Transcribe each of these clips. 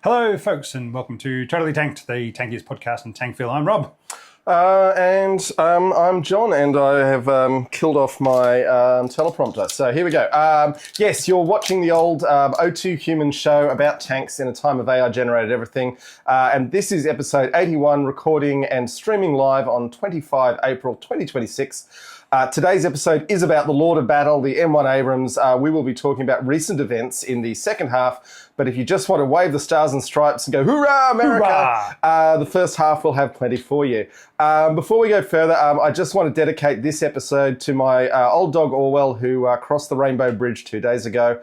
Hello, folks, and welcome to Totally Tanked, the tankiest podcast in Tankville. I'm Rob. And I'm John, and I have killed off my teleprompter. So here we go. Yes, you're watching the old O2 Human show about tanks in a time of AI-generated everything. And this is episode 81, recording and streaming live on 25 April 2026. Today's episode is about the Lord of Battle, the M1 Abrams. We will be talking about recent events in the second half. But if you just want to wave the stars and stripes and go, hoorah, America, the first half will have plenty for you. Before we go further, I just want to dedicate this episode to my old dog Orwell, who crossed the Rainbow Bridge 2 days ago.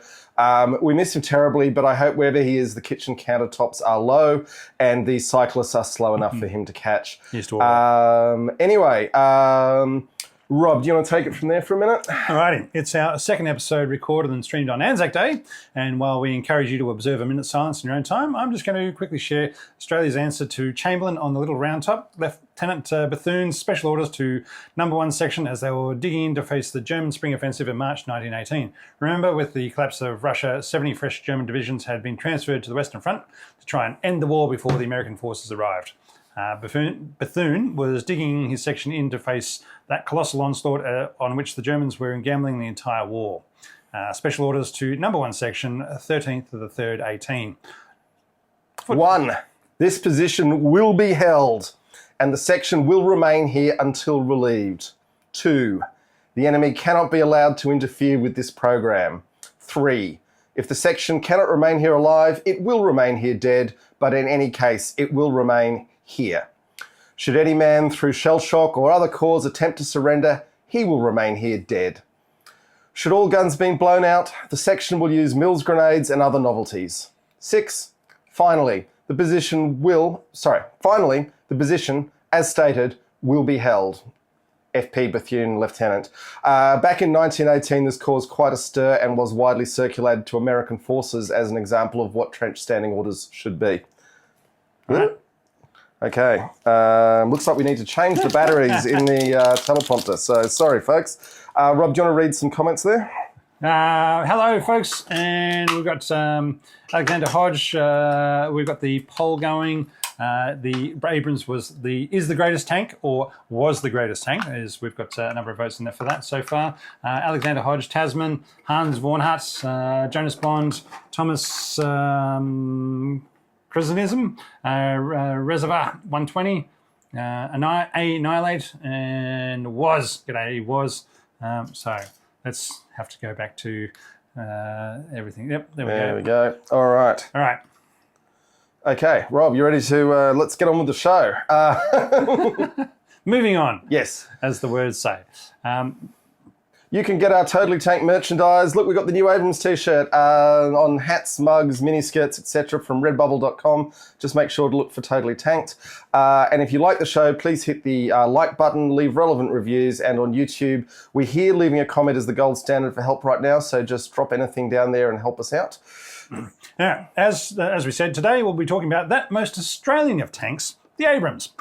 We miss him terribly, but I hope wherever he is, the kitchen countertops are low and the cyclists are slow enough for him to catch. Anyway, Rob, do you want to take it from there for a minute? Alrighty, it's our second episode recorded and streamed on Anzac Day, and while we encourage you to observe a minute's silence in your own time, I'm just going to quickly share Australia's answer to Chamberlain on the Little Round Top, Lieutenant Bethune's special orders to No. 1 Section as they were digging in to face the German Spring Offensive in March 1918. Remember, with the collapse of Russia, 70 fresh German divisions had been transferred to the Western Front to try and end the war before the American forces arrived. Bethune was digging his section in to face that colossal onslaught on which the Germans were gambling the entire war. Special orders to No. 1 Section, 13th to the 3rd, 18. 1. This position will be held, and the section will remain here until relieved. 2. The enemy cannot be allowed to interfere with this program. 3. If the section cannot remain here alive, it will remain here dead, but in any case, it will remain here. Should any man through shell shock or other cause attempt to surrender, he will remain here dead. Should all guns be blown out, the section will use Mills grenades and other novelties. 6. Finally, the position, as stated, will be held. FP Bethune, Lieutenant. Back in 1918, this caused quite a stir and was widely circulated to American forces as an example of what trench standing orders should be. Okay, looks like we need to change the batteries in the teleprompter, so sorry, folks. Rob, do you want to read some comments there? Hello, folks, and we've got Alexander Hodge. We've got the poll going. The Abrams is the greatest tank, or was the greatest tank, as we've got a number of votes in there for that so far. Alexander Hodge, Tasman, Hans Warnhart, Jonas Bond, Thomas Criticism, Reservoir 120, Annihilate, and Was. G'day, Was. So let's have to go back to everything. Yep, there we go. All right. Okay, Rob, you ready to, let's get on with the show. Moving on. Yes. As the words say. You can get our Totally Tanked merchandise. Look, we've got the new Abrams t-shirt on hats, mugs, miniskirts, etc. from redbubble.com. Just make sure to look for Totally Tanked. And if you like the show, please hit the like button, leave relevant reviews, and on YouTube, we're here leaving a comment is the gold standard for help right now, so just drop anything down there and help us out. Now, as we said, today we'll be talking about that most Australian of tanks, the Abrams.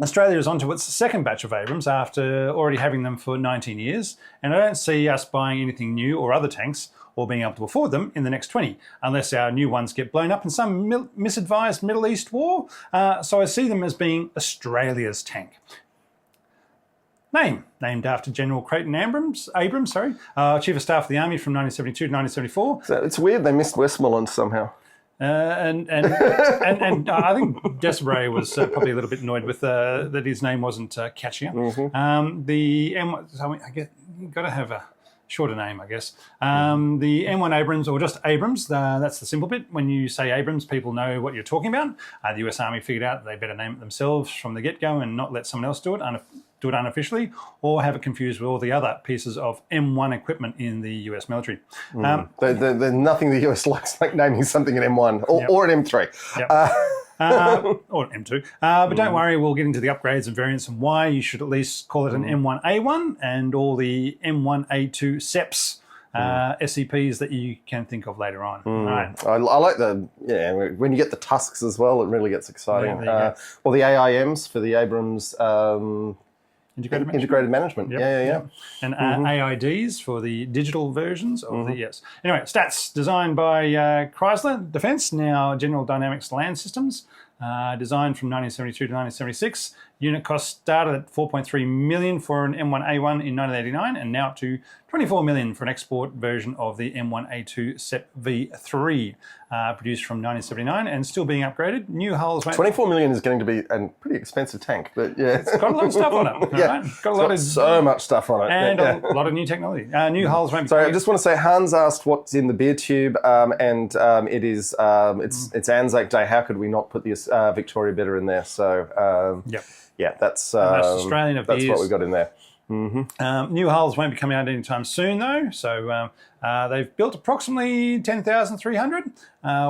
Australia is onto its second batch of Abrams after already having them for 19 years, and I don't see us buying anything new or other tanks or being able to afford them in the next 20, unless our new ones get blown up in some misadvised Middle East war. So I see them as being Australia's tank. Named after General Creighton Abrams, Chief of Staff of the Army from 1972 to 1974. So it's weird they missed Westmoreland somehow. And I think Desbray was probably a little bit annoyed with that his name wasn't catchy. Mm-hmm. I guess you've got to have a shorter name, I guess. The M1 Abrams, or just Abrams, that's the simple bit. When you say Abrams, people know what you're talking about. The US Army figured out they better name it themselves from the get-go and not let someone else do it unofficially, or have it confused with all the other pieces of M1 equipment in the US military. There's nothing the US likes like naming something an M1 or an M3. Yep. Or an M2. But don't worry, we'll get into the upgrades and variants and why you should at least call it an M1A1 and all the M1A2 SEPs, SCPs that you can think of later on. Right. I like when you get the tusks as well, it really gets exciting. Or the AIMs for the Abrams Integrated management. Yep, Yeah. yep. And AIDs for the digital versions of the yes. Anyway, stats designed by Chrysler Defence, now General Dynamics Land Systems, designed from 1972 to 1976. Unit cost started at $4.3 million for an M1A1 in 1989, and now up to $24 million for an export version of the M1A2 SEP V3, produced from 1979 and still being upgraded. New hulls. $24 million is going to be a pretty expensive tank, but yeah, it's got a lot of stuff on it. Yeah, right? Got a lot of so much stuff on it, and a lot of new technology. New hulls won't be. Sorry, I just want to say Hans asked what's in the beer tube, and it is it's Anzac Day. How could we not put the Victoria bitter in there? So yeah, that's Australian of that's beers. what we got in there. New hulls won't be coming out anytime soon, though. So they've built approximately 10,300.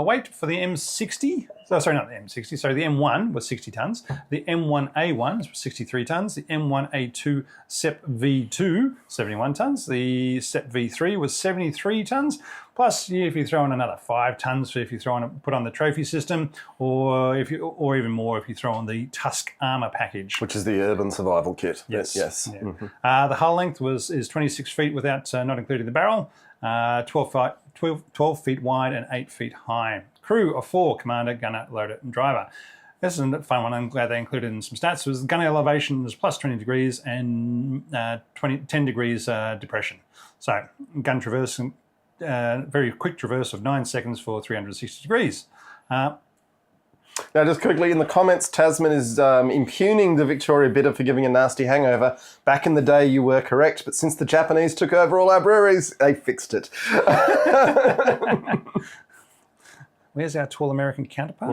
Weight for the M60. Oh, sorry, not the M60. Sorry, the M1 was 60 tonnes. The M1A1 was 63 tonnes. The M1A2 SEP V2, 71 tonnes. The SEP V3 was 73 tonnes. Plus, if you throw in another 5 tonnes if you put on the trophy system, or even more if you throw on the Tusk Armour package, Which is the urban survival kit. Yes. Yes. Yeah. The hull length is 26 feet without not including the barrel, 12 feet wide and 8 feet high. Crew of 4, commander, gunner, loader and driver. This is a fun one. I'm glad they included in some stats. It was gun elevation was plus 20 degrees and 10 degrees depression. So gun traverse, very quick traverse of 9 seconds for 360 degrees. Now, just quickly, in the comments, Tasman is impugning the Victoria bitter for giving a nasty hangover. Back in the day, you were correct, but since the Japanese took over all our breweries, they fixed it. Where's our tall American counterpart?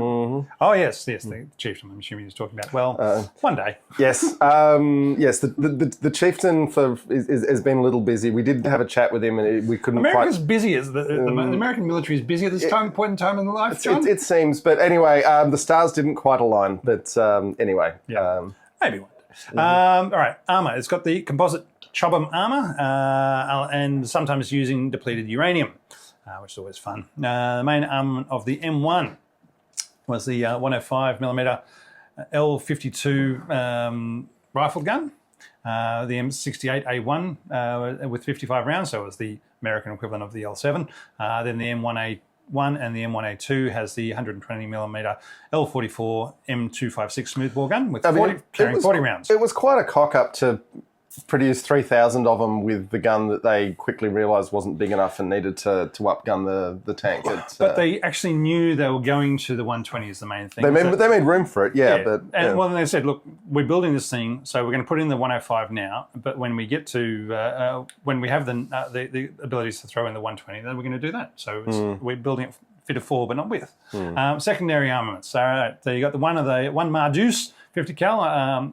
Oh, yes, the chieftain, I'm assuming he was talking about. Well, one day. Yes. Yes, the chieftain has been a little busy. We did have a chat with him and we couldn't America's quite... busy. The American military is busy at this point in time in life, John. It seems, but anyway, the stars didn't quite align. But anyway. Yeah. Maybe one day. All right, armour. It's got the composite Chobham armour and sometimes using depleted uranium. Which is always fun. The main armament of the M1 was the 105mm L52 rifle gun, the M68A1 with 55 rounds, so it was the American equivalent of the L7. Then the M1A1 and the M1A2 has the 120mm L44 M256 smoothbore gun with carrying 40 rounds. It was quite a cock-up to produce 3,000 of them with the gun that they quickly realised wasn't big enough and needed to upgun the tank. But they actually knew they were going to the 120 is the main thing. They made room for it, But well, they said, look, we're building this thing, so we're going to put in the 105 now. But when we get to when we have the abilities to throw in the 120, then we're going to do that. So we're building it fit of 4, but not with. Secondary armaments. So you got the one Marduce 50 cal.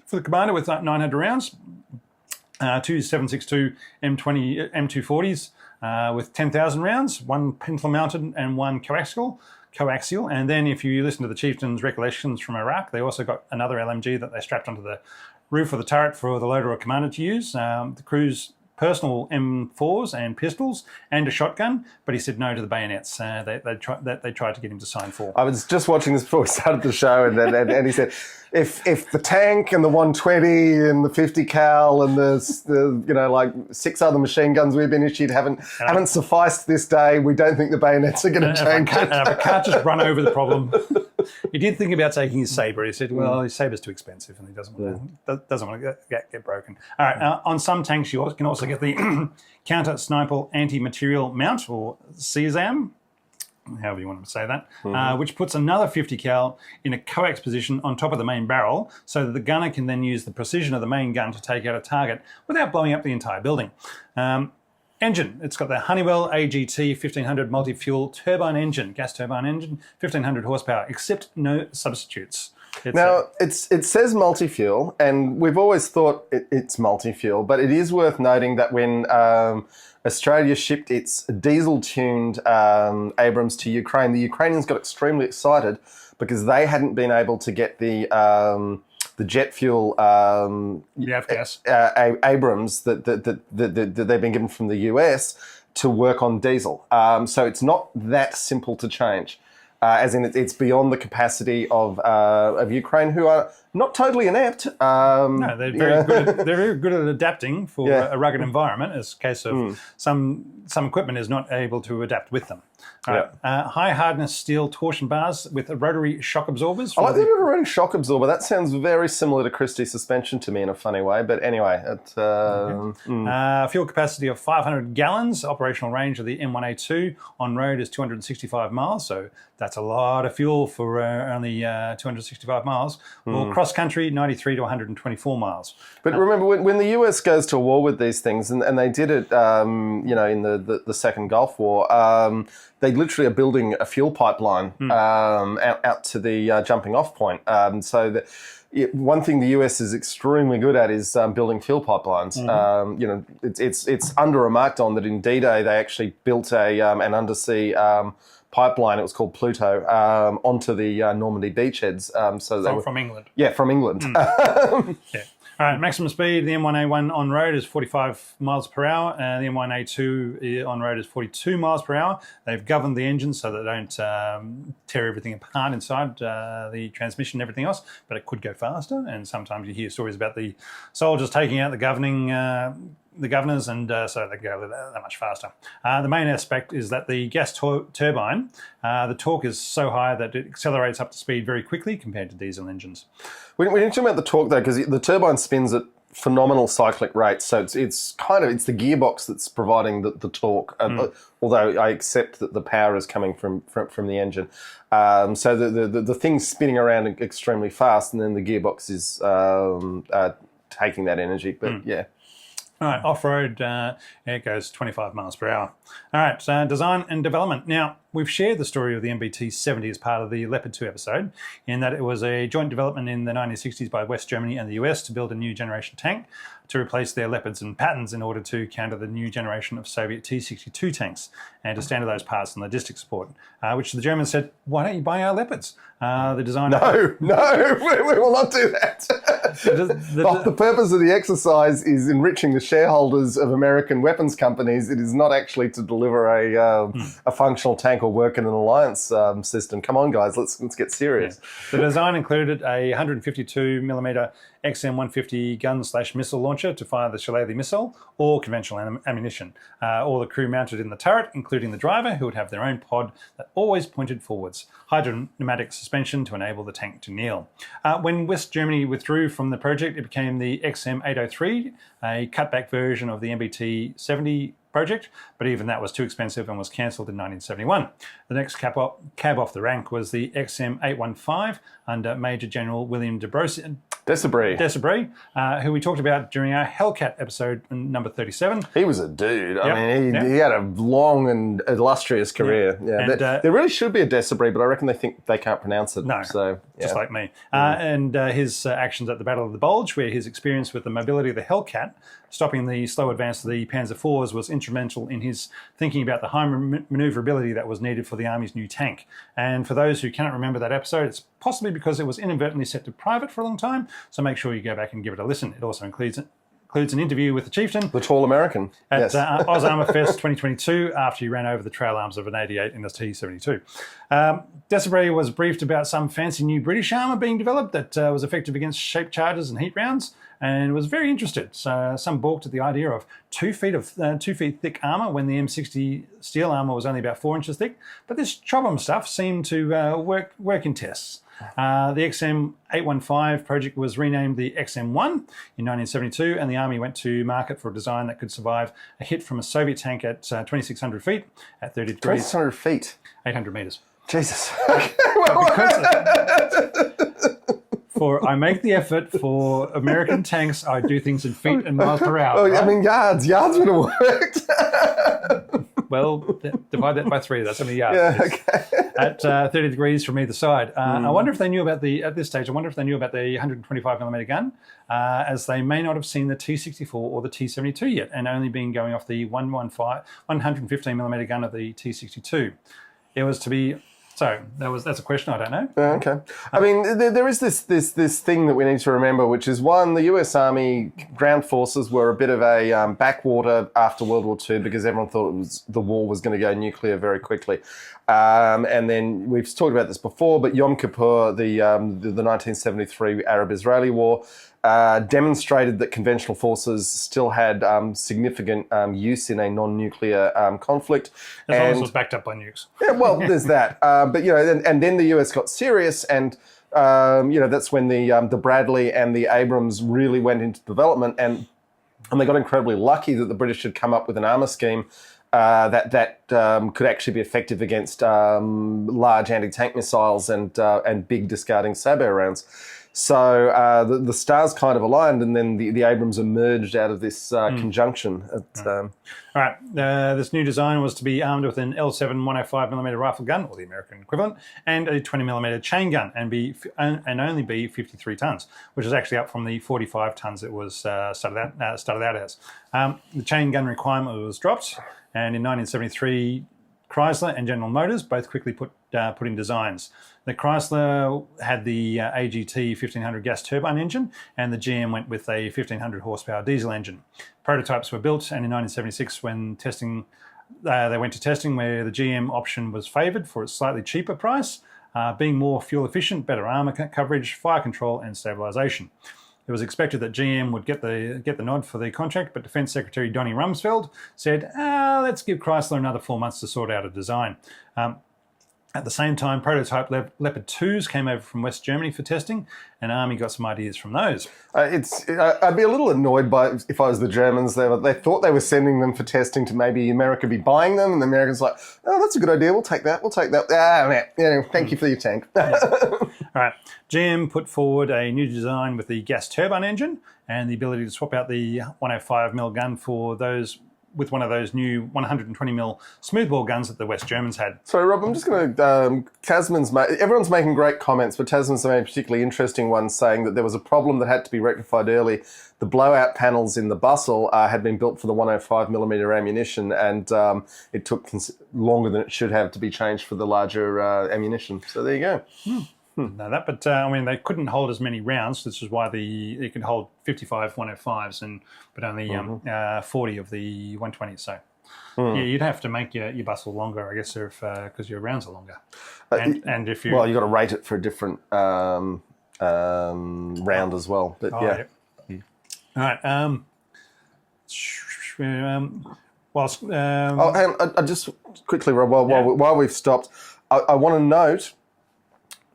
For the commander with 900 rounds, 2 7.62 M240s with 10,000 rounds, 1 pendulum mounted and 1 coaxial. And then if you listen to the chieftain's recollections from Iraq, they also got another LMG that they strapped onto the roof of the turret for the loader or commander to use. The crew's personal M4s and pistols and a shotgun, but he said no to the bayonets. They tried to get him to sign for. I was just watching this before we started the show, and he said, if the tank and the 120 and the 50 cal and the 6 other machine guns we've been issued haven't sufficed this day, we don't think the bayonets are going to change it. And I can't just run over the problem. He did think about taking his sabre. He said, well, his sabre's too expensive and he doesn't want to get broken. All right, on some tanks you can also get the counter-sniper anti-material mount, or CSAM, however you want to say that, which puts another 50 cal in a coax position on top of the main barrel so that the gunner can then use the precision of the main gun to take out a target without blowing up the entire building. Engine, it's got the Honeywell AGT 1500 multi-fuel turbine engine, gas turbine engine, 1500 horsepower, except no substitutes. It says multi-fuel, and we've always thought it's multi-fuel, but it is worth noting that when Australia shipped its diesel-tuned Abrams to Ukraine, the Ukrainians got extremely excited because they hadn't been able to get the jet fuel Abrams that they've been given from the US to work on diesel. So it's not that simple to change. As in, it's beyond the capacity of Ukraine, who are not totally inept. No, they're very good at adapting for a rugged environment. As a case of some equipment is not able to adapt with them. All right. High hardness steel torsion bars with rotary shock absorbers. I like the rotary shock absorber. That sounds very similar to Christie suspension to me in a funny way. But anyway, fuel capacity of 500 gallons. Operational range of the M1A2 on road is 265 miles. So that's a lot of fuel for only 265 miles. Or cross country, 93 to 124 miles. But remember, when the US goes to war with these things, and they did it, in the Second Gulf War, they literally are building a fuel pipeline out to the jumping off point. One thing the US is extremely good at is building fuel pipelines. It's under-remarked on that in D-Day they actually built an undersea pipeline. It was called Pluto onto the Normandy beachheads. From England. Yeah, from England. Yeah. All right, maximum speed, the M1A1 on road is 45 miles per hour, and the M1A2 on road is 42 miles per hour. They've governed the engine so that they don't tear everything apart inside the transmission and everything else, but it could go faster, and sometimes you hear stories about the soldiers taking out the governors, and so they go that much faster. The main aspect is that the gas turbine, the torque is so high that it accelerates up to speed very quickly compared to diesel engines. We need to talk about the torque though, because the turbine spins at phenomenal cyclic rates. So it's the gearbox that's providing the torque. Although I accept that the power is coming from the engine. So the thing's spinning around extremely fast, and then the gearbox is taking that energy. But yeah. All right, off-road, it goes 25 miles per hour. All right, so design and development. Now, we've shared the story of the MBT-70 as part of the Leopard 2 episode, in that it was a joint development in the 1960s by West Germany and the US to build a new generation tank to replace their Leopards and Pattons in order to counter the new generation of Soviet T-62 tanks and to standardize parts and logistics support, which the Germans said, why don't you buy our Leopards? The design... No, we will not do that. The purpose of the exercise is enriching the shareholders of American weapons companies. It is not actually to deliver a functional tank or work in an alliance system. Come on, guys, let's get serious. Yeah. The design included a 152mm XM150 gun/missile launcher to fire the Shillelagh missile or conventional ammunition. All the crew mounted in the turret, including the driver, who would have their own pod that always pointed forwards. Hydropneumatic suspension to enable the tank to kneel. When West Germany withdrew from the project, it became the XM803, a cutback version of the MBT-70 project, but even that was too expensive and was cancelled in 1971. The next cab off the rank was the XM815 under Major General William Desabry, who we talked about during our Hellcat episode number 37. He was a dude. I mean, he had a long and illustrious career. Yeah. And, there really should be a Desabry, but I reckon they think they can't pronounce it. No, so, just like me. And his actions at the Battle of the Bulge, where his experience with the mobility of the Hellcat, stopping the slow advance of the Panzer IVs, was instrumental in his thinking about the high manoeuvrability that was needed for the Army's new tank. And for those who cannot remember that episode, it's possibly because it was inadvertently set to private for a long time, so make sure you go back and give it a listen. It also includes an interview with the chieftain. The tall American. At Oz Armour Fest 2022, after he ran over the trail arms of an 88 in the T-72. Desabry was briefed about some fancy new British armour being developed that was effective against shaped charges and heat rounds, and was very interested. So some balked at the idea of 2 feet thick armour when the M60 steel armour was only about 4 inches thick. But this Chobham stuff seemed to work in tests. The XM815 project was renamed the XM1 in 1972, and the Army went to market for a design that could survive a hit from a Soviet tank at 2,600 feet at 30 degrees. 2,600 feet? 800 metres. Jesus. For I make the effort for American tanks, I do things in feet and miles per hour. Well, right? I mean, yards would have worked. Well, divide that by 3. That's how many yards. Yeah, okay. At 30 degrees from either side. I wonder if they knew about at this stage, I wonder if they knew about the 125mm gun, as they may not have seen the T-64 or the T-72 yet, and only been going off the 115mm gun of the T-62. It was to So that's a question I don't know. Okay. I mean, there is this thing that we need to remember, which is one, the US Army ground forces were a bit of a backwater after World War II because everyone thought the war was going to go nuclear very quickly. And then we've talked about this before, but Yom Kippur, the 1973 Arab-Israeli War, demonstrated that conventional forces still had significant use in a non-nuclear conflict. As long as it was backed up by nukes. Yeah, well, there's that. But, and then the US got serious, and, that's when the Bradley and the Abrams really went into development, and they got incredibly lucky that the British had come up with an armour scheme that could actually be effective against large anti-tank missiles and big discarding Sabot rounds. So the stars kind of aligned, and then the Abrams emerged out of this conjunction. All right, this new design was to be armed with an L7 105mm rifle gun, or the American equivalent, and a 20mm chain gun, and only be 53 tons, which is actually up from the 45 tons it was started out as. The chain gun requirement was dropped, and in 1973, Chrysler and General Motors both quickly put in designs. The Chrysler had the AGT 1500 gas turbine engine, and the GM went with a 1500 horsepower diesel engine. Prototypes were built, and in 1976, when testing, they went to testing where the GM option was favoured for its slightly cheaper price, being more fuel efficient, better armour coverage, fire control, and stabilisation. It was expected that GM would get the nod for the contract, but Defence Secretary Donny Rumsfeld said, let's give Chrysler another 4 months to sort out a design. At the same time, prototype Leopard 2s came over from West Germany for testing, and Army got some ideas from those. I'd be a little annoyed by if I was the Germans. They thought they were sending them for testing to maybe America be buying them, and the Americans like, oh, that's a good idea. We'll take that. Thank you for your tank. All right. GM put forward a new design with the gas turbine engine and the ability to swap out the 105mm gun for those with one of those new 120mm smoothbore guns that the West Germans had. Sorry, Rob, I'm just going to... everyone's making great comments, but Tasman's made particularly interesting ones saying that there was a problem that had to be rectified early. The blowout panels in the Bustle had been built for the 105mm ammunition, and it took longer than it should have to be changed for the larger ammunition. So there you go. Know that, but they couldn't hold as many rounds. This is why it could hold 55 105s, but only 40 of the 120s. So yeah, you'd have to make your Bustle longer, I guess, because your rounds are longer. And if you you got to rate it for a different round as well. But yeah. All right. Whilst hang on, I just quickly, Rob, while we've stopped, I want to note.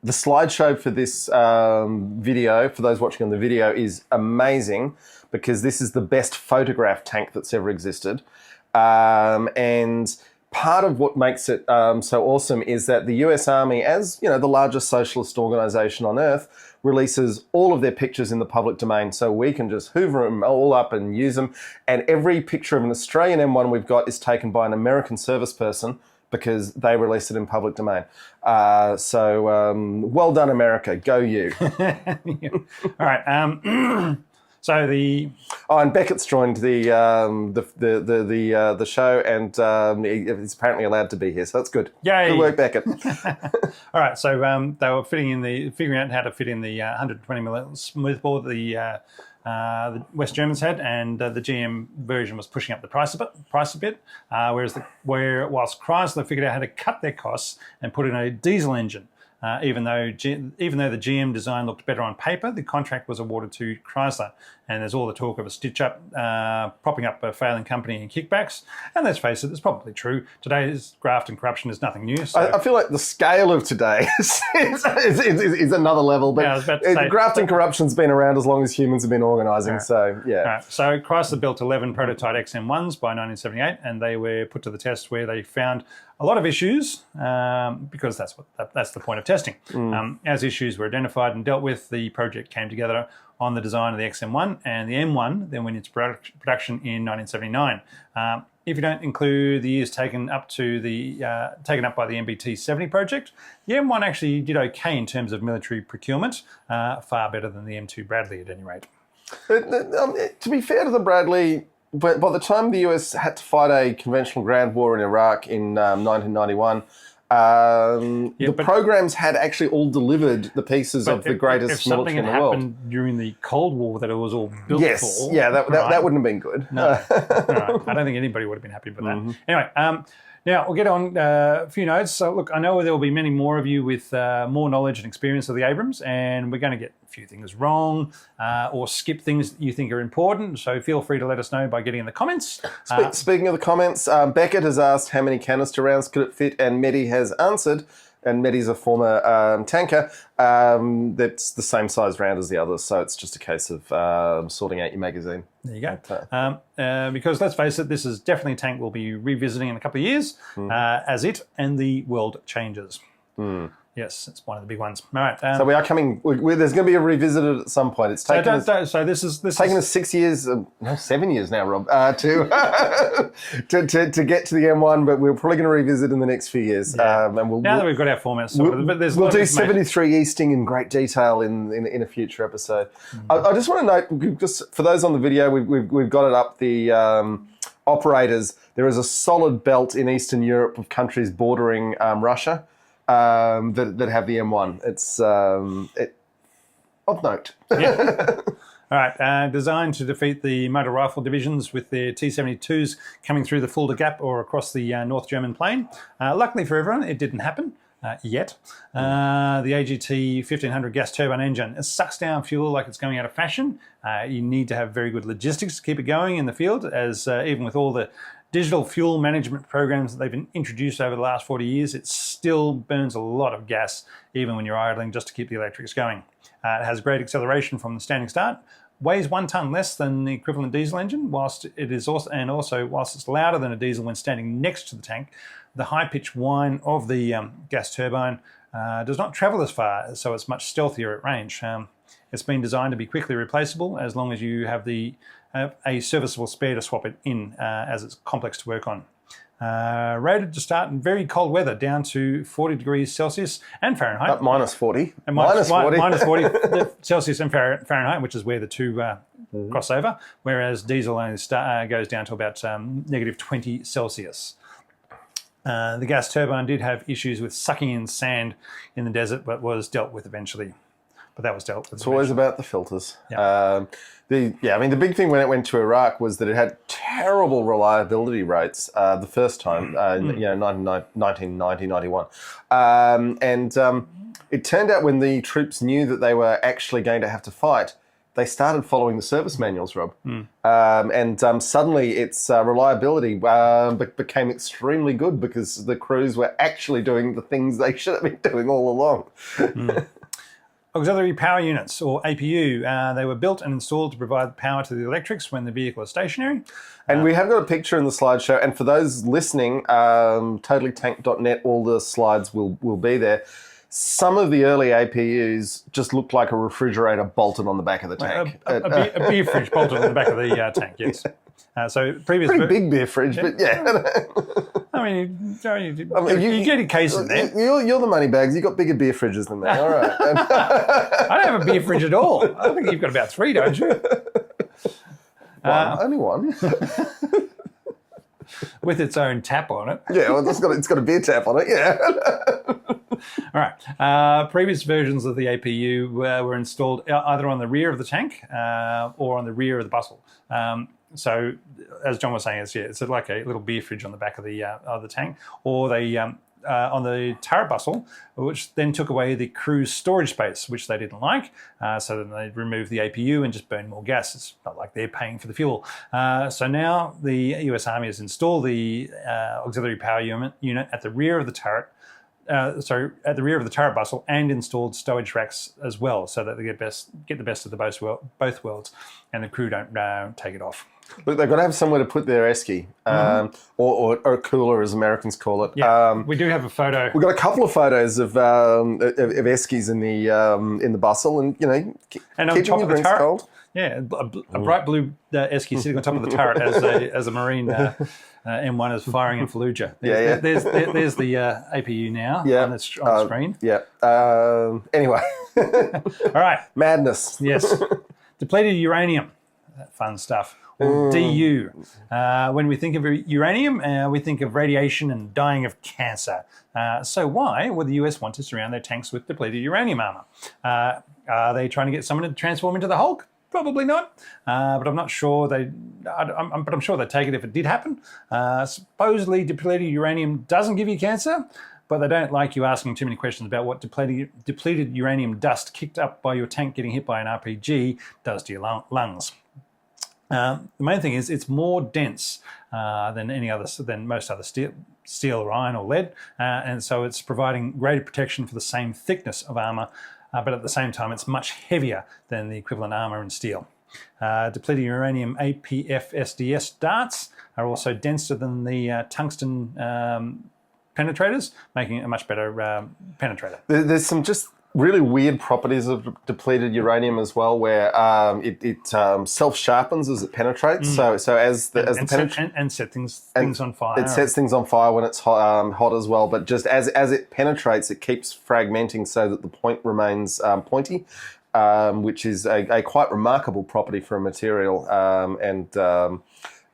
The slideshow for this video, for those watching on the video, is amazing because this is the best photographed tank that's ever existed. And part of what makes it so awesome is that the US Army, as the largest socialist organisation on earth, releases all of their pictures in the public domain, so we can just hoover them all up and use them. And every picture of an Australian M1 we've got is taken by an American service person, because they released it in public domain. Well done, America. Go you. All right. So and Beckett's joined the show, and he's apparently allowed to be here, so that's good. Yay. Good work, Beckett. All right. So they were figuring out how to fit in the 120mm smoothbore the West Germans had, and the GM version was pushing up the price a bit. Whilst Chrysler figured out how to cut their costs and put in a diesel engine. Even though the GM design looked better on paper, the contract was awarded to Chrysler. And there's all the talk of a stitch-up, propping up a failing company and kickbacks. And let's face it, it's probably true. Today's graft and corruption is nothing new. So. I feel like the scale of today is another level. But yeah, I was about to say, graft and corruption's been around as long as humans have been organising. Right. So, yeah. Right. So Chrysler built 11 prototype XM1s by 1978, and they were put to the test where they found a lot of issues, because that's the point of testing. As issues were identified and dealt with, the project came together on the design of the XM1, and the M1 then went into production in 1979. If you don't include the years taken up by the MBT 70 project, the M1 actually did okay in terms of military procurement, far better than the M2 Bradley at any rate. To be fair to the Bradley, but by the time the US had to fight a conventional ground war in Iraq in 1991, The programs had actually all delivered the pieces of the greatest military in the world. If something happened during the Cold War that it was all built for... Yeah, that wouldn't have been good. No. Right. I don't think anybody would have been happy with that. Anyway, now we'll get on a few notes. So look, I know there will be many more of you with more knowledge and experience of the Abrams, and we're going to get a few things wrong or skip things that you think are important. So feel free to let us know by getting in the comments. Speaking of the comments, Beckett has asked how many canister rounds could it fit, and Medi has answered, and Medi's a former tanker, that's the same size round as the others, so it's just a case of sorting out your magazine. There you go. Because let's face it, this is definitely a tank we'll be revisiting in a couple of years as it and the world changes. Yes, it's one of the big ones. All right. So we are coming. There's going to be a revisited at some point. It's taken us 6 years, 7 years now, Rob, to get to the M1. But we're probably going to revisit in the next few years. Yeah. And now that we've got our formats sorted, we'll do 73 Easting in great detail in a future episode. I just want to note, just for those on the video, we've got it up. The operators. There is a solid belt in Eastern Europe of countries bordering Russia. That have the M1. It's of note. Yeah. All right. Designed to defeat the motor rifle divisions with their T-72s coming through the Fulda Gap or across the North German plain. Luckily for everyone, it didn't happen yet. The AGT 1500 gas turbine engine, it sucks down fuel like it's going out of fashion. You need to have very good logistics to keep it going in the field, as even with all the digital fuel management programs that they've been introduced over the last 40 years, it still burns a lot of gas, even when you're idling, just to keep the electrics going. It has great acceleration from the standing start, weighs 1 ton less than the equivalent diesel engine, whilst it's louder than a diesel when standing next to the tank. The high-pitched whine of the gas turbine does not travel as far, so it's much stealthier at range. It's been designed to be quickly replaceable as long as you have a serviceable spare to swap it in, as it's complex to work on. Rated to start in very cold weather, down to 40 degrees Celsius and Fahrenheit. Minus 40. And minus 40 Celsius and Fahrenheit, which is where the two cross over, whereas diesel only goes down to about negative 20 Celsius. The gas turbine did have issues with sucking in sand in the desert, but was dealt with eventually. But that was dealt with. It's always about the filters. Yeah. The big thing when it went to Iraq was that it had terrible reliability rates the first time, 1990, 91. It turned out when the troops knew that they were actually going to have to fight, they started following the service manuals, Rob. Suddenly its reliability became extremely good because the crews were actually doing the things they should have been doing all along. Auxiliary power units, or APU, they were built and installed to provide power to the electrics when the vehicle is stationary. And we have got a picture in the slideshow. And for those listening, totallytank.net, all the slides will be there. Some of the early APUs just looked like a refrigerator bolted on the back of the tank. A beer fridge bolted on the back of the tank, yes. Pretty big beer fridge, but yeah. I mean, you get a case in there. You're the money bags. You've got bigger beer fridges than me. All right. I don't have a beer fridge at all. I think you've got about 3, don't you? Only one. With its own tap on it. Yeah, well, it's got a beer tap on it, yeah. All right. Previous versions of the APU were installed either on the rear of the tank or on the rear of the bustle. So, as John was saying, it's like a little beer fridge on the back of the tank, or they on the turret bustle, which then took away the crew's storage space, which they didn't like. So then they removed the APU and just burned more gas. It's not like they're paying for the fuel. So now the US Army has installed the auxiliary power unit at the rear of the turret. At the rear of the turret bustle, and installed stowage racks as well, so that they get the best of both worlds, and the crew don't take it off. Look, they've got to have somewhere to put their esky, or a cooler, as Americans call it. Yeah, we do have a photo. We've got a couple of photos of eskies in the bustle, and keeping your drinks cold. Yeah, a bright blue esky sitting on top of the turret as a Marine M1 is firing in Fallujah. There's the APU now on the screen. Yeah. Anyway. All right. Madness. Yes. Depleted uranium. That fun stuff. or DU. When we think of uranium, we think of radiation and dying of cancer. So why would the US want to surround their tanks with depleted uranium armor? Are they trying to get someone to transform into the Hulk? Probably not, but I'm not sure I'm sure they'd take it if it did happen. Supposedly, depleted uranium doesn't give you cancer, but they don't like you asking too many questions about what depleted uranium dust kicked up by your tank getting hit by an RPG does to your lungs. The main thing is it's more dense than most other steel or iron or lead, and so it's providing greater protection for the same thickness of armour. But at the same time, it's much heavier than the equivalent armour in steel. Depleted uranium APF-SDS darts are also denser than the tungsten penetrators, making it a much better penetrator. There's some just really weird properties of depleted uranium as well, where it self-sharpens as it penetrates. So as set things on fire. It sets things on fire when it's hot as well. But just as it penetrates, it keeps fragmenting so that the point remains pointy, which is a quite remarkable property for a material.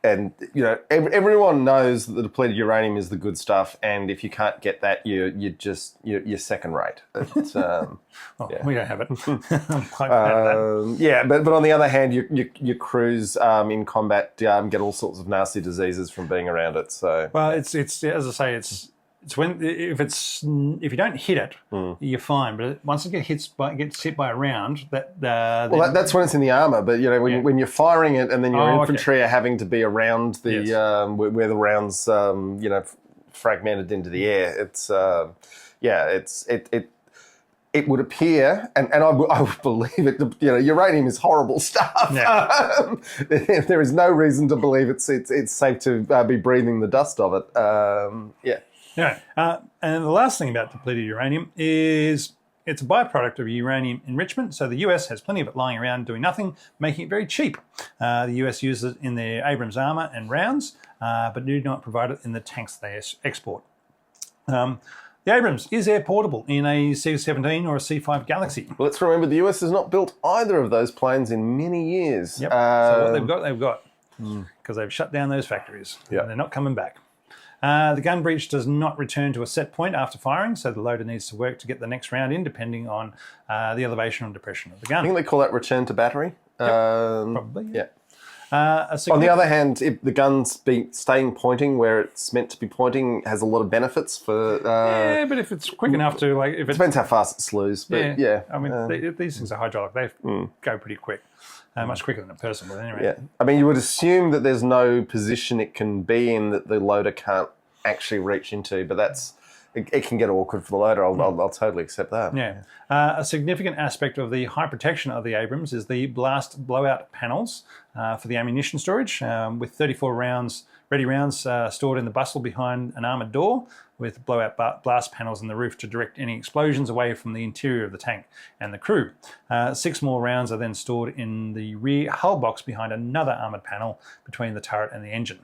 And you know, everyone knows that the depleted uranium is the good stuff, and if you can't get that, you're second rate. We don't have it. I'm quite proud of that. Yeah, but on the other hand, your crews in combat get all sorts of nasty diseases from being around it. So it's as I say, it's when if you don't hit it, you're fine. But once it gets hit by a round, that's when it's in the armor. But you know, when you're firing it, and then your infantry are having to be around the where the rounds fragmented into the air. It would appear, and I would believe it. You know, uranium is horrible stuff. Yeah. There is no reason to believe it's safe to be breathing the dust of it. And the last thing about depleted uranium is it's a byproduct of uranium enrichment. So the US has plenty of it lying around doing nothing, making it very cheap. The US uses it in their Abrams armor and rounds, but do not provide it in the tanks they export. The Abrams is air portable in a C-17 or a C-5 Galaxy. Well, let's remember the US has not built either of those planes in many years. Yep. So what they've got, because they've shut down those factories. Yep. And they're not coming back. The gun breech does not return to a set point after firing, so the loader needs to work to get the next round in, depending on the elevation and depression of the gun. I think they call that return to battery. Probably. Yeah. On the other hand, if the gun's staying pointing where it's meant to be pointing, has a lot of benefits for. But if it's quick enough to if it depends how fast it slews. But I mean, these things are hydraulic; they go pretty quick. Much quicker than a person would anyway. Yeah. I mean, you would assume that there's no position it can be in that the loader can't actually reach into, but it can get awkward for the loader. I'll totally accept that. Yeah. A significant aspect of the high protection of the Abrams is the blast blowout panels for the ammunition storage, with 34 ready rounds stored in the bustle behind an armoured door, with blowout blast panels in the roof to direct any explosions away from the interior of the tank and the crew. 6 more rounds are then stored in the rear hull box behind another armoured panel between the turret and the engine.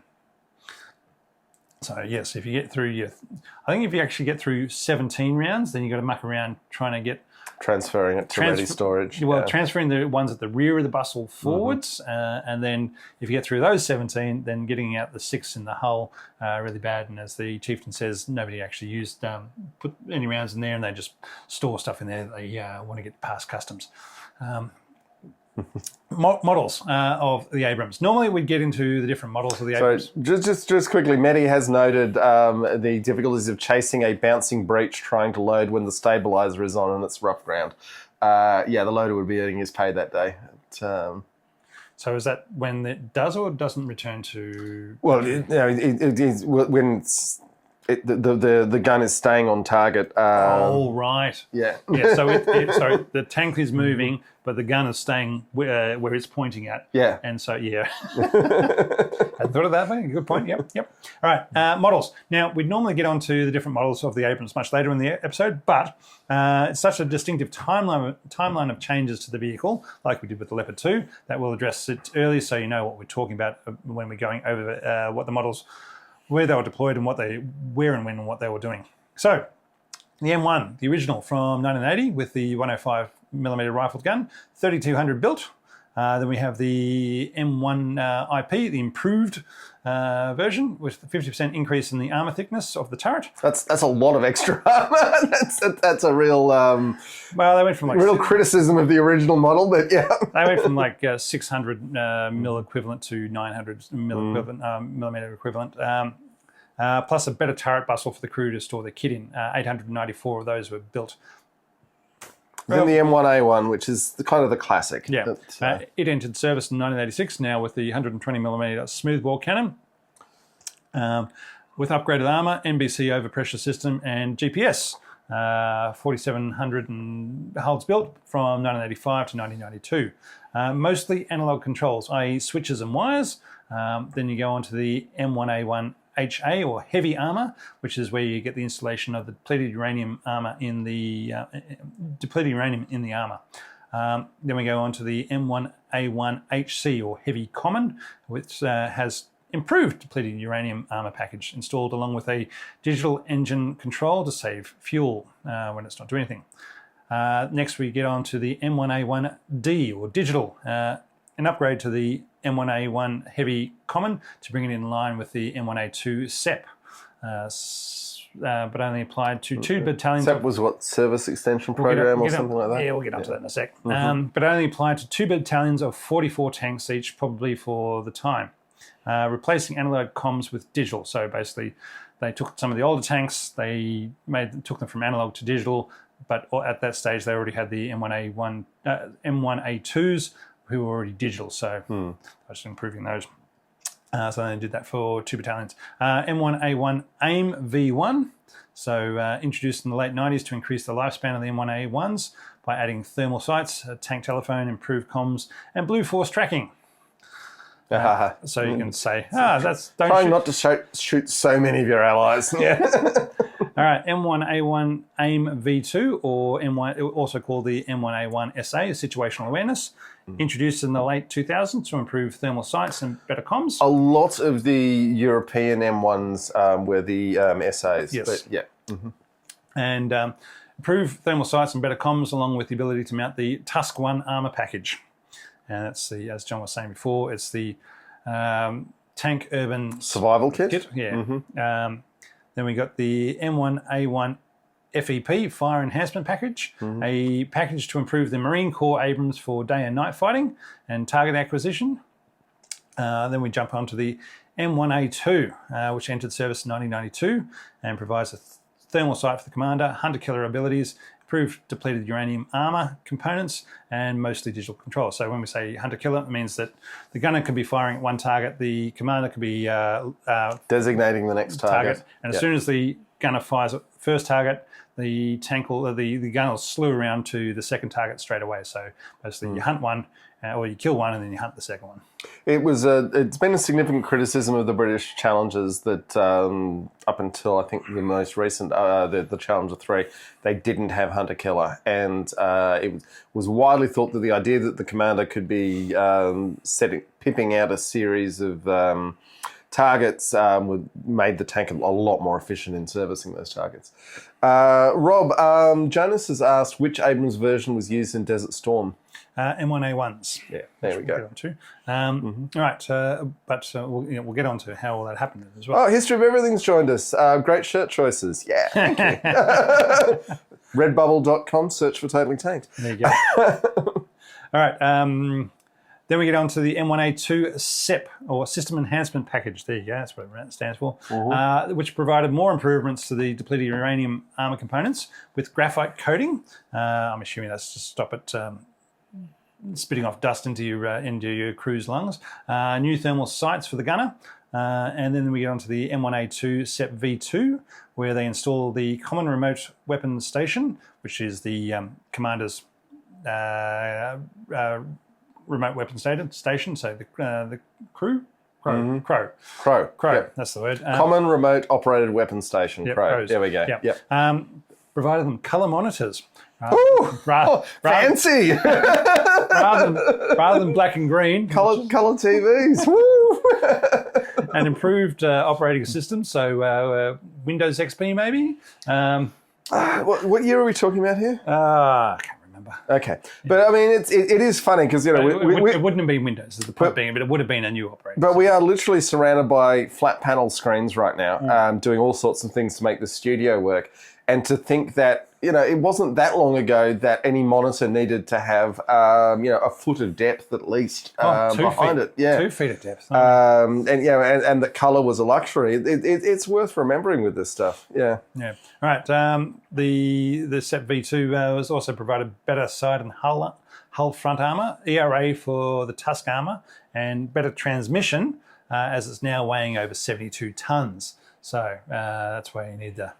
So yes, if you get through if you actually get through 17 rounds, then you've got to muck around trying to get transferring it to ready storage. Well, transferring the ones at the rear of the bustle forwards, and then if you get through those 17, then getting out the 6 in the hull really bad. And as the chieftain says, nobody actually put any rounds in there, and they just store stuff in there. They want to get past customs. Models of the Abrams. Normally we'd get into the different models of the Abrams. So just quickly, Mehdi has noted the difficulties of chasing a bouncing breech trying to load when the stabilizer is on and it's rough ground. The loader would be earning his pay that day. So is that when it does or doesn't return to... Well, it is when the gun is staying on target. Right. Yeah. So the tank is moving, but the gun is staying where it's pointing at. Yeah. And so, hadn't thought of that way. Good point. Yep. All right. Models. Now, we'd normally get onto the different models of the Abrams much later in the episode, but it's such a distinctive timeline of changes to the vehicle, like we did with the Leopard 2, that we'll address it early so you know what we're talking about when we're going over what the models, where they were deployed and where and when and what they were doing. So, the M1, the original from 1980 with the 105mm rifled gun, 3200 built, Then we have the M1 IP, the improved version, with the 50% increase in the armor thickness of the turret. That's a lot of extra armor. That's a real Well, they went from like real criticism of the original model, but yeah. They went from like 600 mil equivalent to 900 mil equivalent, millimeter equivalent. Plus a better turret bustle for the crew to store their kit in. 894 of those were built. Then the M1A1, which is the classic. Yeah. It entered service in 1986 now with the 120mm smoothbore cannon. With upgraded armour, NBC overpressure system and GPS. 4700 and hulls built from 1985 to 1992. Mostly analogue controls, i.e. switches and wires. Then you go on to the M1A1 HA, or heavy armour, which is where you get the installation of the depleted uranium armour in the armour. Then we go on to the M1A1 HC, or heavy common, which has improved depleted uranium armour package installed along with a digital engine control to save fuel when it's not doing anything. Next we get on to the M1A1D, or digital, an upgrade to the M1A1 heavy common to bring it in line with the M1A2 SEP, but only applied to 2 battalions. SEP was what, service extension program or something like that? Yeah, we'll get onto that in a sec. But only applied to 2 battalions of 44 tanks each, probably for the time. Replacing analog comms with digital. So basically, they took some of the older tanks, took them from analog to digital, but at that stage they already had the M1A2s who were already digital, so I was improving those. So they did that for 2 battalions. M1A1 AIM V1, so introduced in the late 90s to increase the lifespan of the M1A1s by adding thermal sights, a tank telephone, improved comms, and blue force tracking. So you can say, trying not to shoot so many of your allies. Yeah. All right, M1A1 AIM V2, or M1, also called the M1A1 SA, situational awareness, introduced in the late 2000s to improve thermal sights and better comms. A lot of the European M1s were the SAs. Yes. But yeah. And improve thermal sights and better comms, along with the ability to mount the Tusk 1 armour package. And that's the, as John was saying before, it's the tank urban survival kit. Yeah. Then we got the M1A1 FEP, Fire Enhancement Package, a package to improve the Marine Corps Abrams for day and night fighting and target acquisition. Then we jump on to the M1A2, which entered service in 1992 and provides a thermal sight for the commander, hunter-killer abilities, improved depleted uranium armour components, and mostly digital control. So when we say hunter-killer, it means that the gunner can be firing at one target, the commander can be designating the next target. And as soon as the gunner fires at the first target, the tank will, the gun will slew around to the second target straight away. So basically you hunt one, or you kill one and then you hunt the second one. It's been a significant criticism of the British Challengers that up until I think the most recent, the Challenger 3, they didn't have hunter-killer. And it was widely thought that the idea that the commander could be pipping out a series of targets made the tank a lot more efficient in servicing those targets. Rob, Jonas has asked which Abrams version was used in Desert Storm. M1A1s. Yeah, there we go. All right, but we'll get on to how all that happened as well. Oh, History of Everything's joined us. Great shirt choices. Yeah, thank you. Redbubble.com, search for Totally Tanked. There you go. All right, then we get on to the M1A2 SEP, or System Enhancement Package. There you go, that's what it stands for, which provided more improvements to the depleted uranium armour components with graphite coating. I'm assuming that's to stop it spitting off dust into your crew's lungs. New thermal sights for the gunner. And then we get on to the M1A2 SEP V2, where they install the Common Remote Weapons Station, which is the commander's remote weapons station. So the crew? Crow. Yep. That's the word. Common Remote Operated Weapons Station. Yep, Crow. crows. There we go. Yep. Provided them colour monitors. Fancy! rather than black and green. Colour TVs. Woo! And improved operating systems, so Windows XP maybe. What year are we talking about here? I can't remember. Okay. But I mean, it is funny because, you know, It wouldn't have been Windows, is the point being, but it would have been a new operating But we are literally surrounded by flat panel screens right now, doing all sorts of things to make the studio work. And to think that, you know, it wasn't that long ago that any monitor needed to have, you know, a foot of depth at least behind it. Yeah. 2 feet of depth. And you know, and the color was a luxury. It's worth remembering with this stuff. Yeah. Yeah. All right. The SEP V2 was also provided better side and hull front armor, ERA for the Tusk armor, and better transmission as it's now weighing over 72 tons. So that's why you need the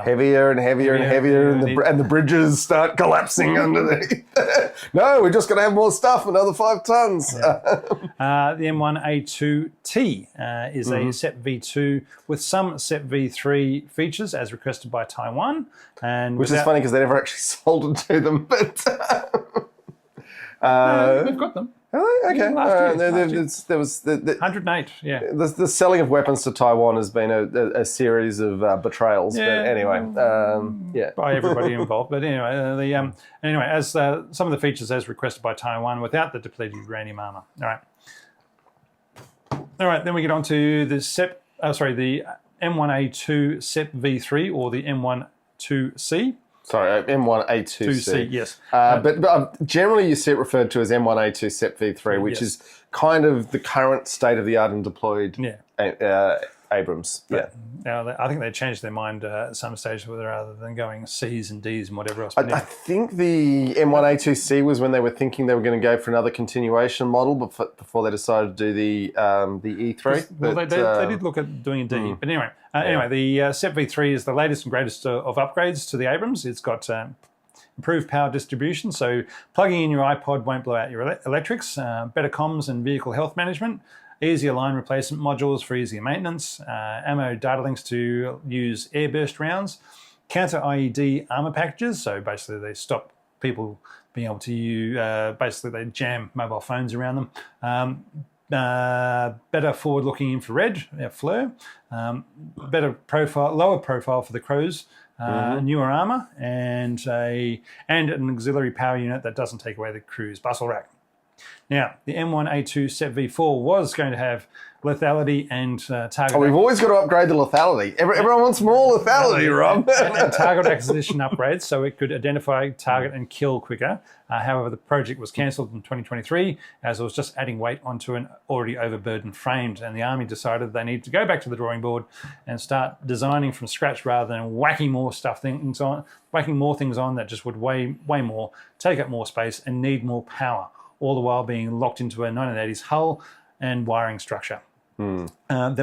heavier and hevier and heavier, and the bridges start collapsing underneath. No, we're just going to have more stuff, another 5 tons. Yeah. The M1A2T is a SEP V2 with some SEP V3 features as requested by Taiwan. Which is funny because they never actually sold it to them, but they've got them. Okay. Yeah, there was the 108. Yeah. The selling of weapons to Taiwan has been a series of betrayals. Yeah. But anyway, yeah. By everybody involved. But anyway, as some of the features as requested by Taiwan without the depleted uranium armor. All right. Then we get on to the the M1A2 SEP V3 or the M12C. Sorry, M1A2C. Yes. But generally you see it referred to as M1A2 SEP V3, which is kind of the current state-of-the-art and deployed Abrams. But, now, I think they changed their mind at some stage rather than going C's and D's and whatever else. I think the M1A2C was when they were thinking they were going to go for another continuation model before they decided to do the E3. Well, they did look at doing a D. But anyway, the SEP V3 is the latest and greatest of upgrades to the Abrams. It's got improved power distribution, so plugging in your iPod won't blow out your electrics, better comms and vehicle health management, easier line replacement modules for easier maintenance, ammo data links to use airburst rounds, counter IED armor packages, so basically they stop people being able to use, basically they jam mobile phones around them, better forward-looking infrared, FLIR, better profile, lower profile for the Crows, newer armor, and an auxiliary power unit that doesn't take away the crew's bustle rack. Now, the M1A2 SEP V4 was going to have lethality and target. We've always got to upgrade the lethality. Everyone wants more lethality, Rob. and target acquisition upgrades, so it could identify, target, and kill quicker. However, the project was cancelled in 2023 as it was just adding weight onto an already overburdened frame, and the Army decided they need to go back to the drawing board and start designing from scratch rather than whacking more things on that just would weigh more, take up more space, and need more power, all the while being locked into a 1980s hull and wiring structure. Then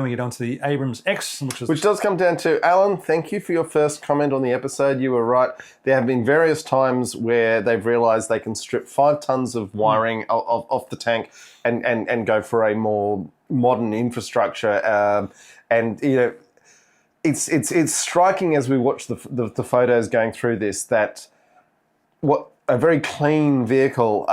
we get on to the Abrams X, which does come down to, Alan, thank you for your first comment on the episode. You were right. There have been various times where they've realised they can strip 5 tons of wiring off the tank and go for a more modern infrastructure. And, you know, it's striking as we watch the photos going through this that what a very clean vehicle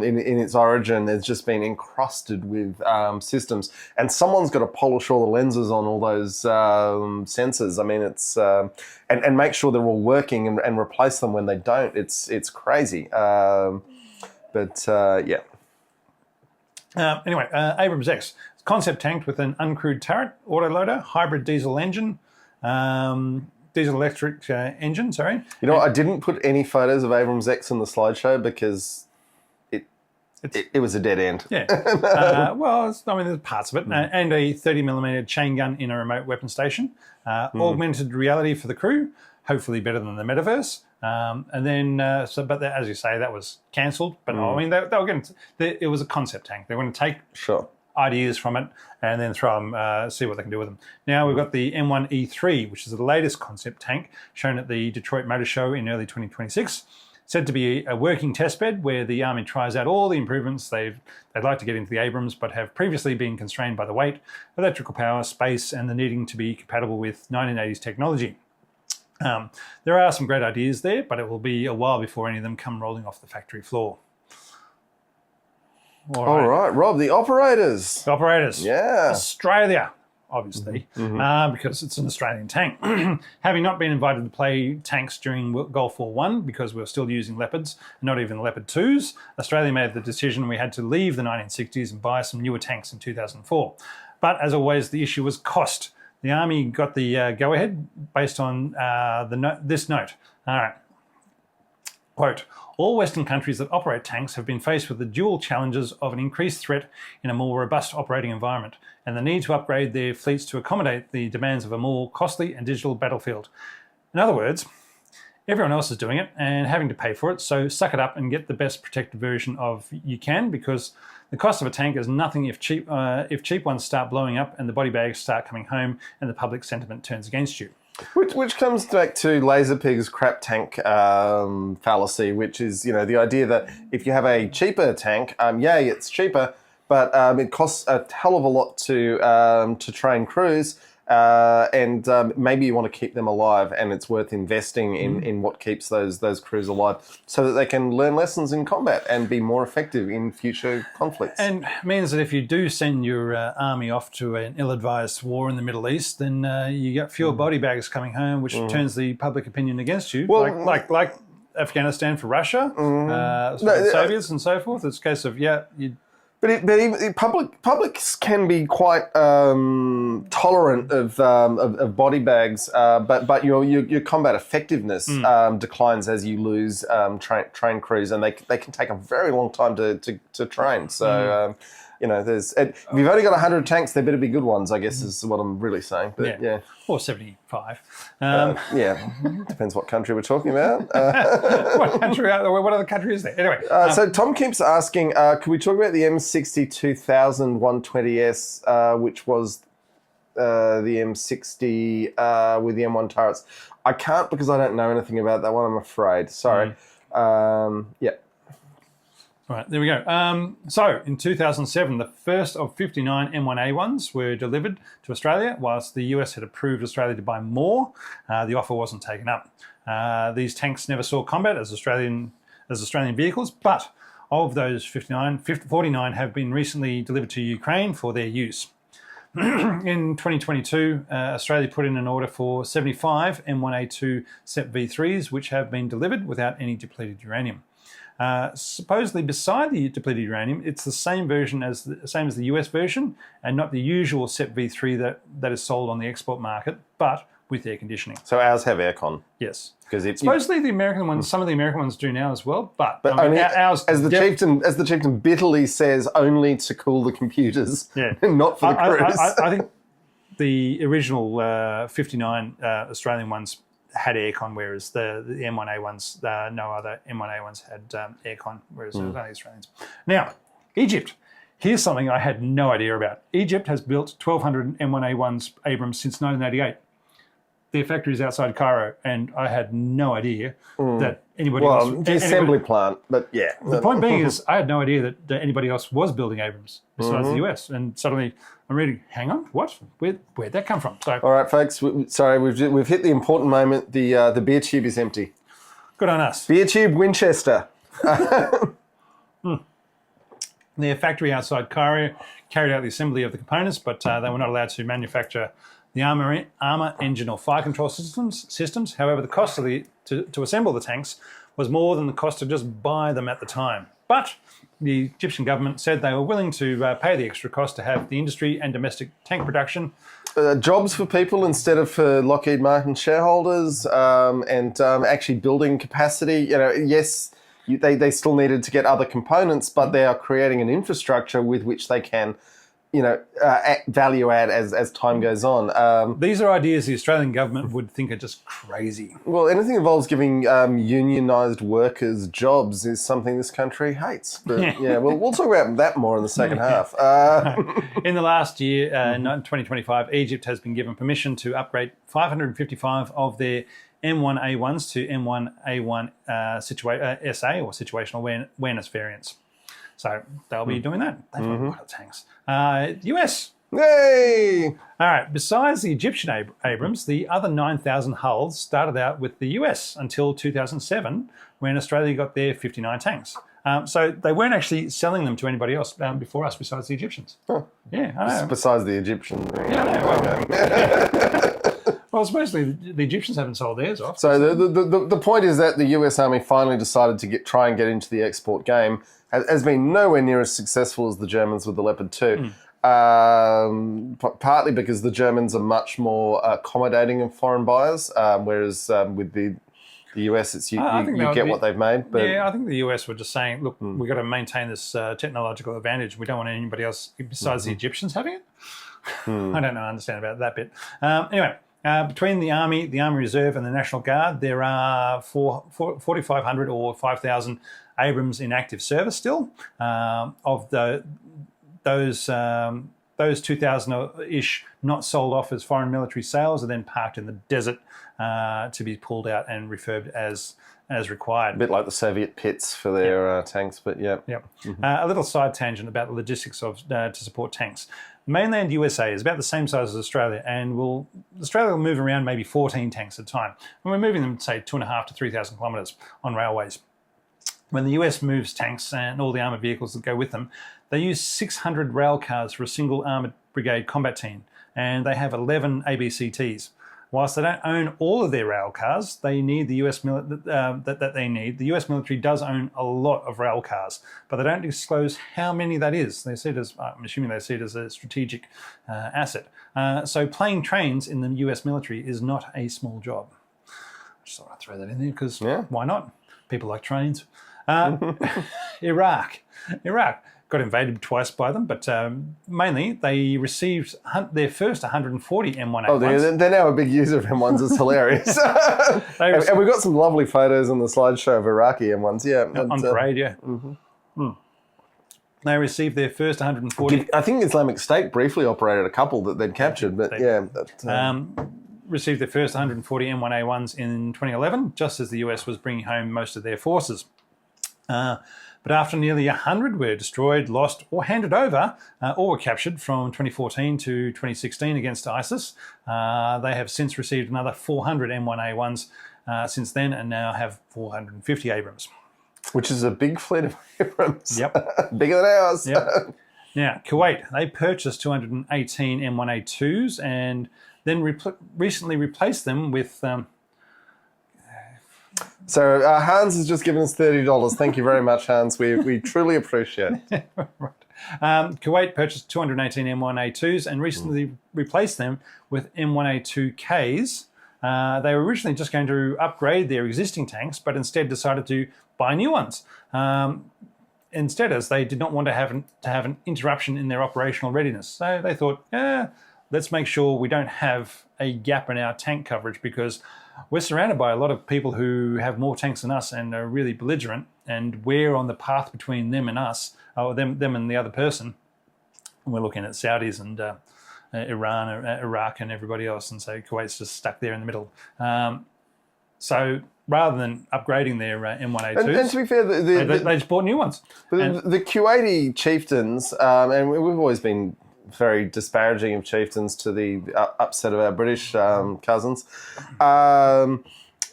in its origin has just been encrusted with systems, and someone's got to polish all the lenses on all those sensors. I mean, it's and make sure they're all working and replace them when they don't. It's crazy. Yeah. Anyway, Abrams X concept tank with an uncrewed turret, autoloader, hybrid diesel engine. Diesel electric engine, sorry. You know, I didn't put any photos of Abrams X in the slideshow because it was a dead end. Yeah. There's parts of it. And a 30mm chain gun in a remote weapon station. Augmented reality for the crew, hopefully better than the metaverse. As you say, that was cancelled. But I mean, they were going to. It was a concept tank. They were going to take ideas from it and then throw them, see what they can do with them. Now we've got the M1E3, which is the latest concept tank shown at the Detroit Motor Show in early 2026. Said to be a working testbed where the Army tries out all the improvements they'd like to get into the Abrams, but have previously been constrained by the weight, electrical power, space, and the needing to be compatible with 1980s technology. There are some great ideas there, but it will be a while before any of them come rolling off the factory floor. All right, Rob, the operators. The operators. Yeah. Australia. obviously, because it's an Australian tank. Having not been invited to play tanks during Gulf War I, because we were still using Leopards, and not even Leopard 2s, Australia made the decision we had to leave the 1960s and buy some newer tanks in 2004. But as always, the issue was cost. The Army got the go-ahead based on this note. All right. Quote, all Western countries that operate tanks have been faced with the dual challenges of an increased threat in a more robust operating environment and the need to upgrade their fleets to accommodate the demands of a more costly and digital battlefield. In other words, everyone else is doing it and having to pay for it, so suck it up and get the best protected version of you can, because the cost of a tank is nothing if cheap ones start blowing up and the body bags start coming home and the public sentiment turns against you. Which comes back to Laserpig's crap tank fallacy, which is, the idea that if you have a cheaper tank, yay, it's cheaper, but it costs a hell of a lot to train crews, and maybe you want to keep them alive, and it's worth investing in what keeps those crews alive so that they can learn lessons in combat and be more effective in future conflicts. And it means that if you do send your army off to an ill-advised war in the Middle East, then you get fewer body bags coming home, which turns the public opinion against you, like Afghanistan for Russia, Soviets and so forth. It's a case of, But publics can be quite tolerant of body bags, but your combat effectiveness declines as you lose train crews, and they can take a very long time to train. So if you've only got 100 tanks, they better be good ones, I guess, is what I'm really saying. But yeah. Or 75. Depends what country we're talking about. What country? What other country is there? Anyway. So Tom keeps asking, could we talk about the M60-2000 120S, which was the M60 with the M1 turrets? I can't because I don't know anything about that one, I'm afraid. Sorry. All right, there we go. So in 2007, the first of 59 M1A1s were delivered to Australia, whilst the US had approved Australia to buy more. The offer wasn't taken up. These tanks never saw combat as Australian vehicles, but of those 49 have been recently delivered to Ukraine for their use. In 2022, Australia put in an order for 75 M1A2 SEP V3s, which have been delivered without any depleted uranium. Supposedly, beside the depleted uranium, it's the same as the US version, and not the usual SEP V3 that is sold on the export market, but with air conditioning. So ours have aircon. Yes, because supposedly the American ones, some of the American ones do now as well, but only ours. As the chieftain bitterly says, only to cool the computers, not for the crews. I think the original 59 Australian ones had aircon, whereas the M1A ones, no other M1A ones had aircon, whereas only Australians. Now, Egypt. Here's something I had no idea about. Egypt has built 1,200 M1A1s Abrams since 1988. Their factory is outside Cairo, and I had no idea that anybody else... Well, the assembly plant, but yeah. The point being is I had no idea that anybody else was building Abrams besides the US, and suddenly I'm reading, hang on, what? Where'd that come from? So, all right, folks, sorry, we've hit the important moment. The beer tube is empty. Good on us. Beer tube Winchester. Their factory outside Cairo carried out the assembly of the components, but they were not allowed to manufacture the armour engine or fire control systems. However, the cost of to assemble the tanks was more than the cost to just buy them at the time. But the Egyptian government said they were willing to pay the extra cost to have the industry and domestic tank production. Jobs for people instead of for Lockheed Martin shareholders, and actually building capacity. Yes, they still needed to get other components, but they are creating an infrastructure with which they can value add as time goes on. These are ideas the Australian government would think are just crazy. Well, anything that involves giving unionised workers jobs is something this country hates. But we'll talk about that more in the second half. In the last year, in 2025, Egypt has been given permission to upgrade 555 of their M1A1s to M1A1 SA or situational awareness variants. So they'll be doing that. They've got a lot of tanks. US. Yay! All right. Besides the Egyptian Abrams, the other 9,000 hulls started out with the US until 2007, when Australia got their 59 tanks. So they weren't actually selling them to anybody else before us besides the Egyptians. Huh. Yeah, I know. Besides the Egyptian. Yeah, I know. Well, supposedly the Egyptians haven't sold theirs off. So the point is that the US Army finally decided to try and get into the export game. Has been nowhere near as successful as the Germans with the Leopard 2. Partly because the Germans are much more accommodating of foreign buyers, whereas with the US, it's you get what they've made. But yeah, I think the US were just saying, look, we've got to maintain this technological advantage. We don't want anybody else besides the Egyptians having it. I don't know, I understand about that bit. Anyway, between the Army Reserve and the National Guard, there are 4,500 or 5,000 Abrams in active service still. Of those 2,000-ish not sold off as foreign military sales are then parked in the desert to be pulled out and refurbed as required. a bit like the Soviet pits for their tanks, but yeah. Yep. A little side tangent about the logistics of to support tanks. Mainland USA is about the same size as Australia, and Australia will move around maybe 14 tanks at a time. And we're moving them, say, 2,500 to 3,000 kilometres on railways. When the US moves tanks and all the armoured vehicles that go with them, they use 600 rail cars for a single armoured brigade combat team, and they have 11 ABCTs. Whilst they don't own all of their rail cars, they need the US that they need. The US military does own a lot of rail cars, but they don't disclose how many that is. They see it as, I'm assuming they see it as a strategic asset. So playing trains in the US military is not a small job. I just thought I'd throw that in there because why not? People like trains. Iraq got invaded twice by them, but mainly they received their first 140 M1A1s. Oh, they're now a big user of M1s. It's hilarious. And we've got some lovely photos on the slideshow of Iraqi M1s. Yeah, on parade. Yeah. They received their first 140. I think Islamic State briefly operated a couple that they'd captured, but received their first 140 M1A1s in 2011, just as the US was bringing home most of their forces. But after nearly 100 were destroyed, lost, or handed over, or were captured from 2014 to 2016 against ISIS, they have since received another 400 M1A1s since then, and now have 450 Abrams. Which is a big fleet of Abrams. Yep. Bigger than ours. Yep. Now, Kuwait, they purchased 218 M1A2s and then recently replaced them with... So Hans has just given us $30. Thank you very much, Hans. We truly appreciate it. Right. Kuwait purchased 218 M1A2s and recently replaced them with M1A2Ks. They were originally just going to upgrade their existing tanks, but instead decided to buy new ones. Instead, as they did not want to have an interruption in their operational readiness. So they thought, let's make sure we don't have a gap in our tank coverage, because we're surrounded by a lot of people who have more tanks than us and are really belligerent, and we're on the path between them and us, or them and the other person. And we're looking at Saudis and Iran, Iraq, and everybody else, and so Kuwait's just stuck there in the middle. So rather than upgrading their M1A2s, and to be fair, they just bought new ones. But the Kuwaiti chieftains, and we've always been very disparaging of chieftains to the upset of our British cousins.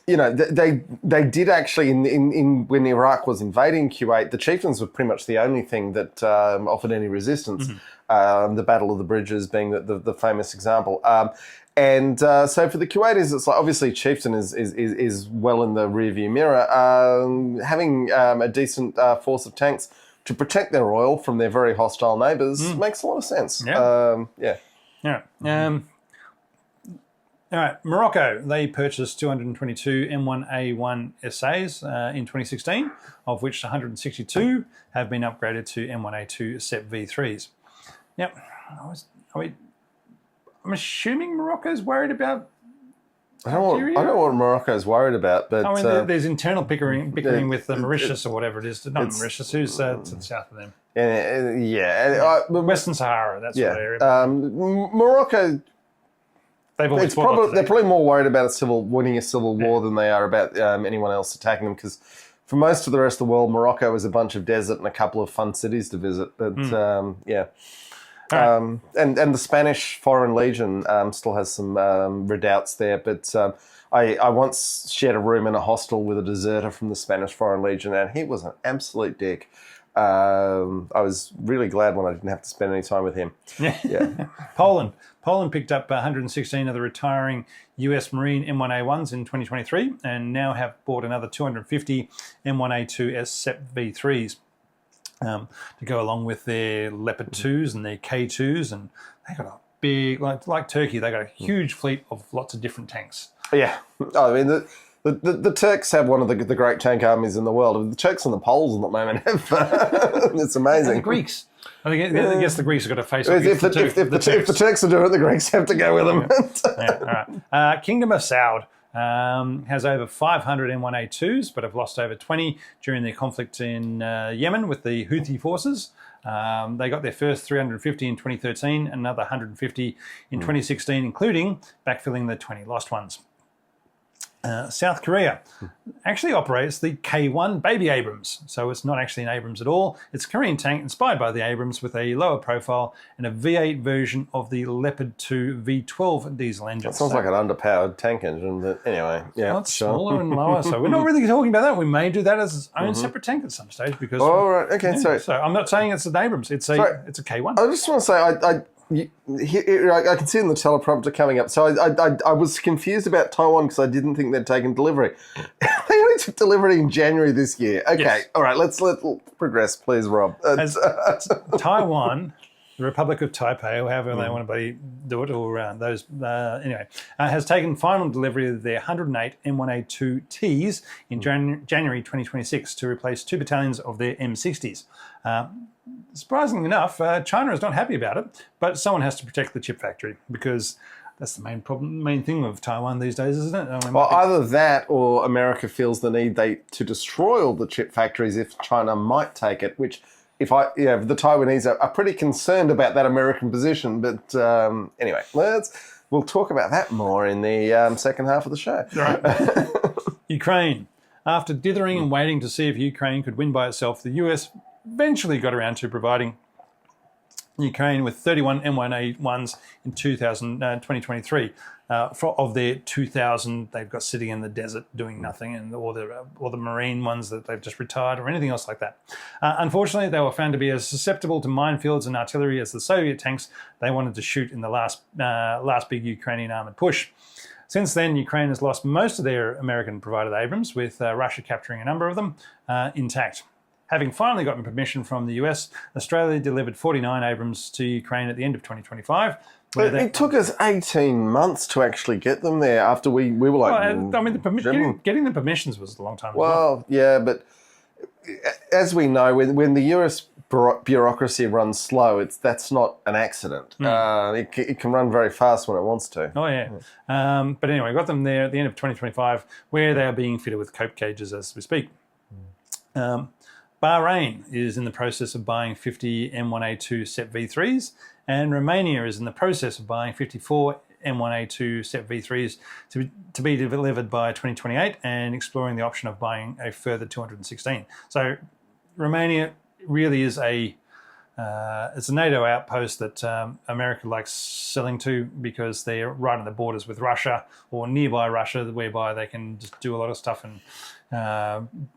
They did actually in when Iraq was invading Kuwait, the chieftains were pretty much the only thing that offered any resistance. The Battle of the Bridges being the famous example. So for the Kuwaitis, it's like obviously chieftain is well in the rearview mirror. Having a decent force of tanks to protect their oil from their very hostile neighbours makes a lot of sense. Yeah. All right, Morocco, they purchased 222 M1A1 SAs in 2016, of which 162 have been upgraded to M1A2 SEP V3s. Yep. I'm assuming Morocco's worried about I don't know what Morocco's worried about, but I mean, there's internal bickering with Mauritius or whatever it is. Not Mauritius, who's to the south of them. Western Sahara. That's what area. Morocco. They're probably more worried about winning a civil war than they are about anyone else attacking them. Because for most of the rest of the world, Morocco is a bunch of desert and a couple of fun cities to visit. But And the Spanish Foreign Legion still has some redoubts there, but I once shared a room in a hostel with a deserter from the Spanish Foreign Legion, and he was an absolute dick. I was really glad when I didn't have to spend any time with him. Yeah. Poland picked up 116 of the retiring US Marine M1A1s in 2023 and now have bought another 250 M1A2 SEP V3s to go along with their Leopard 2s and their K2s. And they got a big, like Turkey, they got a huge fleet of lots of different tanks. Yeah. I mean, the Turks have one of the great tank armies in the world. The Turks and the Poles at the moment have. It's amazing. And the Greeks. I guess the Greeks have got to face off. If the Turks are doing it, the Greeks have to go with them. Yeah, all right. Kingdom of Saud has over 500 M1A2s, but have lost over 20 during their conflict in Yemen with the Houthi forces. They got their first 350 in 2013, another 150 in 2016, including backfilling the 20 lost ones. South Korea actually operates the K1 baby Abrams, so it's not actually an Abrams at all. It's a Korean tank inspired by the Abrams with a lower profile and a V8 version of the Leopard 2 V12 diesel engine. That sounds like an underpowered tank engine, but anyway, yeah. Well, it's smaller and lower, so we're not really talking about that. We may do that as its own separate tank at some stage because. Oh, right, okay, sorry. So I'm not saying it's an Abrams. It's a K1. I just want to say I can see in the teleprompter coming up. So I was confused about Taiwan because I didn't think they'd taken delivery. They only took delivery in January this year. Okay, yes. All right, let's progress, please, Rob. Taiwan, the Republic of Taipei, or however they want to do it, or has taken final delivery of their 108 M1A2Ts in January 2026 to replace 2 battalions of their M60s. Surprisingly enough, China is not happy about it, but someone has to protect the chip factory because that's the main thing with Taiwan these days, isn't it? Well, either that or America feels the need to destroy all the chip factories if China might take it, which the Taiwanese are pretty concerned about that American position. But anyway, we'll talk about that more in the second half of the show. Right. Ukraine. After dithering and waiting to see if Ukraine could win by itself, the US eventually got around to providing Ukraine with 31 M1A1s in 2023. Of their 2,000 they've got sitting in the desert doing nothing, and or the Marine ones that they've just retired or anything else like that. Unfortunately, they were found to be as susceptible to minefields and artillery as the Soviet tanks they wanted to shoot in the last big Ukrainian armoured push. Since then, Ukraine has lost most of their American-provided Abrams, with Russia capturing a number of them intact. Having finally gotten permission from the US, Australia delivered 49 Abrams to Ukraine at the end of 2025. But it took us 18 months to actually get them there after we were like... Well, I mean, getting the permissions was a long time. Well, yeah, but as we know, when the US bureaucracy runs slow, that's not an accident. It can run very fast when it wants to. Oh, yeah. But anyway, we got them there at the end of 2025, where they are being fitted with cope cages as we speak. Bahrain is in the process of buying 50 M1A2 SEP V3s, and Romania is in the process of buying 54 M1A2 SEP V3s to be delivered by 2028 and exploring the option of buying a further 216. So Romania really is it's a NATO outpost that America likes selling to because they're right on the borders with Russia or nearby Russia, whereby they can just do a lot of stuff and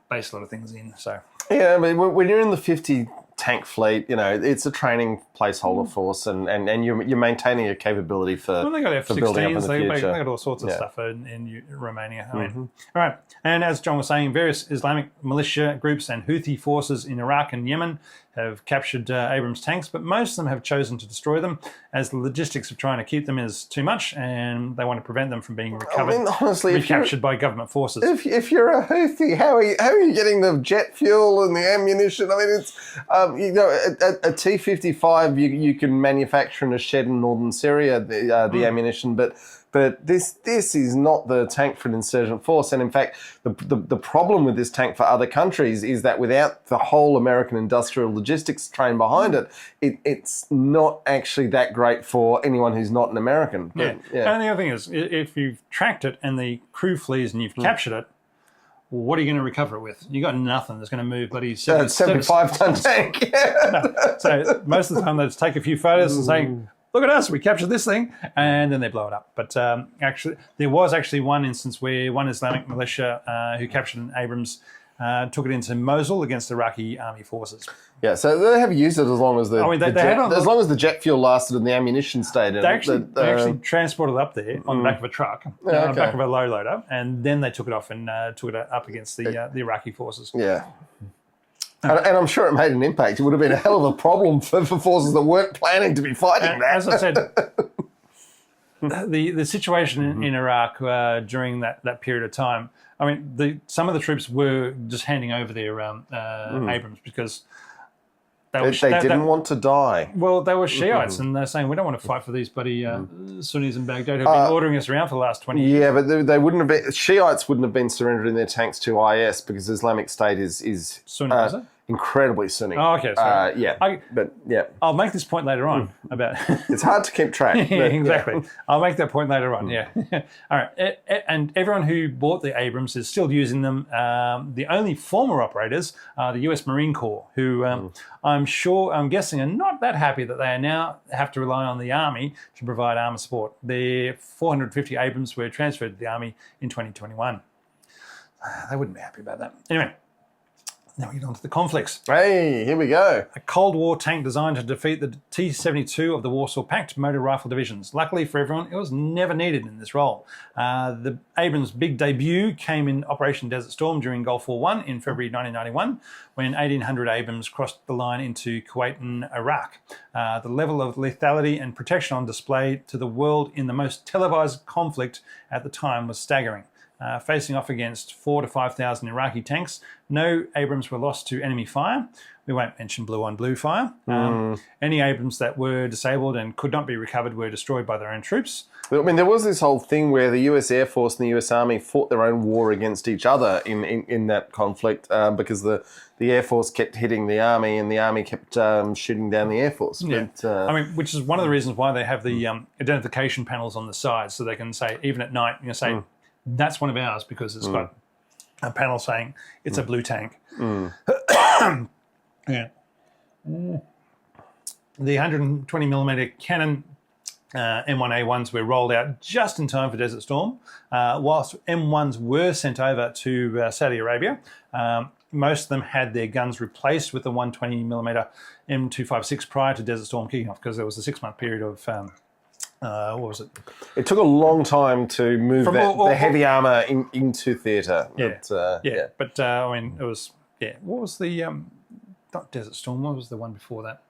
base a lot of things in. So yeah, I mean, when you're in the 50 tank fleet, it's a training placeholder force, and you're maintaining a capability for. Well, they got F-16s, they got all sorts of stuff in Romania. I mean, all right. And as John was saying, various Islamic militia groups and Houthi forces in Iraq and Yemen have captured Abrams tanks, but most of them have chosen to destroy them, as the logistics of trying to keep them is too much, and they want to prevent them from being recaptured by government forces. If you're a Houthi, how are you getting the jet fuel and the ammunition? I mean, it's a T-55 you can manufacture in a shed in northern Syria, the ammunition, but this is not the tank for an insurgent force. And in fact, the problem with this tank for other countries is that without the whole American industrial logistics train behind it's not actually that great for anyone who's not an American. And the other thing is, if you've tracked it and the crew flees and you've captured it, what are you going to recover it with? You got nothing that's going to move bloody 75-ton tank. No. So most of the time they just take a few photos and say, look at us, we captured this thing, and then they blow it up. But actually, there was actually one instance where one Islamic militia who captured an Abrams took it into Mosul against Iraqi army forces. Yeah, so they have used it as long as as long as the jet fuel lasted and the ammunition stayed in. They actually transported it up there on the back of a truck, on the back of a low loader, and then they took it off and took it up against the Iraqi forces. Yeah. And I'm sure it made an impact. It would have been a hell of a problem for forces that weren't planning to be fighting that. As I said, the situation in Iraq during that period of time, I mean, some of the troops were just handing over their Abrams because they didn't want to die. Well, they were Shiites, and they're saying, we don't want to fight for these bloody Sunnis in Baghdad who have been ordering us around for the last 20 years. Yeah, but they wouldn't have been, Shiites wouldn't have been surrendering their tanks to IS because Islamic State is Sunni, is it? Incredibly Sunni. Oh, okay. Sorry. Yeah. I'll make this point later on about. It's hard to keep track. Yeah, exactly. Yeah. I'll make that point later on. Yeah. All right. And everyone who bought the Abrams is still using them. The only former operators are the U.S. Marine Corps, who I'm guessing are not that happy that they now have to rely on the Army to provide armour support. Their 450 Abrams were transferred to the Army in 2021. They wouldn't be happy about that. Anyway. Now we get on to the conflicts. Hey, here we go. A Cold War tank designed to defeat the T-72 of the Warsaw Pact motor rifle divisions. Luckily for everyone, it was never needed in this role. The Abrams' big debut came in Operation Desert Storm during Gulf War I in February 1991, when 1,800 Abrams crossed the line into Kuwait and Iraq. The level of lethality and protection on display to the world in the most televised conflict at the time was staggering. Facing off against 4,000 to 5,000 Iraqi tanks, no Abrams were lost to enemy fire. We won't mention blue-on-blue fire. Any Abrams that were disabled and could not be recovered were destroyed by their own troops. I mean, there was this whole thing where the US Air Force and the US Army fought their own war against each other in that conflict because the Air Force kept hitting the Army and the Army kept shooting down the Air Force. Yeah. But, I mean, which is one of the reasons why they have the identification panels on the sides, so they can say, even at night, say, that's one of ours because it's got a panel saying it's a blue tank. Yeah. The 120mm Cannon M1A1s were rolled out just in time for Desert Storm. Whilst M1s were sent over to Saudi Arabia, most of them had their guns replaced with the 120mm M256 prior to Desert Storm kicking off because there was a 6-month period of... what was it? It took a long time to move the heavy armour into theatre. Yeah. But I mean, it was... Yeah. What was the... not Desert Storm. What was the one before that?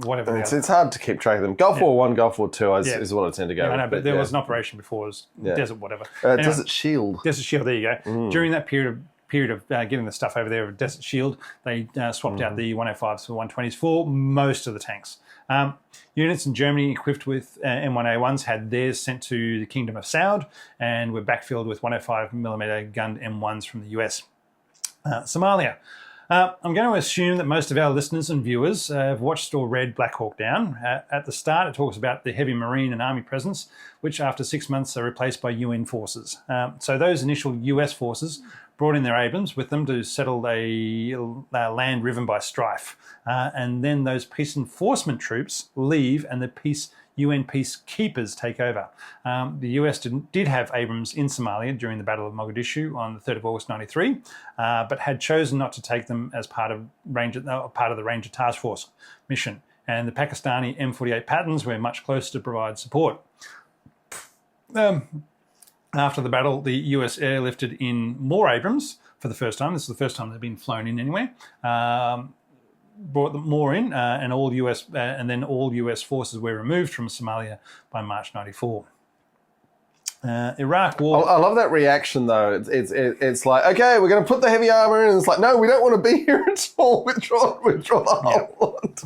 Whatever. It's hard to keep track of them. Gulf War 1, Gulf War 2 is what I tend to go with. I know, but there was an operation before. It was Desert whatever. Anyway, Desert Shield. Desert Shield, there you go. During that period of getting the stuff over there of Desert Shield, they swapped out the 105s for 120s for most of the tanks. Units in Germany equipped with M1A1s had theirs sent to the Kingdom of Saud and were backfilled with 105mm gunned M1s from the US. Somalia. I'm going to assume that most of our listeners and viewers have watched or read Black Hawk Down. At the start, it talks about the heavy Marine and Army presence, which after 6 months are replaced by UN forces. So those initial US forces brought in their Abrams with them to settle a land riven by strife. And then those peace enforcement troops leave and the UN peacekeepers take over. The US did have Abrams in Somalia during the Battle of Mogadishu on the 3rd of August 93, but had chosen not to take them as part of the Ranger Task Force mission. And the Pakistani M48 Pattons were much closer to provide support. After the battle, the US airlifted in more Abrams for the first time. This is the first time they've been flown in anywhere. Brought them more in, and then all US forces were removed from Somalia by March '94. Iraq War. I love that reaction though. It's like, okay, we're going to put the heavy armor in, and it's like, no, we don't want to be here at all. Withdraw the whole lot.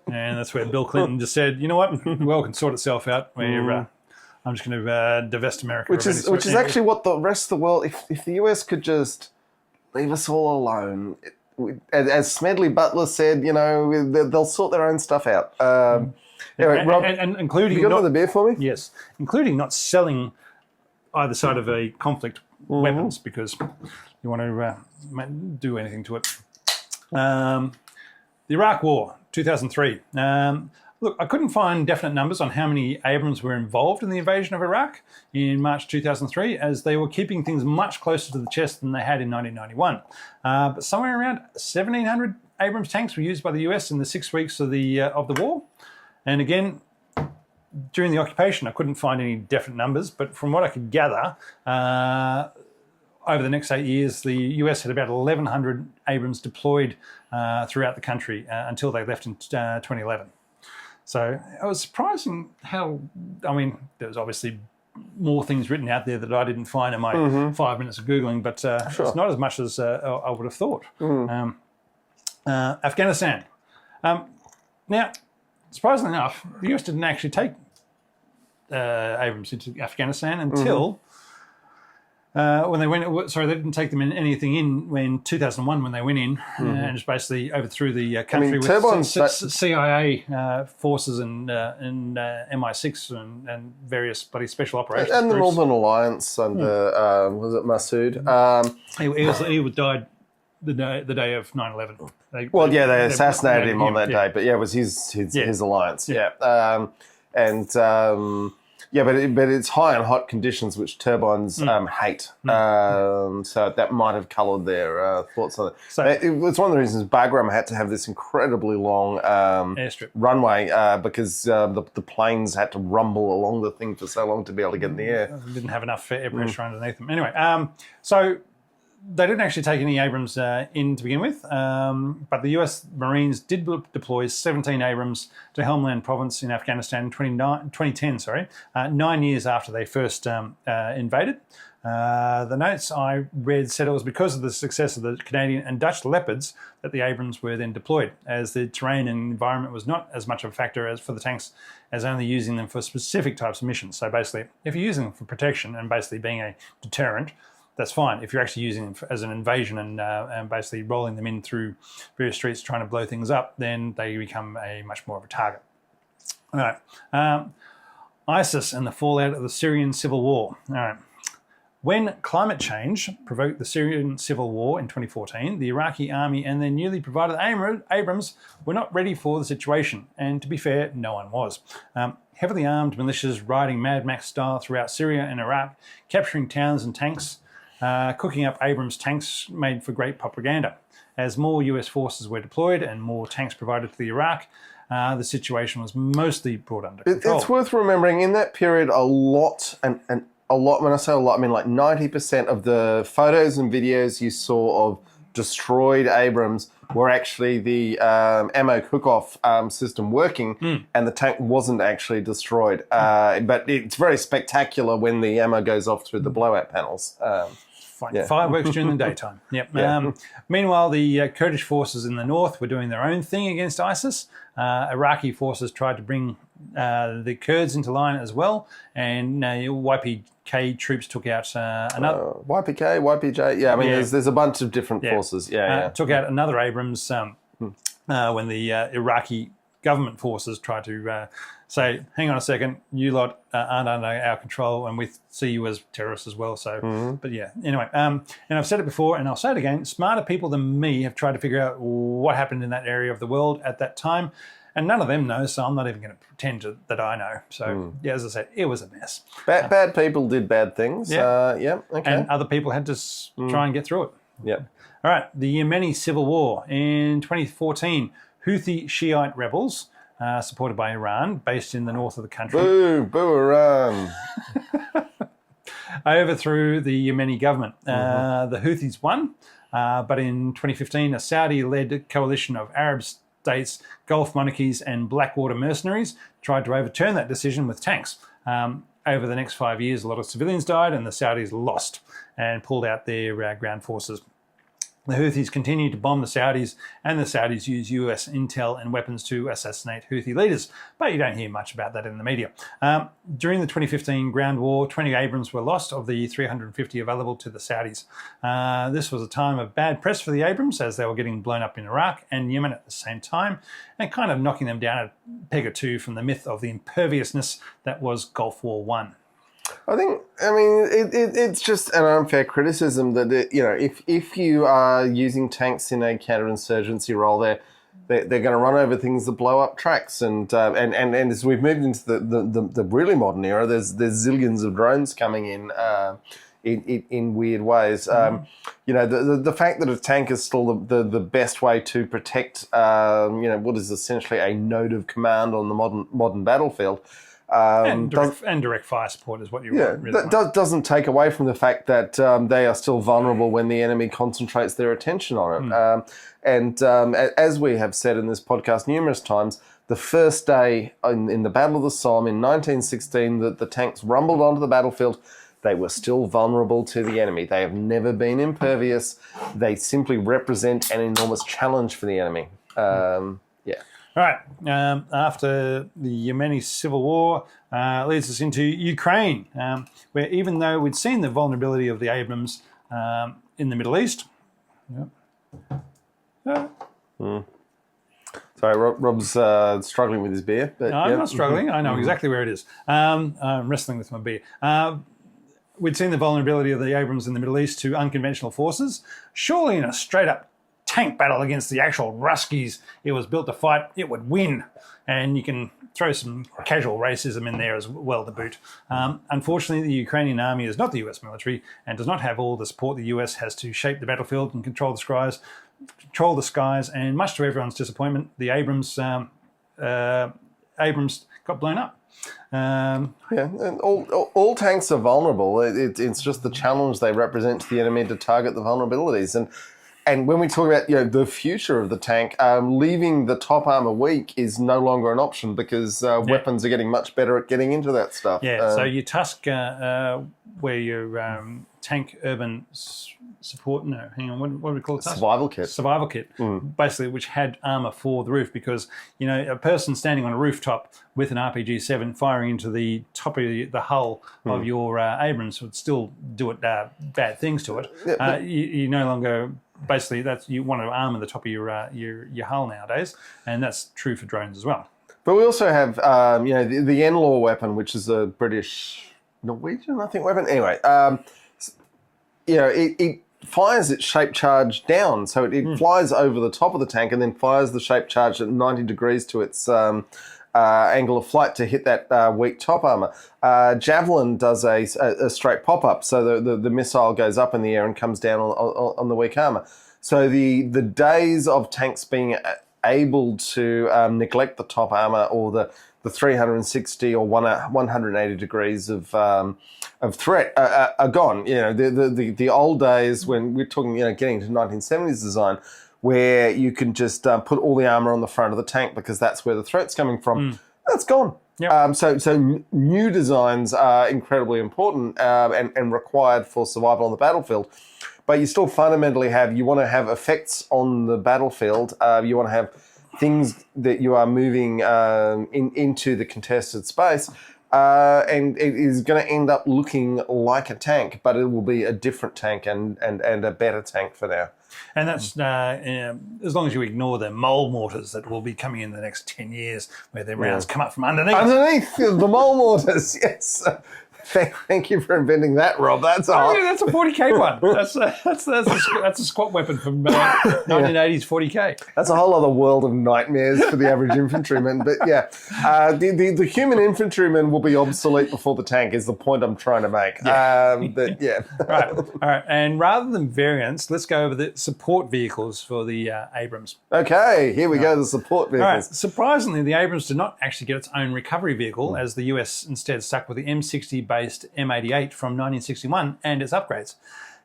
And that's where Bill Clinton just said, you know what, the world can sort itself out. I'm just going to divest America. Which is actually what the rest of the world. If the US could just leave us all alone. As Smedley Butler said, they'll sort their own stuff out. Anyway, Rob, and including you got another beer for me? Yes, including not selling either side of a conflict weapons because you want to do anything to it. The Iraq War, 2003. Look, I couldn't find definite numbers on how many Abrams were involved in the invasion of Iraq in March 2003, as they were keeping things much closer to the chest than they had in 1991. But somewhere around 1,700 Abrams tanks were used by the US in the 6 weeks of the war. And again, during the occupation, I couldn't find any definite numbers, but from what I could gather, over the next 8 years, the US had about 1,100 Abrams deployed throughout the country until they left in 2011. So it was surprising how, I mean, there was obviously more things written out there that I didn't find in my 5 minutes of Googling, but it's not as much as I would have thought. Afghanistan. Now, surprisingly enough, the US didn't actually take Abrams into Afghanistan until when they went. Sorry, they didn't take them anything in 2001 when they went in and just basically overthrew the country with CIA forces and MI6 and various bloody special operations and the groups. Northern Alliance under was it Massoud? He died the day of 9/11. They assassinated him on that day, but it was his alliance. But it's high and hot conditions, which turbines hate. So that might have coloured their thoughts on it. So it's one of the reasons Bagram had to have this incredibly long airstrip runway because the planes had to rumble along the thing for so long to be able to get in the air. They didn't have enough air pressure underneath them. Anyway, so they didn't actually take any Abrams in to begin with, but the US Marines did deploy 17 Abrams to Helmand Province in Afghanistan in 2010, 9 years after they first invaded. The notes I read said it was because of the success of the Canadian and Dutch Leopards that the Abrams were then deployed, as the terrain and environment was not as much of a factor as for the tanks, as only using them for specific types of missions. So basically, if you're using them for protection and basically being a deterrent, that's fine. If you're actually using them as an invasion and basically rolling them in through various streets trying to blow things up, then they become a much more of a target. All right. ISIS and the fallout of the Syrian civil war. All right. When climate change provoked the Syrian civil war in 2014, the Iraqi army and their newly provided Abrams were not ready for the situation. And to be fair, no one was. Heavily armed militias riding Mad Max style throughout Syria and Iraq, capturing towns and tanks, cooking up Abrams tanks made for great propaganda. As more US forces were deployed and more tanks provided to the Iraq, the situation was mostly brought under control. It's worth remembering in that period a lot, when I say a lot, I mean like 90% of the photos and videos you saw of destroyed Abrams were actually the ammo cook-off system working and the tank wasn't actually destroyed. But it's very spectacular when the ammo goes off through the blowout panels. Fireworks during the daytime. Yep. Meanwhile, the Kurdish forces in the north were doing their own thing against ISIS. Iraqi forces tried to bring the Kurds into line as well, and YPK troops took out another... YPK, YPJ, there's a bunch of different forces. Took out another Abrams when the Iraqi government forces tried to say, hang on a second, you lot aren't under our control and we see you as terrorists as well. So, but yeah, anyway, and I've said it before and I'll say it again, smarter people than me have tried to figure out what happened in that area of the world at that time. And none of them know, so I'm not even going to pretend that I know. So, as I said, it was a mess. Bad people did bad things. Okay. And other people had to try and get through it. Yep. All right, the Yemeni civil war. In 2014, Houthi Shiite rebels, supported by Iran, based in the north of the country. Boo Iran. Overthrew the Yemeni government. The Houthis won, but in 2015, a Saudi-led coalition of Arab states, Gulf monarchies and Blackwater mercenaries tried to overturn that decision with tanks. Over the next 5 years, a lot of civilians died and the Saudis lost and pulled out their ground forces. The Houthis continued to bomb the Saudis, and the Saudis used US intel and weapons to assassinate Houthi leaders, but you don't hear much about that in the media. During the 2015 ground war, 20 Abrams were lost of the 350 available to the Saudis. This was a time of bad press for the Abrams, as they were getting blown up in Iraq and Yemen at the same time, and kind of knocking them down a peg or two from the myth of the imperviousness that was Gulf War I. I think, it's just an unfair criticism that, if you are using tanks in a counterinsurgency role, they're going to run over things that blow up tracks. And as we've moved into the really modern era, there's zillions of drones coming in weird ways. The fact that a tank is still the best way to protect, what is essentially a node of command on the modern battlefield. And direct fire support is what you really want. Doesn't take away from the fact that they are still vulnerable when the enemy concentrates their attention on it. As we have said in this podcast numerous times, the first day in the Battle of the Somme in 1916 that the tanks rumbled onto the battlefield, they were still vulnerable to the enemy. They have never been impervious. They simply represent an enormous challenge for the enemy. All right. After the Yemeni civil war, leads us into Ukraine, where even though we'd seen the vulnerability of the Abrams in the Middle East. Sorry, Rob's struggling with his beer. But, no, I'm not struggling. I know exactly where it is. I'm wrestling with my beer. We'd seen the vulnerability of the Abrams in the Middle East to unconventional forces. Surely in a straight-up tank battle against the actual Ruskies it was built to fight, it would win. And you can throw some casual racism in there as well to boot. Unfortunately, the Ukrainian army is not the US military and does not have all the support the US has to shape the battlefield and control the skies. And much to everyone's disappointment, the Abrams got blown up. And all tanks are vulnerable. It's just the challenge they represent to the enemy to target the vulnerabilities. And when we talk about the future of the tank, leaving the top armor weak is no longer an option because weapons are getting much better at getting into that stuff. So your Tusk, where your tank urban support, no, hang on, what do we call it? Survival kit. Survival kit, basically, which had armor for the roof because, a person standing on a rooftop with an RPG-7 firing into the top of the hull of your Abrams would still do it bad things to it. You no longer... Basically, you want to armour the top of your hull nowadays, and that's true for drones as well. But we also have, the N-Law weapon, which is a Norwegian, I think, weapon. Anyway, it fires its shape charge down, so it flies over the top of the tank and then fires the shape charge at 90 degrees to its angle of flight to hit that weak top armour. Javelin does a straight pop-up, so the missile goes up in the air and comes down on the weak armour. So the days of tanks being able to neglect the top armour or the 360 or 180 degrees of threat are gone. The old days when we're talking, getting to 1970s design, where you can just put all the armour on the front of the tank because that's where the threat's coming from. That's gone. Yep. So new designs are incredibly important and required for survival on the battlefield. But you still fundamentally you want to have effects on the battlefield. You want to have things that you are moving into the contested space. And it is going to end up looking like a tank, but it will be a different tank and a better tank for now. And that's as long as you ignore the mole mortars that will be coming in the next 10 years, where their rounds come up from underneath. Underneath the mole mortars, yes. Thank you for inventing that, Rob. That's that's a 40k one. That's a squat weapon from 1980s 40k. That's a whole other world of nightmares for the average infantryman. But yeah, the human infantryman will be obsolete before the tank. Is the point I'm trying to make? All right. And rather than variants, let's go over the support vehicles for the Abrams. Okay, here we go. The support vehicles. All right. Surprisingly, the Abrams did not actually get its own recovery vehicle, as the US instead stuck with the M60 based M88 from 1961 and its upgrades.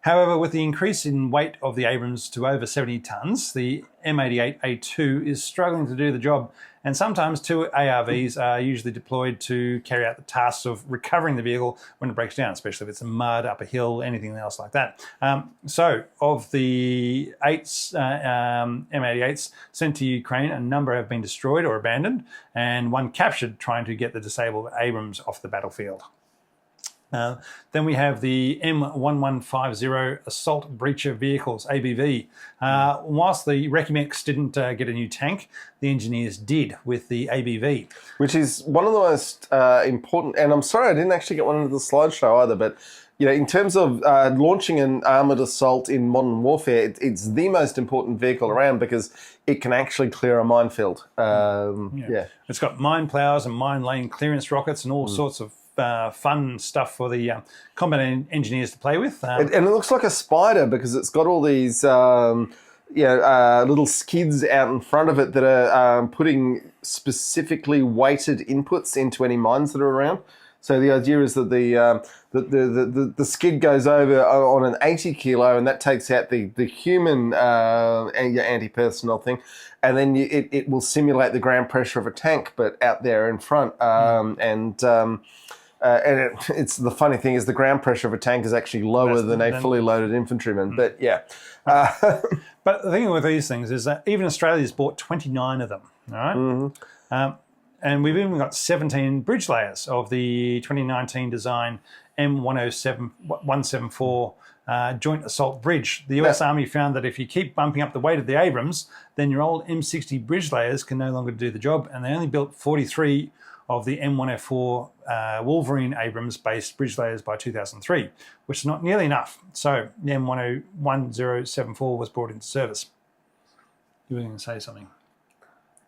However, with the increase in weight of the Abrams to over 70 tonnes, the M88A2 is struggling to do the job, and sometimes two ARVs are usually deployed to carry out the tasks of recovering the vehicle when it breaks down, especially if it's in mud, up a hill, anything else like that. So, of the M88s sent to Ukraine, a number have been destroyed or abandoned, and one captured trying to get the disabled Abrams off the battlefield. Then we have the M1150 Assault Breacher Vehicles, ABV. Whilst the Regimex didn't get a new tank, the engineers did with the ABV. Which is one of the most important, and I'm sorry I didn't actually get one into the slideshow either, but in terms of launching an armoured assault in modern warfare, it's the most important vehicle around because it can actually clear a minefield. It's got mine plows and mine lane clearance rockets and all sorts of fun stuff for the combat engineers to play with. And it looks like a spider because it's got all these little skids out in front of it that are putting specifically weighted inputs into any mines that are around. So the idea is that the skid goes over on an 80 kilo, and that takes out the human anti-personnel thing, and then it will simulate the ground pressure of a tank, but out there in front. It's the funny thing is the ground pressure of a tank is actually lower than a fully loaded infantryman. But yeah. But the thing with these things is that even Australia's bought 29 of them. All right. Mm-hmm. And we've even got 17 bridge layers of the 2019 design M174 Joint Assault Bridge. The US Army found that if you keep bumping up the weight of the Abrams, then your old M60 bridge layers can no longer do the job, and they only built 43 of the M104 Wolverine Abrams-based bridge layers by 2003, which is not nearly enough. So the M1074 was brought into service. You were going to say something?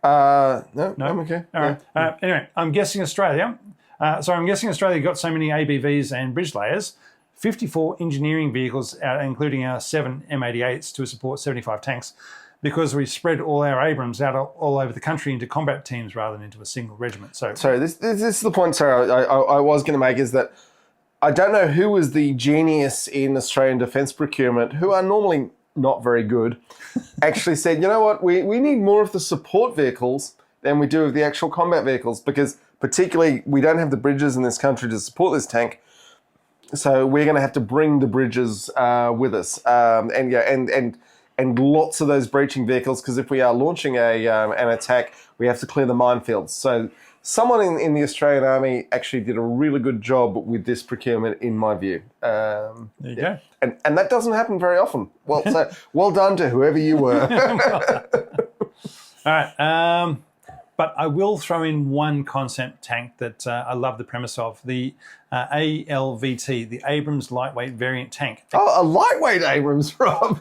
No, I'm okay. All right. Anyway, I'm guessing Australia got so many ABVs and bridge layers, 54 engineering vehicles, including our 7 M88s to support 75 tanks, because we spread all our Abrams out all over the country into combat teams rather than into a single regiment. So, sorry, this is the point. Sorry, I was going to make is that I don't know who was the genius in Australian defence procurement, who are normally not very good, actually said, you know what, we need more of the support vehicles than we do of the actual combat vehicles, because particularly we don't have the bridges in this country to support this tank, so we're going to have to bring the bridges with us, and lots of those breaching vehicles, because if we are launching an attack, we have to clear the minefields. So someone in the Australian Army actually did a really good job with this procurement, in my view. There you go. And that doesn't happen very often. Well, so well done to whoever you were. All right. But I will throw in one concept tank that I love the premise of, the ALVT, the Abrams Lightweight Variant Tank. Oh, a lightweight Abrams, Rob.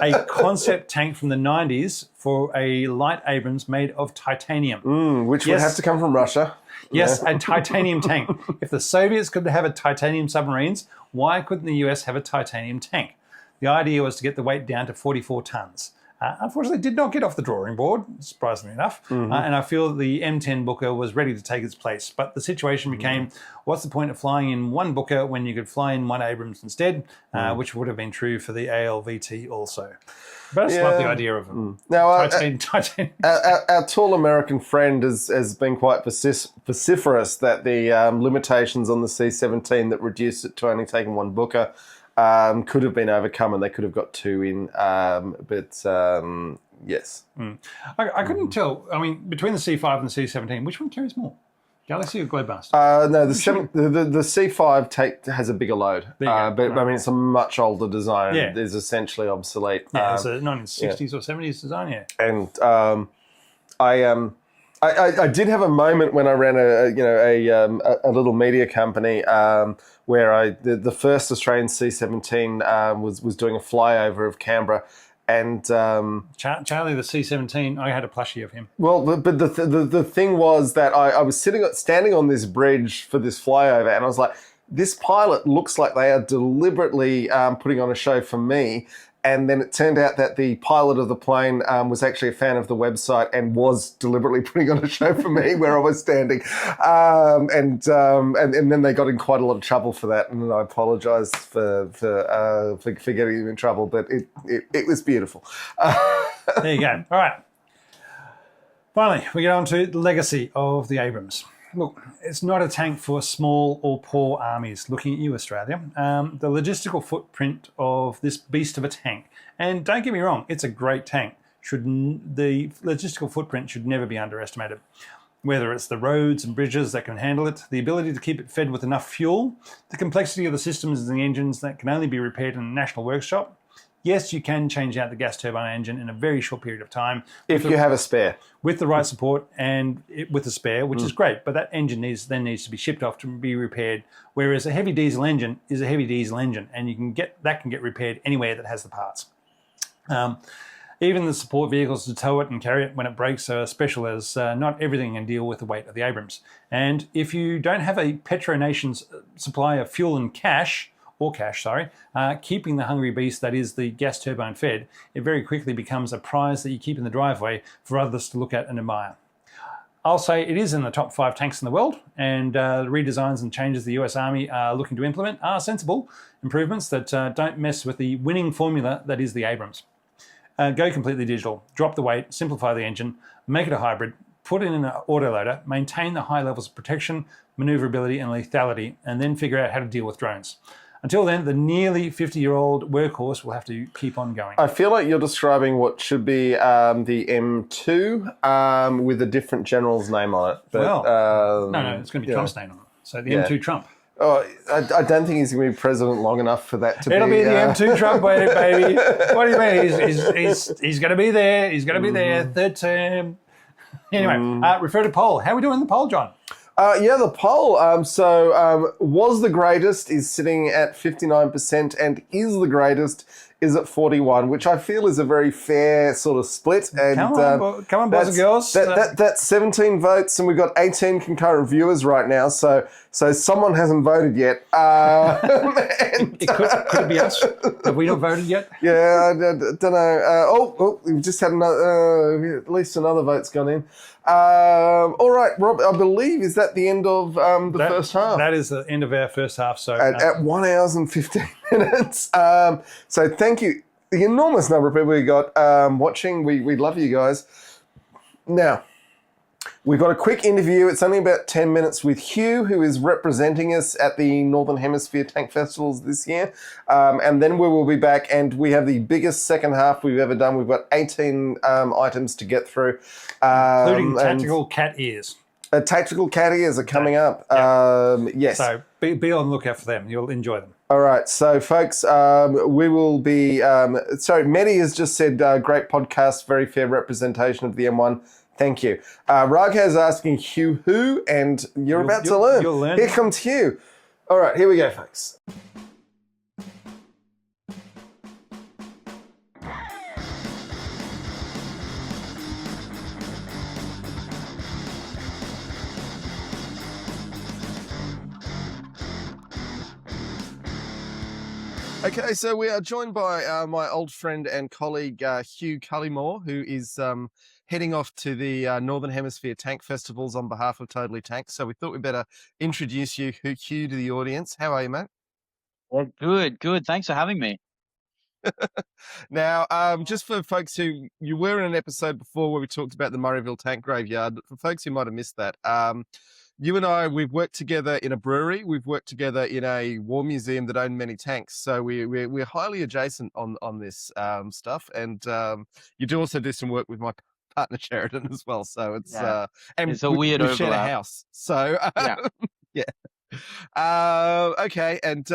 A concept tank from the 90s for a light Abrams made of titanium. Which would have to come from Russia. Yes, a titanium tank. If the Soviets could have a titanium submarines, why couldn't the US have a titanium tank? The idea was to get the weight down to 44 tons. Unfortunately, it did not get off the drawing board, surprisingly enough. And I feel the M10 Booker was ready to take its place. But the situation became, what's the point of flying in one Booker when you could fly in one Abrams instead, which would have been true for the ALVT also. But I just love the idea of them. Now, our tall American friend has been quite vociferous that the limitations on the C-17 that reduced it to only taking one Booker could have been overcome, and they could have got two in. Yes. I couldn't tell. I mean, between the C5 and the C-17, which one carries more? Galaxy or Globemaster? No, the C5 has a bigger load, but I mean it's a much older design. Yeah. It's essentially obsolete. Yeah, it's a 1960s or 70s design. Yeah. And I did have a moment when I ran a little media company where the first Australian C-17 was doing a flyover of Canberra. And Charlie, the C-17, I had a plushie of him. Well, but the thing was that I was standing on this bridge for this flyover, and I was like, this pilot looks like they are deliberately putting on a show for me. And then it turned out that the pilot of the plane was actually a fan of the website and was deliberately putting on a show for me where I was standing. And then they got in quite a lot of trouble for that. And I apologised for getting them in trouble, but it was beautiful. There you go. All right. Finally, we get on to the legacy of the Abrams. Look, it's not a tank for small or poor armies. Looking at you, Australia. The logistical footprint of this beast of a tank, and don't get me wrong, it's a great tank. The logistical footprint should never be underestimated. whether it's the roads and bridges that can handle it, the ability to keep it fed with enough fuel, the complexity of the systems and the engines that can only be repaired in a national workshop. Yes, you can change out the gas turbine engine in a very short period of time. If you have a spare. With the right support and with a spare, which is great, but that engine needs to be shipped off to be repaired, whereas a heavy diesel engine is a heavy diesel engine, and you can get repaired anywhere that has the parts. Even the support vehicles to tow it and carry it when it breaks are special, as not everything can deal with the weight of the Abrams. And if you don't have a Petronation's supply of fuel and cash, keeping the hungry beast that is the gas turbine fed, it very quickly becomes a prize that you keep in the driveway for others to look at and admire. I'll say it is in the top 5 tanks in the world, and the redesigns and changes the US Army are looking to implement are sensible improvements that don't mess with the winning formula that is the Abrams. Go completely digital, drop the weight, simplify the engine, make it a hybrid, put it in an autoloader, maintain the high levels of protection, maneuverability and lethality, and then figure out how to deal with drones. Until then, the nearly 50-year-old workhorse will have to keep on going. I feel like you're describing what should be the M2 with a different general's name on it. But, no, it's going to be Trump's name on it. So the M2 Trump. Oh, I don't think he's going to be president long enough for that to It'll be the M2 Trump, baby. What do you mean? He's going to be there. He's going to be there. Third term. Anyway, refer to poll. How are we doing in the poll, John? The poll. Was the greatest is sitting at 59% and is the greatest is at 41%, which I feel is a very fair sort of split. And come on, boys and girls. That's 17 votes, and we've got 18 concurrent viewers right now. So someone hasn't voted yet. Could it be us? Have we not voted yet? Yeah, I don't know. We've just had another. At least another vote's gone in. All right, Rob. I believe is that the end of the first half. That is the end of our first half. So at 1 hour and 15 minutes. So thank you, the enormous number of people we got watching. We love you guys. Now, we've got a quick interview. It's only about 10 minutes with Hugh, who is representing us at the Northern Hemisphere Tank Festivals this year. And then we will be back, and we have the biggest second half we've ever done. We've got 18 items to get through. Including tactical cat ears. Tactical cat ears are coming up. Yes. So be on the lookout for them. You'll enjoy them. All right. So, folks, we will be... Mehdi has just said, great podcast, very fair representation of the M1. Thank you. Ragha's asking Hugh who, and you're about to learn. You'll learn. Here comes Hugh. All right, here we go, folks. Okay, so we are joined by my old friend and colleague, Hugh Cullymore, who is heading off to the Northern Hemisphere Tank Festivals on behalf of Totally Tank. So we thought we'd better introduce you, Hugh, to the audience. How are you, mate? Well, good. Thanks for having me. Now, just for folks who, you were in an episode before where we talked about the Murrayville Tank Graveyard, but for folks who might have missed that, you and I, we've worked together in a brewery. We've worked together in a war museum that owned many tanks. So we're highly adjacent on this stuff. And you do also do some work with my partner Sheridan as well. So it's and it's a weird overlap. We share a house. So okay. And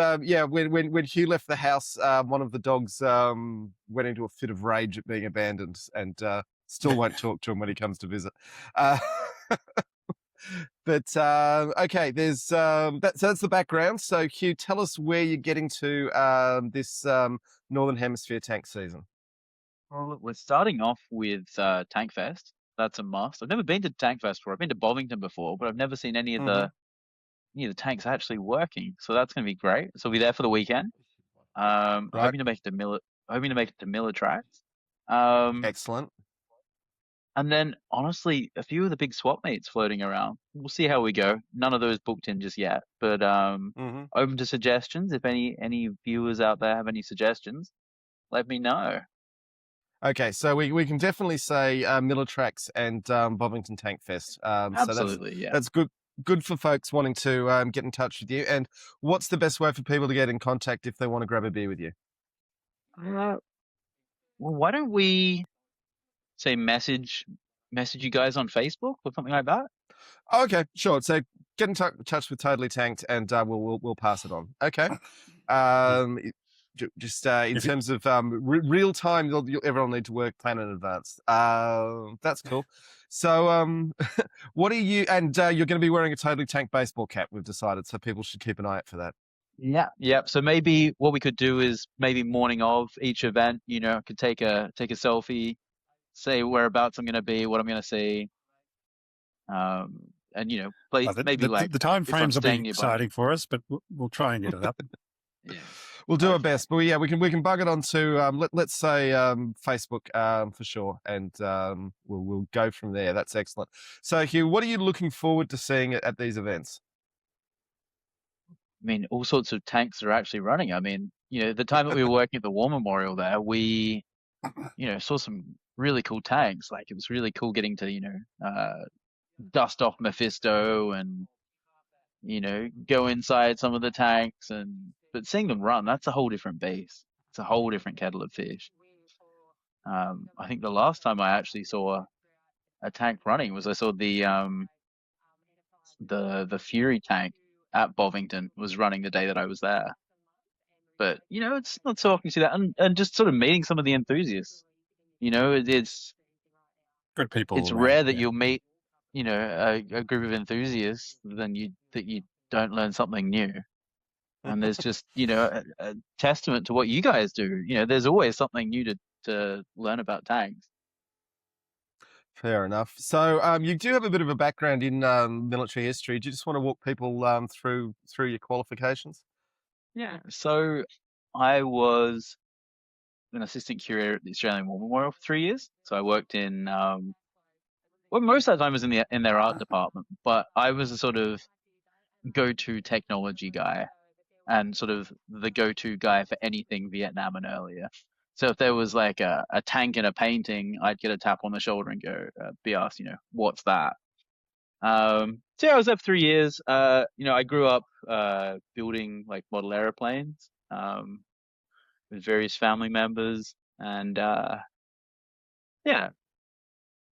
when Hugh left the house, one of the dogs went into a fit of rage at being abandoned, and still won't talk to him when he comes to visit. But okay, there's so that's the background. So Hugh, tell us where you're getting to this Northern Hemisphere tank season. Well, look, we're starting off with Tank Fest. That's a must. I've never been to Tank Fest before. I've been to Bovington before, but I've never seen any of the tanks actually working. So that's going to be great. So we'll be there for the weekend. Hoping to make it to Miller Tracks. Excellent. And then, honestly, a few of the big swap meets floating around. We'll see how we go. None of those booked in just yet, but open to suggestions. If any viewers out there have any suggestions, let me know. Okay, so we can definitely say Miller Tracks and Bovington Tank Fest. Absolutely, so that's good for folks wanting to get in touch with you. And what's the best way for people to get in contact if they want to grab a beer with you? Well, why don't we say message you guys on Facebook or something like that? Okay, sure. So get in touch with Totally Tanked, and we'll pass it on. Okay. Just in terms of real time, everyone need to work plan in advance. That's cool. So what are you? And you're going to be wearing a Totally Tanked baseball cap. We've decided, so people should keep an eye out for that. Yeah. So maybe what we could do is maybe morning of each event, I could take a selfie, say whereabouts I'm going to be, what I'm going to see, and play maybe like the time if I'm frames will staying be nearby. exciting for us, but we'll try and get it up. Yeah. We'll do our Okay. best, but yeah, we can bug it onto let's say Facebook for sure, and we'll go from there. That's excellent. So Hugh, what are you looking forward to seeing at these events? I mean, all sorts of tanks are actually running. I mean, the time that we were working at the War Memorial there, we, saw some really cool tanks. Like it was really cool getting to, dust off Mephisto and, go inside some of the tanks but seeing them run, that's a whole different beast. It's a whole different kettle of fish. I think the last time I actually saw a tank running was I saw the Fury tank at Bovington was running the day that I was there. But it's not so often you see that, and just sort of meeting some of the enthusiasts. It's Good people it's all around. rare that Yeah. you'll meet, a group of enthusiasts that you don't learn something new. And there's just, a testament to what you guys do. There's always something new to learn about tanks. Fair enough. So you do have a bit of a background in military history. Do you just want to walk people through your qualifications? Yeah. So I was an assistant curator at the Australian War Memorial for 3 years. So I worked in well, most of the time was in their art department, but I was a sort of go-to technology guy and sort of the go-to guy for anything Vietnam and earlier. So if there was like a tank in a painting, I'd get a tap on the shoulder and go, be asked, what's that? So yeah, I was there for 3 years. I grew up building like model airplanes with various family members, and yeah,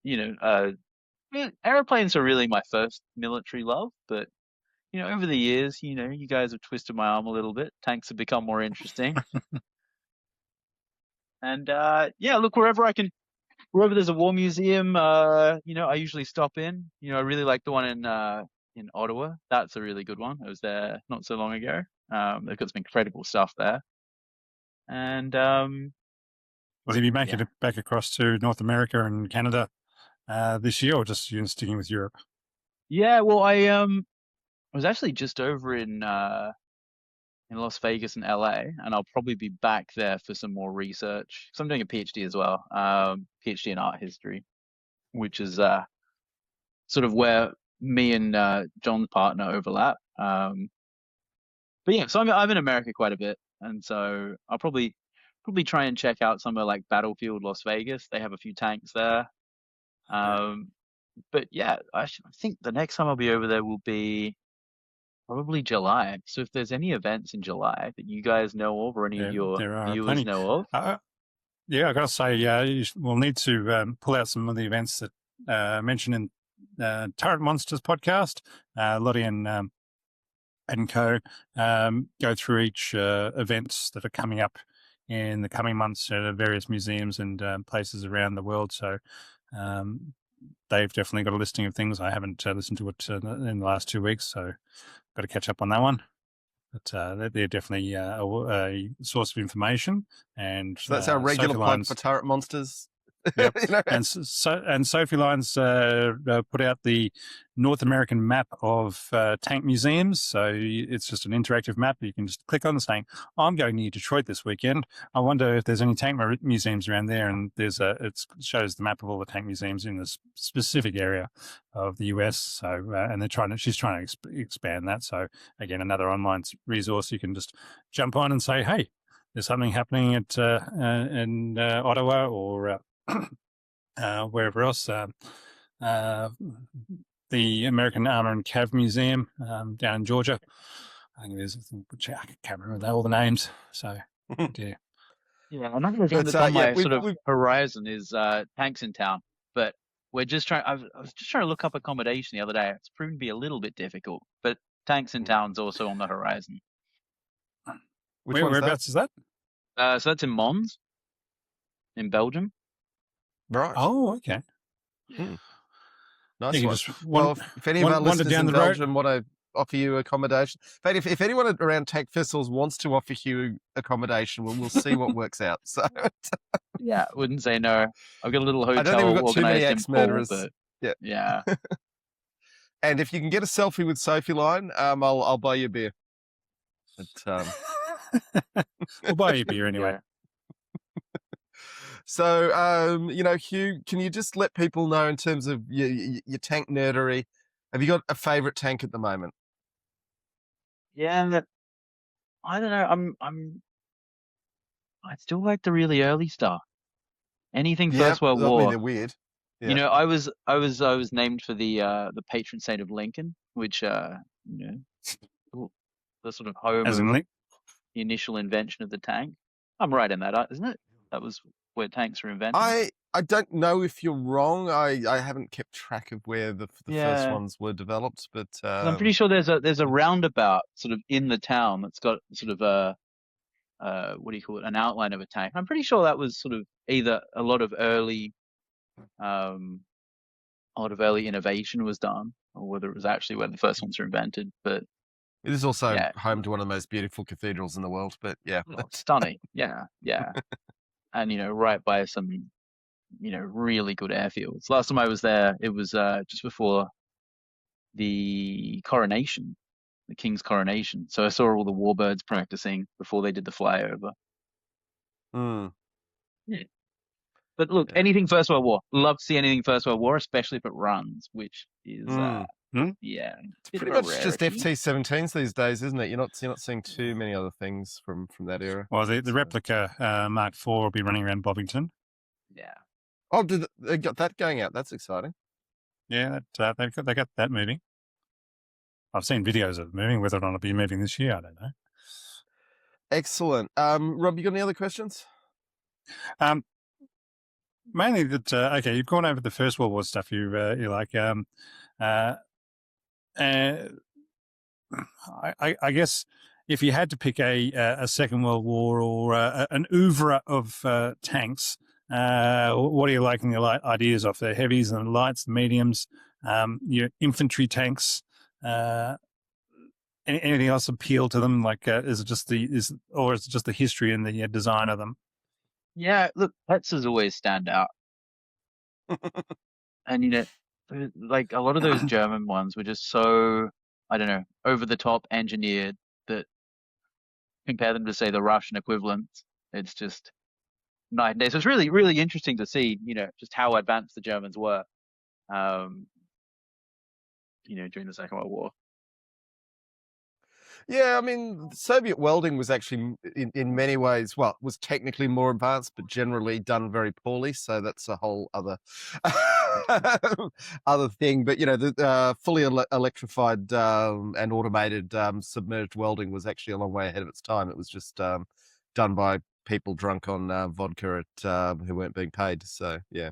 you know, uh, airplanes are really my first military love. But over the years, you guys have twisted my arm a little bit. Tanks have become more interesting. And yeah, look, wherever there's a war museum, I usually stop in. I really like the one in Ottawa. That's a really good one. I was there not so long ago. They've got some incredible stuff there. And Will you be making yeah. it back across to North America and Canada this year, or just sticking with Europe? Yeah, well, I was actually just over in Las Vegas and LA, and I'll probably be back there for some more research. So I'm doing a PhD as well, PhD in art history, which is sort of where me and John's partner overlap. But yeah, so I'm in America quite a bit, and so I'll probably try and check out somewhere like Battlefield Las Vegas. They have a few tanks there. Um, but yeah, I think the next time I'll be over there will be probably July. So if there's any events in July that you guys know of or any of Yeah, your there are viewers plenty. know of, Yeah, I got to say, we'll need to pull out some of the events that mentioned in Turret Monsters podcast. Lottie and co go through each events that are coming up in the coming months at various museums and places around the world. So they've definitely got a listing of things. I haven't listened to it in the last 2 weeks, so got to catch up on that one. But they're definitely a source of information. And So that's our regular plug for Turret Monsters. Yep. And Sophie Lyons put out the North American map of tank museums. So it's just an interactive map that you can just click on saying, I'm going near Detroit this weekend. I wonder if there's any tank museums around there. And it shows the map of all the tank museums in this specific area of the US. So, and she's trying to expand that. So again, another online resource you can just jump on and say, hey, there's something happening in Ottawa or wherever else. The American Armor and Cav Museum down in Georgia. I think I can't remember all the names. So, yeah. Yeah, another thing that's on my sort of horizon is tanks in town. But we're just trying. I was just trying to look up accommodation the other day. It's proven to be a little bit difficult, but tanks in town's also on the horizon. Which one's that? Whereabouts is that? So that's in Mons, in Belgium. Right. Oh, okay. Hmm. Nice You can one. just Well, if any of our wander listeners down in the road. Belgium want to offer you accommodation, but if anyone around Tank Festivals wants to offer you accommodation, we'll see what works out. So Yeah, wouldn't say no. I've got a little I don't think hotel we've got too many organized in Paul, ex-murderers. but Yeah. yeah. And if you can get a selfie with Sophie Line, I'll buy you a beer. But, We'll buy you a beer anyway. Yeah. So, Hugh, can you just let people know in terms of your tank nerdery? Have you got a favorite tank at the moment? Yeah, I don't know. I still like the really early stuff. Anything First World I mean, War. they're weird. Yeah. You know, I was named for the patron saint of Lincoln, which the sort of home As of in Link. the initial invention of the tank. I'm right in that, isn't it? That was where tanks were invented. I don't know if you're wrong. I haven't kept track of where the first Yeah. ones were developed, but 'Cause I'm pretty sure there's a roundabout sort of in the town that's got sort of a what do you call it, an outline of a tank. I'm pretty sure that was sort of either a lot of early innovation was done, or whether it was actually where the first ones were invented. But it is also yeah, home to one of the most beautiful cathedrals in the world. But yeah, stunning. Yeah, and right by some really good airfields. Last time I was there, it was just before the coronation, the king's coronation. So I saw all the warbirds practicing before they did the flyover. Mm. Yeah. But look, anything First World War. Love to see anything First World War, especially if it runs, which is yeah, it's pretty much just FT-17s these days, isn't it? You're not seeing too many other things from that era. Well, the replica Mark IV will be running around Bovington. Yeah. Oh, they got that going out? That's exciting. Yeah, they got that moving. I've seen videos of it moving. Whether or not it'll be moving this year, I don't know. Excellent. Rob, you got any other questions? Mainly that. Okay, you've gone over the First World War stuff. You like. I guess if you had to pick a Second World War or an oeuvre of tanks, what are you liking the ideas of? The heavies and the lights, the mediums, your infantry tanks. Anything else appeal to them? Like, is it just the history and the design of them? Yeah, look, Petzers always stand out. And like a lot of those German ones were just so, I don't know, over the top engineered that compare them to, say, the Russian equivalents, it's just night and day. So it's really, really interesting to see, just how advanced the Germans were, during the Second World War. Yeah, I mean, Soviet welding was actually, in many ways, was technically more advanced, but generally done very poorly. So that's a whole other other thing. But the fully electrified and automated submerged welding was actually a long way ahead of its time. It was just done by people drunk on vodka who weren't being paid. So yeah,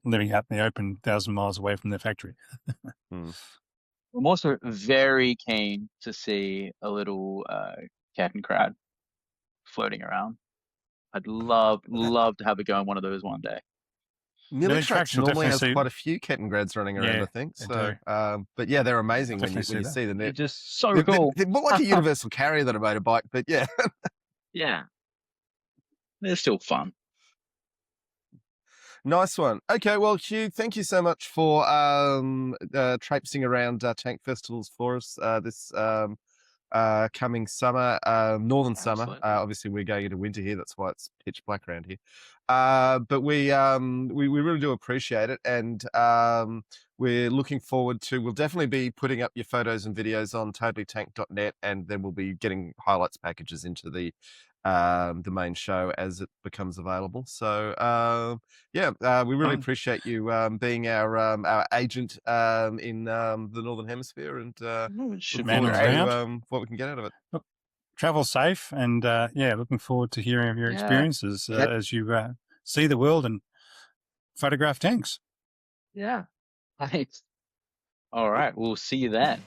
living out in the open, 1,000 miles away from their factory. I'm also very keen to see a little Kettenkrad floating around. I'd love to have it go on one of those one day. Millitrax normally has quite a few Kettengrads running around, I think. So, but yeah, they're amazing when you see them. They're just so cool. They're more like a universal carrier than a motorbike, but yeah. Yeah. They're still fun. Nice one. Okay, well, Hugh, thank you so much for traipsing around tank festivals for us this coming summer, northern summer. Obviously, we're going into winter here. That's why it's pitch black around here. But we really do appreciate it, and we're looking forward to. We'll definitely be putting up your photos and videos on totallytank.net, and then we'll be getting highlights packages into the main show as it becomes available. So we really appreciate you being our agent in the Northern Hemisphere, and look forward to what we can get out of it. Look, travel safe, and looking forward to hearing of your experiences as you see the world and photograph tanks. Yeah. Thanks. All right. We'll see you then.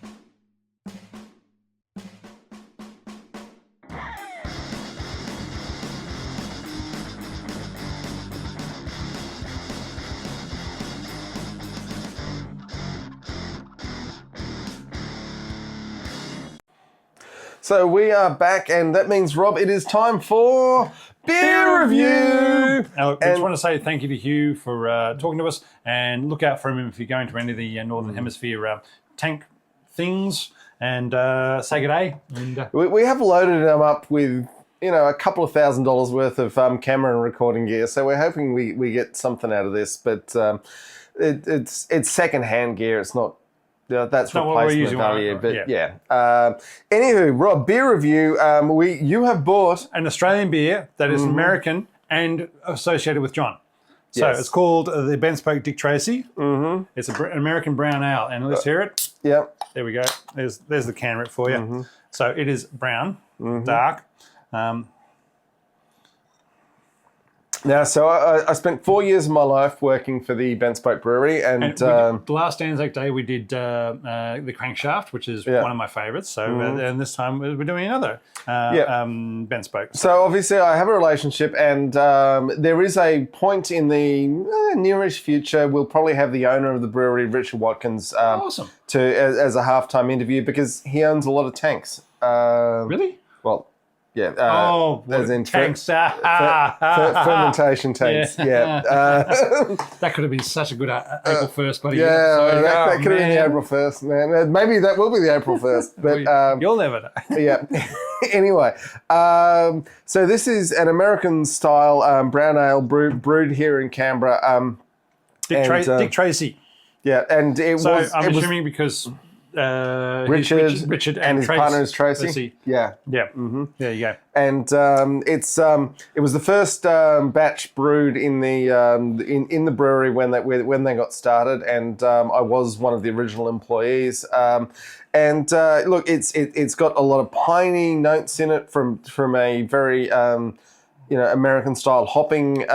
So we are back, and that means, Rob, it is time for beer review. Now, look, I just want to say thank you to Hugh for talking to us, and look out for him if you're going to any of the Northern Hemisphere tank things, and say good day. And, We have loaded them up with, a couple of $1,000s worth of camera and recording gear, so we're hoping we get something out of this. But it's second-hand gear. It's not. That's not what we're replacement using, value, but yeah. yeah. Anywho, Rob, beer review. You have bought an Australian beer that is American and associated with John. So Yes. it's called the Ben Spoke Dick Tracy. Mm-hmm. It's an American brown ale, and let's hear it. Yeah. There we go. There's the can for you. So it is brown, dark. Now, so I spent 4 years of my life working for the Ben Spoke Brewery, and the last Anzac Day we did the Crankshaft, which is one of my favourites. So and this time we're doing another Ben Spoke. So obviously I have a relationship, and there is a point in the nearish future we'll probably have the owner of the brewery, Richard Watkins, Awesome. as a halftime interview, because he owns a lot of tanks. Really? Well, yeah. As in tanks. Fermentation tanks. Yeah. That could have been such a good April 1st, buddy. Yeah, Sorry. that could have been the April 1st, man. Maybe that will be the April 1st. But you'll never know. yeah. Anyway, so this is an American-style brown ale brewed here in Canberra. Dick Tracy. Yeah, and it So was. I'm it was assuming because Richard and his partner is Tracy. Tracy. Yeah. Yeah. There you go. And it was the first batch brewed in the brewery when they got started, and I was one of the original employees. Look, it's got a lot of piney notes in it from a very American style hopping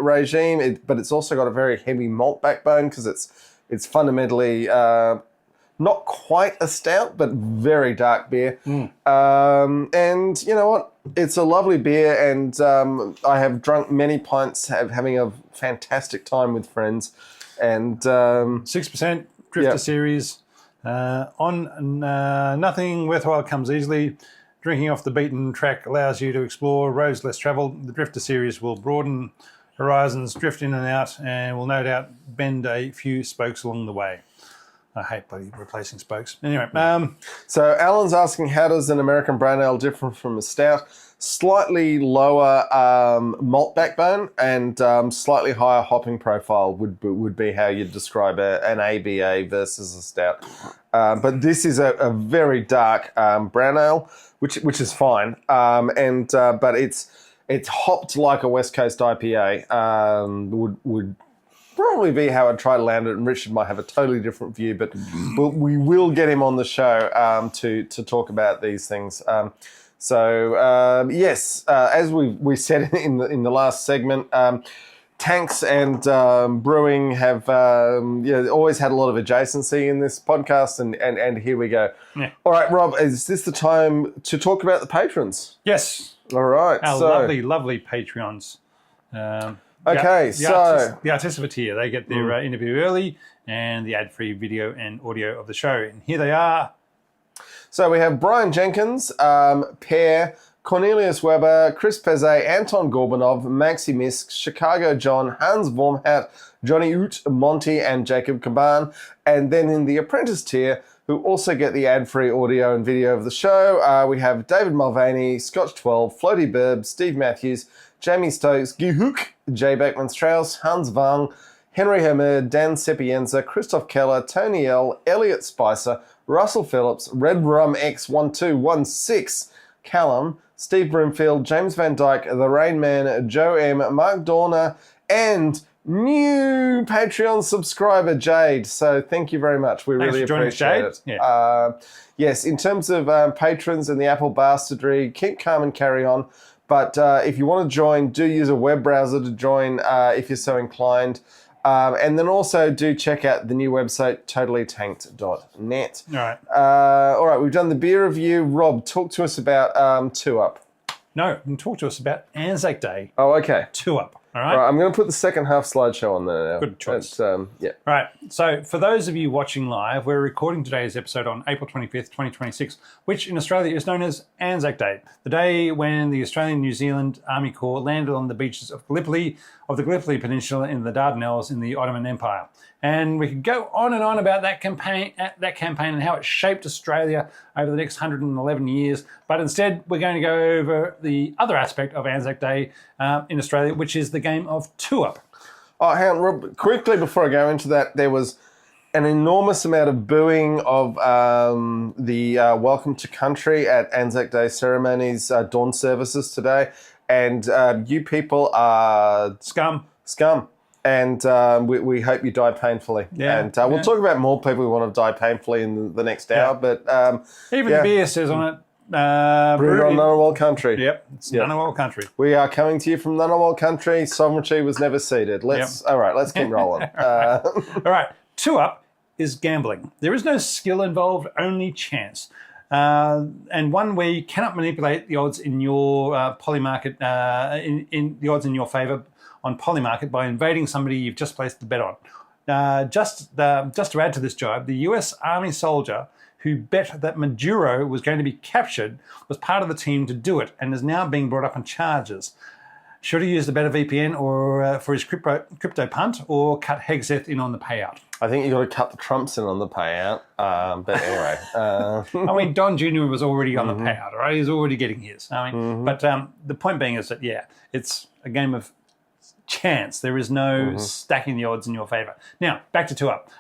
regime, but it's also got a very heavy malt backbone because it's fundamentally not quite a stout, but very dark beer. And you know what? It's a lovely beer, and I have drunk many pints having a fantastic time with friends. And 6% Drifter Series. Nothing worthwhile comes easily. Drinking off the beaten track allows you to explore roads less travelled. The Drifter Series will broaden horizons, drift in and out, and will no doubt bend a few spokes along the way. I hate bloody replacing spokes. Anyway. So Alan's asking, how does an American brown ale differ from a stout? Slightly lower malt backbone and slightly higher hopping profile would be how you'd describe an ABA versus a stout. But this is a very dark brown ale, which is fine. But it's hopped like a West Coast IPA. Would probably be how I'd try to land it, and Richard might have a totally different view, but we will get him on the show to talk about these things. Yes, as we said in the last segment, tanks and brewing have always had a lot of adjacency in this podcast, and here we go. Yeah. All right, Rob, is this the time to talk about the patrons? Yes. All right. Our lovely Patreons. Okay, the artists of a tier, they get their interview early and the ad-free video and audio of the show. And here they are. So we have Brian Jenkins, Per, Cornelius Weber, Chris Pezet, Anton Gorbanov, Maxi Misk, Chicago John, Hans Wormhat, Johnny Oot, Monty, and Jacob Caban. And then in the apprentice tier, who also get the ad-free audio and video of the show, we have David Mulvaney, Scotch 12, Floaty Burb, Steve Matthews, Jamie Stokes, Guy Hook, Jay Beckman Strauss, Hans Wang, Henry Hermer, Dan Sepienza, Christoph Keller, Tony L, Elliot Spicer, Russell Phillips, Red Rum X1216, Callum, Steve Broomfield, James Van Dyke, The Rain Man, Joe M, Mark Dorner, and new Patreon subscriber Jade. So thank you very much. We really appreciate it. Yeah. Yes, in terms of patrons and the Apple bastardry, keep calm and carry on. But if you want to join, do use a web browser to join if you're so inclined. And then also do check out the new website, totallytanked.net. All right. All right, we've done the beer review. Rob, talk to us about 2 Up. No, and talk to us about Anzac Day. Oh, okay. 2 Up. All right. All right, I'm going to put the second half slideshow on there now. Good choice. Yeah. All right. So for those of you watching live, we're recording today's episode on April 25th, 2026, which in Australia is known as Anzac Day, the day when the Australian New Zealand Army Corps landed on the beaches of the Gallipoli Peninsula in the Dardanelles in the Ottoman Empire. And we could go on and on about that campaign and how it shaped Australia over the next 111 years. But instead, we're going to go over the other aspect of Anzac Day in Australia, which is the game of 2 Up. Oh, hang on, Rob, quickly before I go into that, there was an enormous amount of booing of the Welcome to Country at Anzac Day ceremonies, dawn services today. And you people are... Scum. And we hope you die painfully. Yeah, and we'll talk about more people who want to die painfully in the next hour. But Even the beer says on it, brewed on Ngunnawal country. Yep, it's Ngunnawal country. We are coming to you from Ngunnawal country. Sovereignty was never ceded. All right, let's keep rolling. All right, 2 Up is gambling. There is no skill involved, only chance. And one where you cannot manipulate the odds in your polymarket, in the odds in your favour on polymarket by invading somebody you've just placed the bet on. Just to add to this jibe, the US Army soldier who bet that Maduro was going to be captured was part of the team to do it and is now being brought up on charges. Should he use the better VPN or for his crypto punt, or cut Hegseth in on the payout? I think you've got to cut the Trumps in on the payout. But anyway. I mean, Don Jr. was already on the payout, right? He's already getting his. I mean, but the point being is that, it's a game of chance. There is no stacking the odds in your favour. Now, back to 2 Up.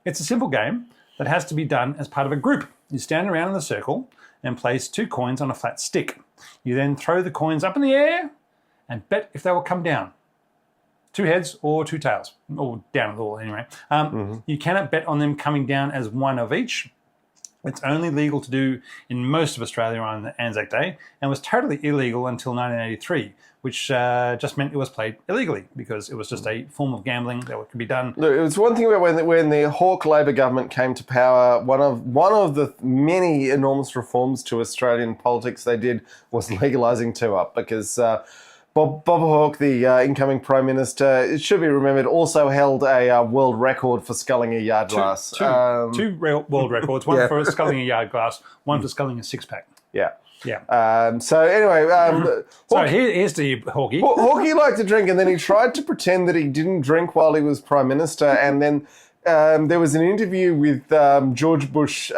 It's a simple game that has to be done as part of a group. You stand around in a circle and place 2 coins on a flat stick. You then throw the coins up in the air and bet if they will come down. 2 heads or 2 tails, or down at all anyway. You cannot bet on them coming down as one of each. It's only legal to do in most of Australia on Anzac Day, and was totally illegal until 1983, which just meant it was played illegally because it was just a form of gambling that could be done. Look, it was one thing about when the Hawke Labor government came to power. One of the many enormous reforms to Australian politics they did was legalising 2 Up, because Bob Hawke, the incoming Prime Minister, it should be remembered, also held a world record for sculling a yard glass. Two world records, one for sculling a yard glass, one for sculling a 6-pack. Yeah. Yeah. So anyway, so here's to you, Hawkie. Hawke liked to drink, and then he tried to pretend that he didn't drink while he was Prime Minister, and then there was an interview with George Bush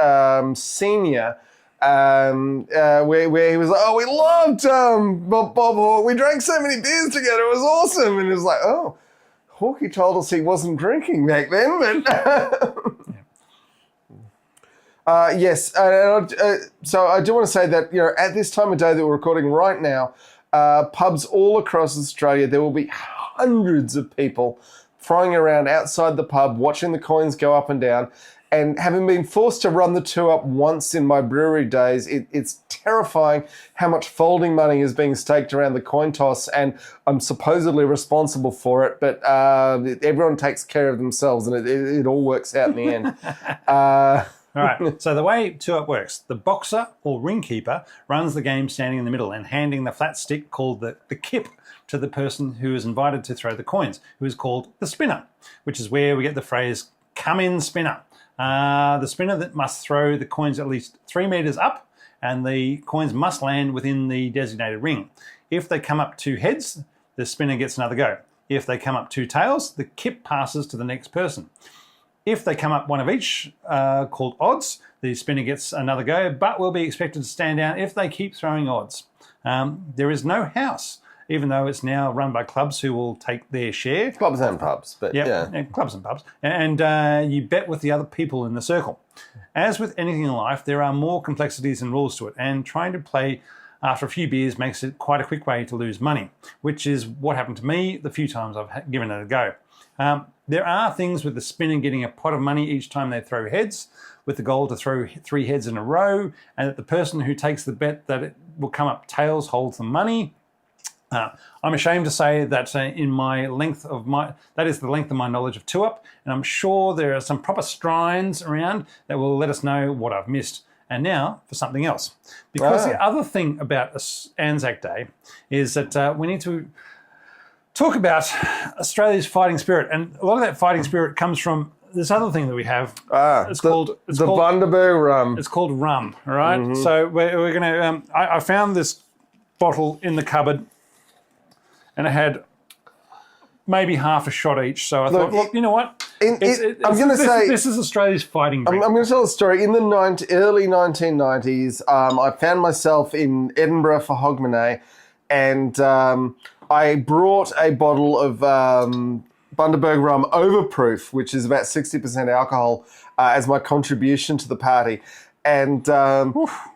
Senior. Where he was like, "Oh, we loved Bob Hawke. We drank so many beers together. It was awesome." And it was like, "Oh, Hawke told us he wasn't drinking back then." But yes. So I do want to say that at this time of day that we're recording right now, pubs all across Australia, there will be hundreds of people throwing around outside the pub, watching the coins go up and down. And having been forced to run the 2 Up once in my brewery days, it's terrifying how much folding money is being staked around the coin toss, and I'm supposedly responsible for it, but everyone takes care of themselves, and it all works out in the end. All right, so the way 2 Up works, the boxer or ring keeper runs the game standing in the middle and handing the flat stick called the kip to the person who is invited to throw the coins, who is called the spinner, which is where we get the phrase, "come in, spinner." The spinner that must throw the coins at least 3 metres up, and the coins must land within the designated ring. If they come up 2 heads, the spinner gets another go. If they come up 2 tails, the kip passes to the next person. If they come up one of each, called odds, the spinner gets another go, but will be expected to stand down if they keep throwing odds. There is no house, even though it's now run by clubs who will take their share. Clubs and pubs, but yeah. Clubs and pubs. And you bet with the other people in the circle. As with anything in life, there are more complexities and rules to it, and trying to play after a few beers makes it quite a quick way to lose money, which is what happened to me the few times I've given it a go. There are things with the spinner getting a pot of money each time they throw heads, with the goal to throw 3 heads in a row, and that the person who takes the bet that it will come up tails holds the money. I'm ashamed to say that that is the length of my knowledge of Tuup, and I'm sure there are some proper shrines around that will let us know what I've missed. And now for something else. Because the other thing about Anzac Day is that we need to talk about Australia's fighting spirit. And a lot of that fighting spirit comes from this other thing that we have. It's called Bundaberg rum. It's called rum, all right? So we're going to... I found this bottle in the cupboard, and it had maybe half a shot each. So I thought, look, you know what? This is Australia's fighting drink. I'm going to tell a story. In the early 1990s, I found myself in Edinburgh for Hogmanay, and I brought a bottle of Bundaberg rum overproof, which is about 60% alcohol, as my contribution to the party. And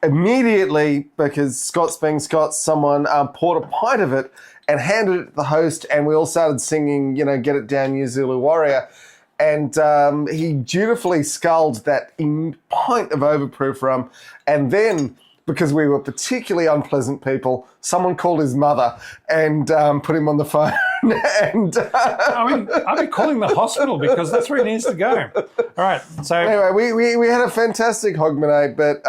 immediately, because Scots being Scots, someone poured a pint of it and handed it to the host, and we all started singing, Get It Down, You Zulu Warrior. And he dutifully sculled that pint of overproof rum. And then, because we were particularly unpleasant people, someone called his mother and put him on the phone. And I'll be calling the hospital because that's where he needs to go. All right. So anyway, we had a fantastic Hogmanay, but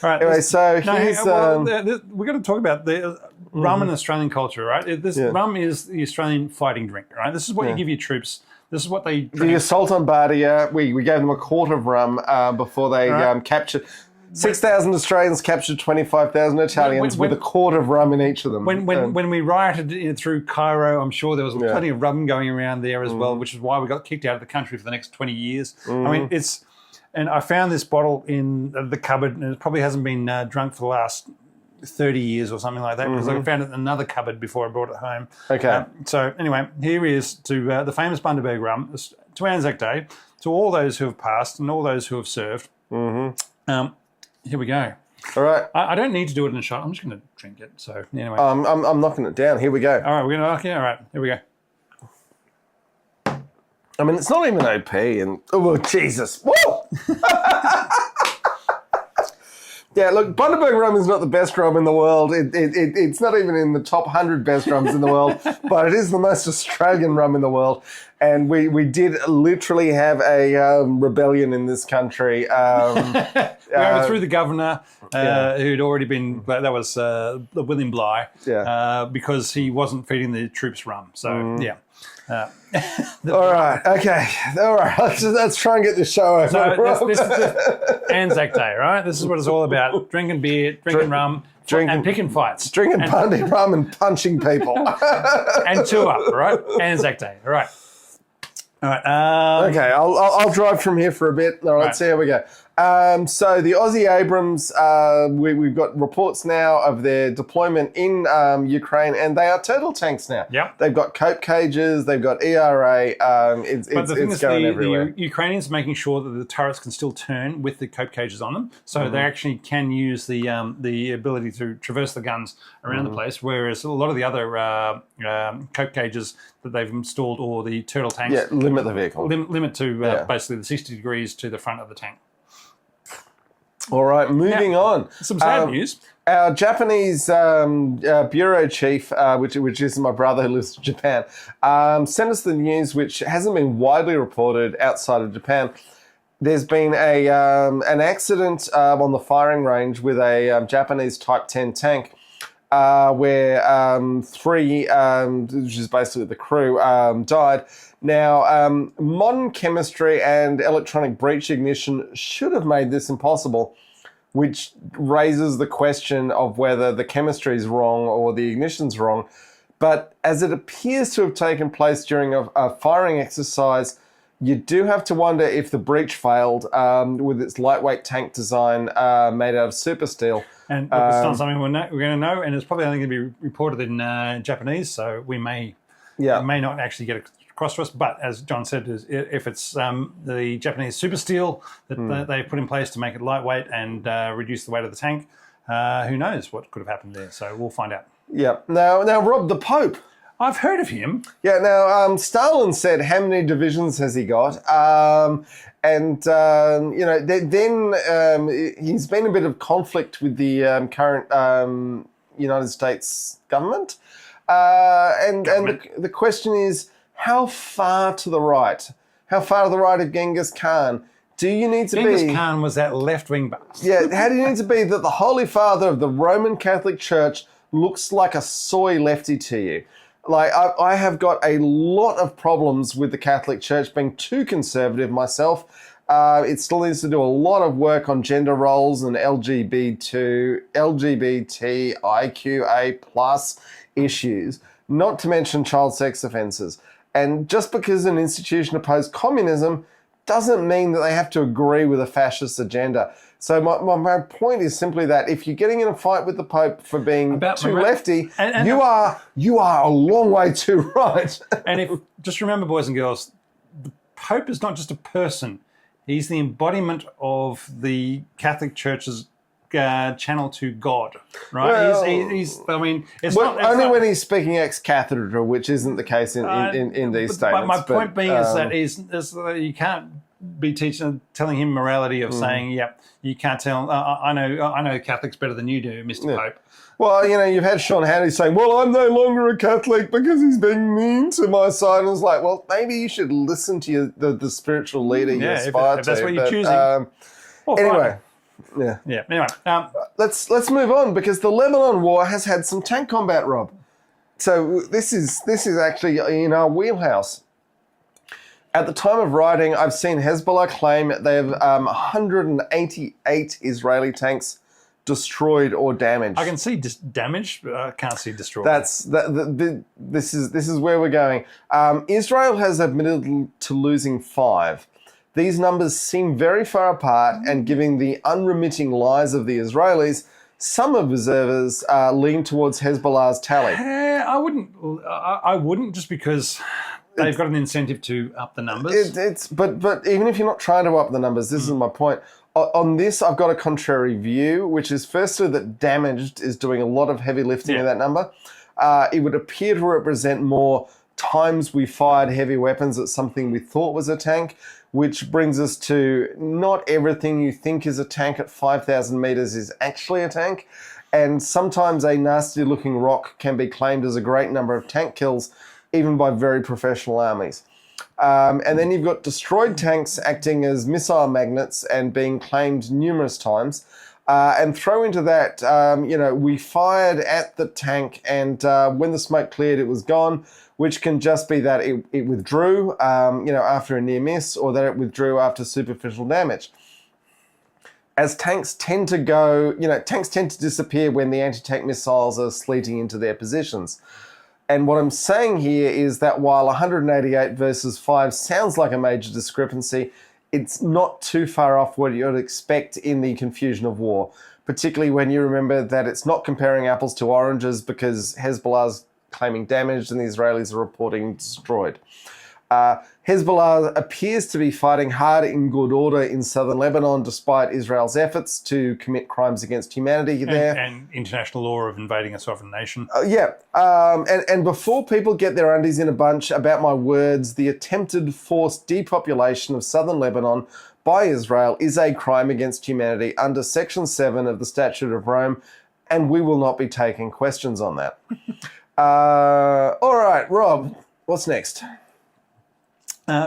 right, anyway, so here's... we're going to talk about the rum in Australian culture, right? Rum is the Australian fighting drink, right? This is what you give your troops. This is what they drink. The assault on Bardia, we gave them a quart of rum before they captured... 6,000 Australians captured 25,000 Italians with a quart of rum in each of them. When we rioted through Cairo, I'm sure there was plenty of rum going around there as well, which is why we got kicked out of the country for the next 20 years. I mean, and I found this bottle in the cupboard, and it probably hasn't been drunk for the last 30 years or something like that, because I found it in another cupboard before I brought it home. Okay. So anyway, here is to the famous Bundaberg rum, to Anzac Day, to all those who have passed and all those who have served. Here we go. All right. I don't need to do it in a shot. I'm just going to drink it. So anyway. I'm knocking it down. Here we go. All right, we're going to knock it. All right, here we go. I mean, it's not even OP, and Jesus! Whoa! Yeah, look, Bundaberg rum is not the best rum in the world. It's not even in the top 100 best rums in the world, but it is the most Australian rum in the world. And we did literally have a rebellion in this country. We overthrew the governor, who'd already been, that was William Bligh, because he wasn't feeding the troops rum. So, yeah. All right, okay. All right, let's try and get this show over. So this is Anzac Day, right? This is what it's all about. Drinking beer, drinking rum, and picking fights. Drinking Bundy rum and punching people. And Tuup, right? Anzac Day, all right. All right. Okay, I'll drive from here for a bit. All right, see how we go. So the Aussie Abrams, we've got reports now of their deployment in Ukraine, and they are turtle tanks now. Yep. They've got cope cages, they've got ERA. It's going everywhere. The Ukrainians are making sure that the turrets can still turn with the cope cages on them, so they actually can use the ability to traverse the guns around the place, whereas a lot of the other cope cages that they've installed, or the turtle tanks, limit the vehicle. Limit to basically the 60 degrees to the front of the tank. All right, moving on. Some sad news. Our Japanese bureau chief, which is my brother who lives in Japan, sent us the news, which hasn't been widely reported outside of Japan. There's been an accident on the firing range with a Japanese Type 10 tank, where three, which is basically the crew, died. Now, modern chemistry and electronic breech ignition should have made this impossible, which raises the question of whether the chemistry is wrong or the ignition's wrong. But as it appears to have taken place during a firing exercise, you do have to wonder if the breech failed with its lightweight tank design made out of super steel. And look, it's not something we're going to know, and it's probably only going to be reported in Japanese, so we may not actually get across to us. But as John said, if it's the Japanese super steel that they put in place to make it lightweight and reduce the weight of the tank, who knows what could have happened there? So we'll find out. Yeah. Now, Rob, the Pope. I've heard of him. Yeah. Now, Stalin said, how many divisions has he got? Then he's been a bit of conflict with the current United States government. And the question is, how far to the right? How far to the right of Genghis Khan do you need to be? Genghis Khan was that left-wing bastard. Yeah, how do you need to be that the Holy Father of the Roman Catholic Church looks like a soy lefty to you? Like, I have got a lot of problems with the Catholic Church being too conservative myself. It still needs to do a lot of work on gender roles and LGBTIQA plus issues, not to mention child sex offences. And just because an institution opposed communism doesn't mean that they have to agree with a fascist agenda. So my point is simply that if you're getting in a fight with the Pope for being too lefty, you are a long way too right. And just remember, boys and girls, the Pope is not just a person. He's the embodiment of the Catholic Church's channel to God, right? Well, he's I mean, it's only when he's speaking ex cathedra, which isn't the case in these statements. My point being is that you can't be telling him morality of saying, "Yep, you can't tell." I know Catholics better than you do, Mr. Pope. Well, you've had Sean Hannity saying, "Well, I'm no longer a Catholic because he's being mean to my side." And it's like, well, maybe you should listen to the spiritual leader you aspire to. If that's what you're choosing. Anyway. Yeah. Anyway, let's move on, because the Lebanon War has had some tank combat, Rob. So this is actually in our wheelhouse. At the time of writing, I've seen Hezbollah claim they have 188 Israeli tanks destroyed or damaged. I can see damage, but I can't see destroyed. This is where we're going. Israel has admitted to losing 5. These numbers seem very far apart, and given the unremitting lies of the Israelis, some observers lean towards Hezbollah's tally. I wouldn't, just because they've got an incentive to up the numbers. But even if you're not trying to up the numbers, this is my point. On this, I've got a contrary view, which is firstly that damaged is doing a lot of heavy lifting in that number. It would appear to represent more times we fired heavy weapons at something we thought was a tank, which brings us to not everything you think is a tank at 5,000 meters is actually a tank. And sometimes a nasty looking rock can be claimed as a great number of tank kills, even by very professional armies. And then you've got destroyed tanks acting as missile magnets and being claimed numerous times. And throw into that, we fired at the tank, and when the smoke cleared, it was gone, which can just be that it withdrew, after a near miss, or that it withdrew after superficial damage. As tanks tend to disappear when the anti-tank missiles are sleeting into their positions. And what I'm saying here is that while 188 versus 5 sounds like a major discrepancy, it's not too far off what you'd expect in the confusion of war, particularly when you remember that it's not comparing apples to oranges, because Hezbollah's claiming damaged and the Israelis are reporting destroyed. Hezbollah appears to be fighting hard in good order in southern Lebanon, despite Israel's efforts to commit crimes against humanity there. And international law of invading a sovereign nation. And before people get their undies in a bunch about my words, the attempted forced depopulation of southern Lebanon by Israel is a crime against humanity under Section 7 of the Statute of Rome, and we will not be taking questions on that. All right, Rob, what's next?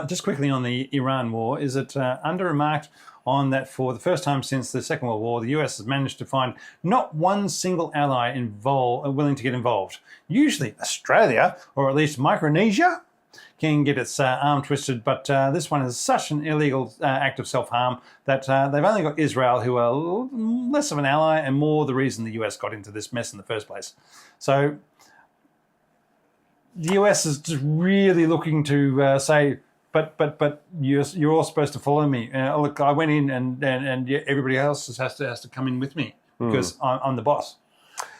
Just quickly on the Iran war, is it under-remarked on that for the first time since the Second World War, the US has managed to find not one single ally willing to get involved. Usually Australia, or at least Micronesia, can get its arm twisted, but this one is such an illegal act of self-harm that they've only got Israel, who are less of an ally and more the reason the US got into this mess in the first place. So the US is just really looking to say, but you're all supposed to follow me. Look, I went in, and everybody else has to come in with me because I'm the boss,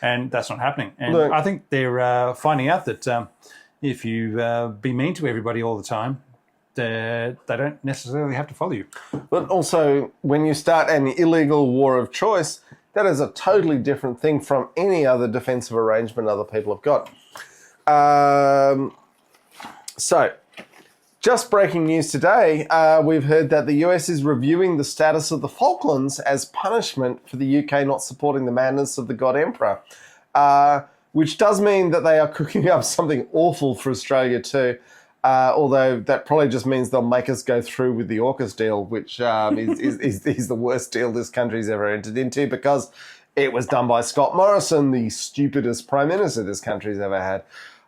and that's not happening. And look, I think they're finding out that if you be mean to everybody all the time, they don't necessarily have to follow you. But also, when you start an illegal war of choice, that is a totally different thing from any other defensive arrangement other people have got. So, just breaking news today, we've heard that the US is reviewing the status of the Falklands as punishment for the UK not supporting the madness of the God Emperor. which does mean that they are cooking up something awful for Australia too. Although that probably just means they'll make us go through with the AUKUS deal, which is the worst deal this country's ever entered into because it was done by Scott Morrison, the stupidest prime minister this country's ever had.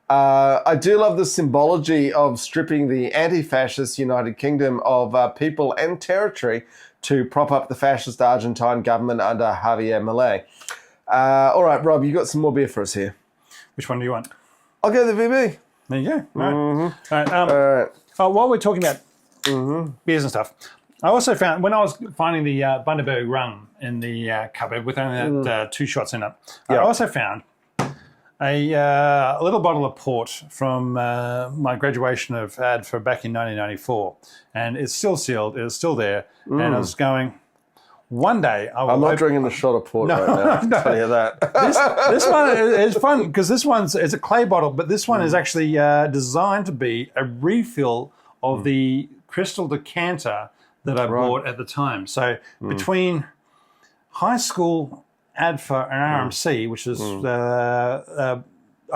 I do love the symbology of stripping the anti-fascist United Kingdom of people and territory to prop up the fascist Argentine government under Javier Milei. All right, Rob, you got some more beer for us here. Which one do you want? I'll go the VB. There you go. All right. All right. While we're talking about beers and stuff, I also found, when I was finding the Bundaberg rum in the cupboard with only that 2 shots in it, I also found a little bottle of port from my graduation of ADFA back in 1994. And it's still sealed. It's still there. And I was going, one day I will... I'm not drinking the shot of port right now, I'll tell you that. This one is fun because this one's it's a clay bottle, but this one is actually designed to be a refill of the crystal decanter that I bought at the time. So between high school, ADFA and RMC, which is... I've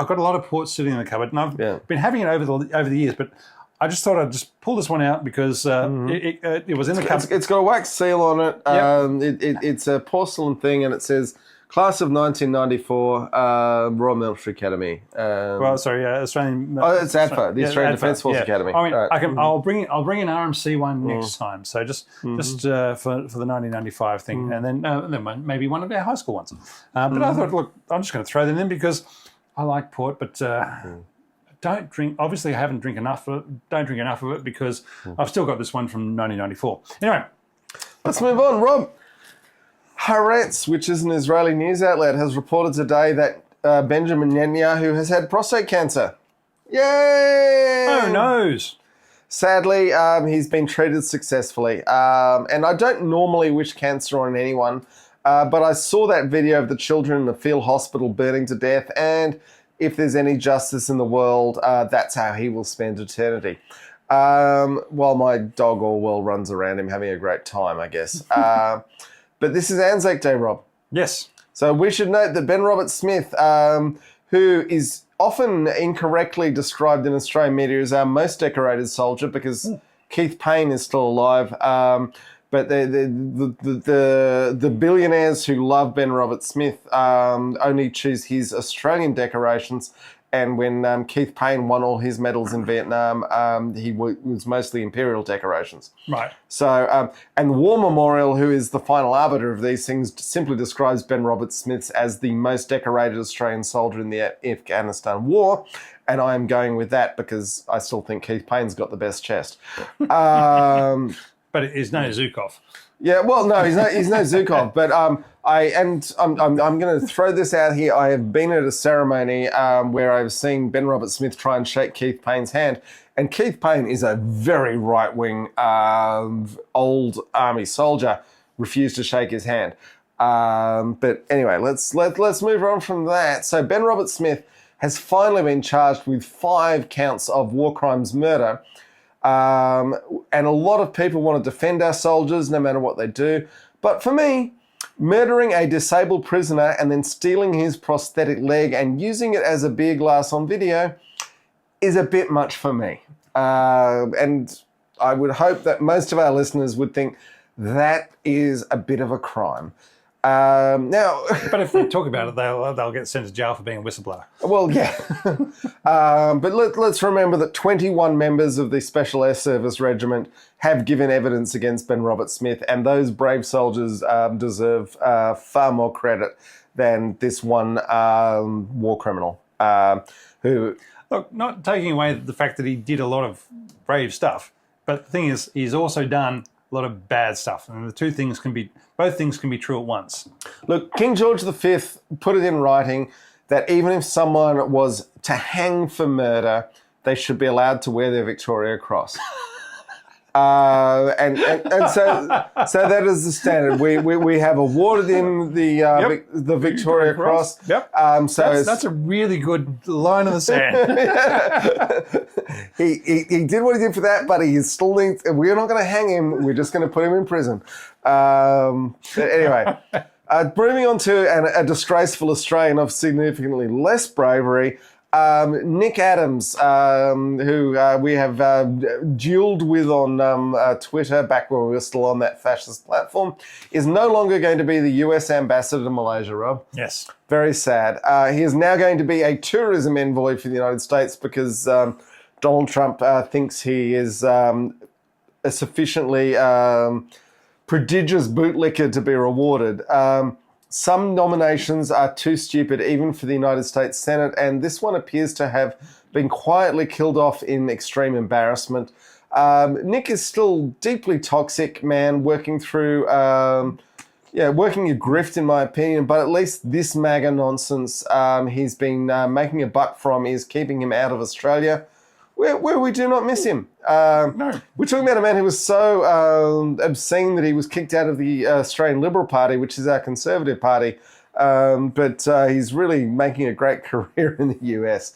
got a lot of port sitting in the cupboard, and I've been having it over the years, but I just thought I'd just pull this one out because it was in the cupboard. It's got a wax seal on it. It's a porcelain thing, and it says Class of 1994, Royal Military Academy. Australian. It's ADFA, the Australian Defence Force Academy. I mean, I'll bring an RMC one next time. So just for the 1995 thing, and then maybe one of our high school ones. But I thought, look, I'm just going to throw them in because I like port, but. Don't drink. Obviously, I haven't drink enough of it. Don't drink enough of it because I've still got this one from 1994. Anyway, let's move on. Rob, Haaretz, which is an Israeli news outlet, has reported today that Benjamin Netanyahu has had prostate cancer. Yay! Oh, noes. Sadly, he's been treated successfully. And I don't normally wish cancer on anyone, but I saw that video of the children in the field hospital burning to death, and if there's any justice in the world, that's how he will spend eternity. While my dog Orwell runs around him having a great time, I guess. But this is Anzac Day, Rob. Yes. So we should note that Ben Roberts-Smith, who is often incorrectly described in Australian media as our most decorated soldier because Keith Payne is still alive, but the billionaires who love Ben Roberts-Smith only choose his Australian decorations. And when Keith Payne won all his medals in Vietnam, he was mostly imperial decorations. Right. So, and the War Memorial, who is the final arbiter of these things, simply describes Ben Roberts-Smith as the most decorated Australian soldier in the Afghanistan War. And I am going with that because I still think Keith Payne's got the best chest. But it is no Zukov. Yeah, well, no, he's no Zukov, but I'm going to throw this out here. I have been at a ceremony where I've seen Ben Roberts-Smith try and shake Keith Payne's hand, and Keith Payne is a very right-wing old army soldier. Refused to shake his hand, but anyway, let's move on from that. So Ben Roberts-Smith has finally been charged with 5 counts of war crimes murder. And a lot of people want to defend our soldiers no matter what they do. But for me, murdering a disabled prisoner and then stealing his prosthetic leg and using it as a beer glass on video is a bit much for me. And I would hope that most of our listeners would think that is a bit of a crime. Now, but if they talk about it, they'll get sent to jail for being a whistleblower. Well, yeah. But let's remember that 21 members of the Special Air Service Regiment have given evidence against Ben Roberts-Smith, and those brave soldiers deserve far more credit than this one war criminal who... Look, not taking away the fact that he did a lot of brave stuff, but the thing is, he's also done a lot of bad stuff, and both things can be true at once. Look, King George V put it in writing that even if someone was to hang for murder, they should be allowed to wear their Victoria Cross. And so that is the standard. We have awarded him the Victoria Cross. Yep. So that's a really good line in the sand. He did what he did for that, but he still needs. We're not going to hang him. We're just going to put him in prison. Anyway, Moving on to a disgraceful Australian of significantly less bravery, Nick Adams, who we have duelled with on Twitter back when we were still on that fascist platform, is no longer going to be the US ambassador to Malaysia, Rob. Yes. Very sad. He is now going to be a tourism envoy for the United States because Donald Trump thinks he is a sufficiently prodigious bootlicker to be rewarded. Some nominations are too stupid even for the United States Senate, and this one appears to have been quietly killed off in extreme embarrassment. Nick is still deeply toxic, man, working through, working a grift in my opinion, but at least this MAGA nonsense he's been making a buck from is keeping him out of Australia, where we do not miss him. No. We're talking about a man who was so obscene that he was kicked out of the Australian Liberal Party, which is our Conservative Party, but he's really making a great career in the US.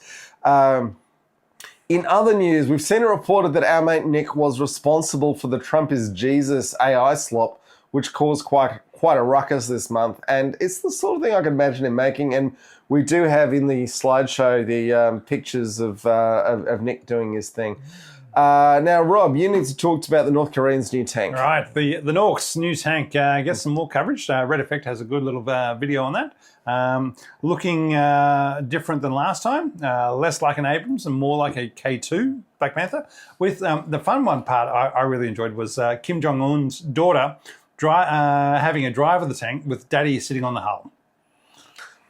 In other news, we've seen it reported that our mate Nick was responsible for the Trump is Jesus AI slop, which caused quite a ruckus this month, and it's the sort of thing I can imagine him making. And we do have in the slideshow the pictures of Nick doing his thing. Now, Rob, you need to talk about the North Koreans' new tank. Right, the Norks' new tank gets some more coverage. Red Effect has a good little video on that. Looking different than last time, less like an Abrams and more like a K2 Black Panther. With the fun one part I really enjoyed was Kim Jong-un's daughter having a drive of the tank with Daddy sitting on the hull.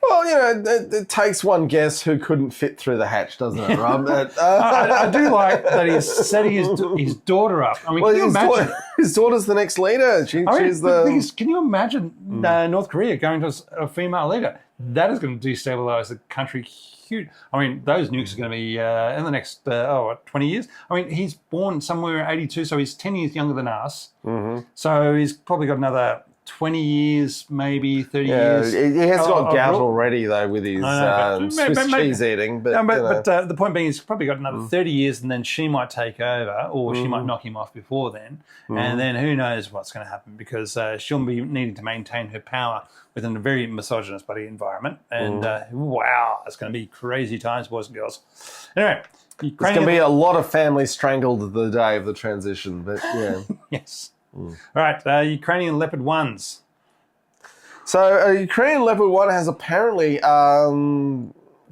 Well, it takes one guess who couldn't fit through the hatch, doesn't it, Rob? I do like that he's setting his daughter up. I mean, can you imagine? His daughter's the next leader. She's the thing is, can you imagine North Korea going to a female leader? That is going to destabilize the country huge. I mean, those nukes are going to be in the next 20 years. I mean, he's born somewhere in 82, so he's 10 years younger than us. Mm-hmm. So he's probably got another 20 years, maybe 30 years. He has got gout already, though, with his Swiss cheese eating. But the point being, he's probably got another 30 years, and then she might take over, or she might knock him off before then. And then who knows what's going to happen, because she'll be needing to maintain her power within a very misogynist bloody environment. And wow, it's going to be crazy times, boys and girls. Anyway, there's going to be a lot of families strangled the day of the transition. But yeah. Yes. All right, Ukrainian Leopard 1s. So Ukrainian Leopard 1 has apparently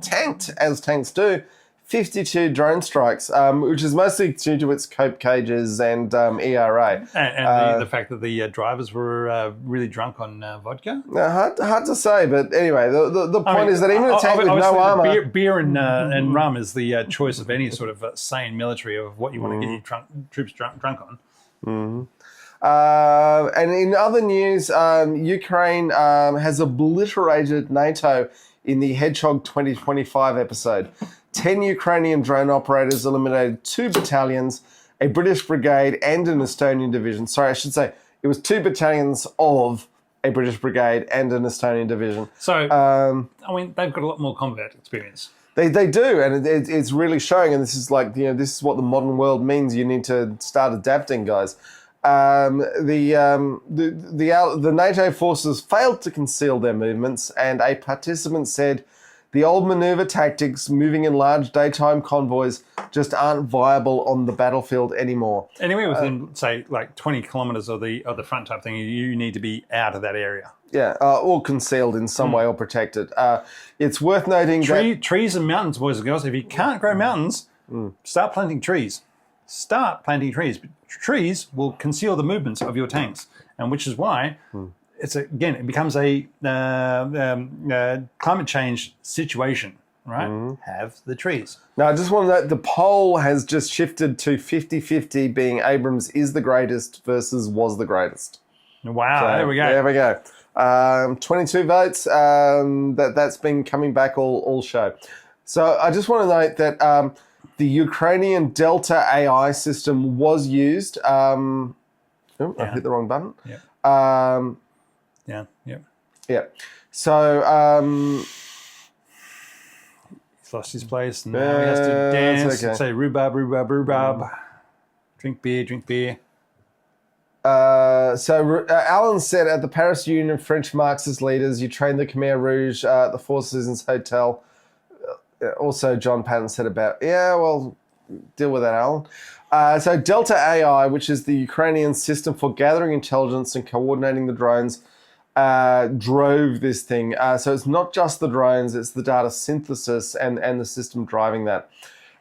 tanked, as tanks do, 52 drone strikes, which is mostly due to its cope cages and ERA. And the fact that the drivers were really drunk on vodka? Hard to say, but anyway, the point is that even a tank with no armour... Beer and rum is the choice of any sort of sane military of what you want to get your troops drunk on. Mm-hmm. And in other news, Ukraine has obliterated NATO in the Hedgehog 2025 episode. 10 Ukrainian drone operators eliminated 2 battalions, a British brigade and an Estonian division. Sorry, I should say it was 2 battalions of a British brigade and an Estonian division. So, I mean, they've got a lot more combat experience. They do, and it's really showing. And this is like, this is what the modern world means. You need to start adapting, guys. The NATO forces failed to conceal their movements, and a participant said the old maneuver tactics, moving in large daytime convoys, just aren't viable on the battlefield anymore. Anywhere within, say, like 20 kilometres of the front type thing, you need to be out of that area. Yeah, or concealed in some way or protected. It's worth noting that... Trees and mountains, boys and girls. If you can't grow mountains, start planting trees. Start planting trees. Trees will conceal the movements of your tanks, and which is why it becomes a climate change situation, right? Have the trees. Now, I just want to note the poll has just shifted to 50-50, being Abrams is the greatest versus was the greatest. Wow, so, there we go. There we go. 22 votes. That's been coming back all show. So I just want to note that the Ukrainian Delta AI system was used. I hit the wrong button. Yeah. Yeah. So he's lost his place. Now he has to dance and say rhubarb, rhubarb, rhubarb. Drink beer. Alan said at the Paris Union, French Marxist leaders, you train the Khmer Rouge at the Four Seasons Hotel. Also, John Patton said about, deal with that, Alan. So Delta AI, which is the Ukrainian system for gathering intelligence and coordinating the drones, drove this thing. So it's not just the drones, it's the data synthesis and the system driving that.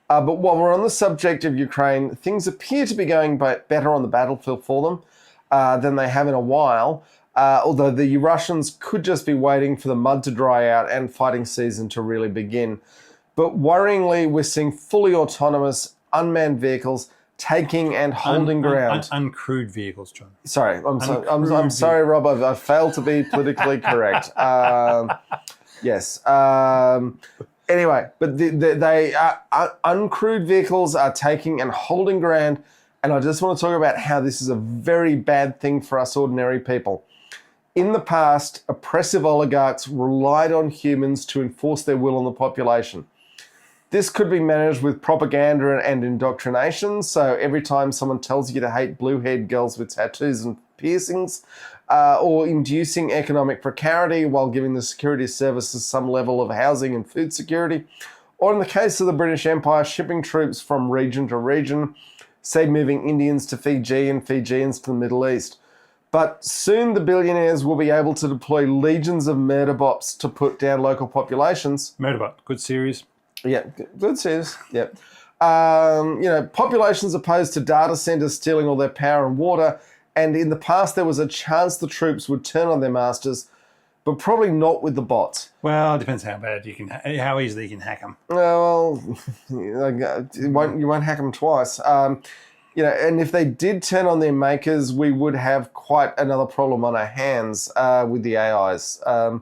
But while we're on the subject of Ukraine, things appear to be going better on the battlefield for them than they have in a while, although the Russians could just be waiting for the mud to dry out and fighting season to really begin. But worryingly, we're seeing fully autonomous, unmanned vehicles taking and holding ground. Uncrewed vehicles, John. Sorry, I'm sorry, Rob. I failed to be politically correct. Yes. Anyway, but they uncrewed vehicles are taking and holding ground, and I just want to talk about how this is a very bad thing for us ordinary people. In the past, oppressive oligarchs relied on humans to enforce their will on the population. This could be managed with propaganda and indoctrination. So every time someone tells you to hate blue-haired girls with tattoos and piercings, or inducing economic precarity while giving the security services some level of housing and food security, or in the case of the British Empire, shipping troops from region to region, say moving Indians to Fiji and Fijians to the Middle East. But soon the billionaires will be able to deploy legions of murderbots to put down local populations. Murderbot, good series. Yeah, good series. Yeah. Populations opposed to data centers stealing all their power and water. And in the past, there was a chance the troops would turn on their masters, but probably not with the bots. Well, it depends how easily you can hack them. You won't hack them twice. And if they did turn on their makers, we would have quite another problem on our hands with the AIs. I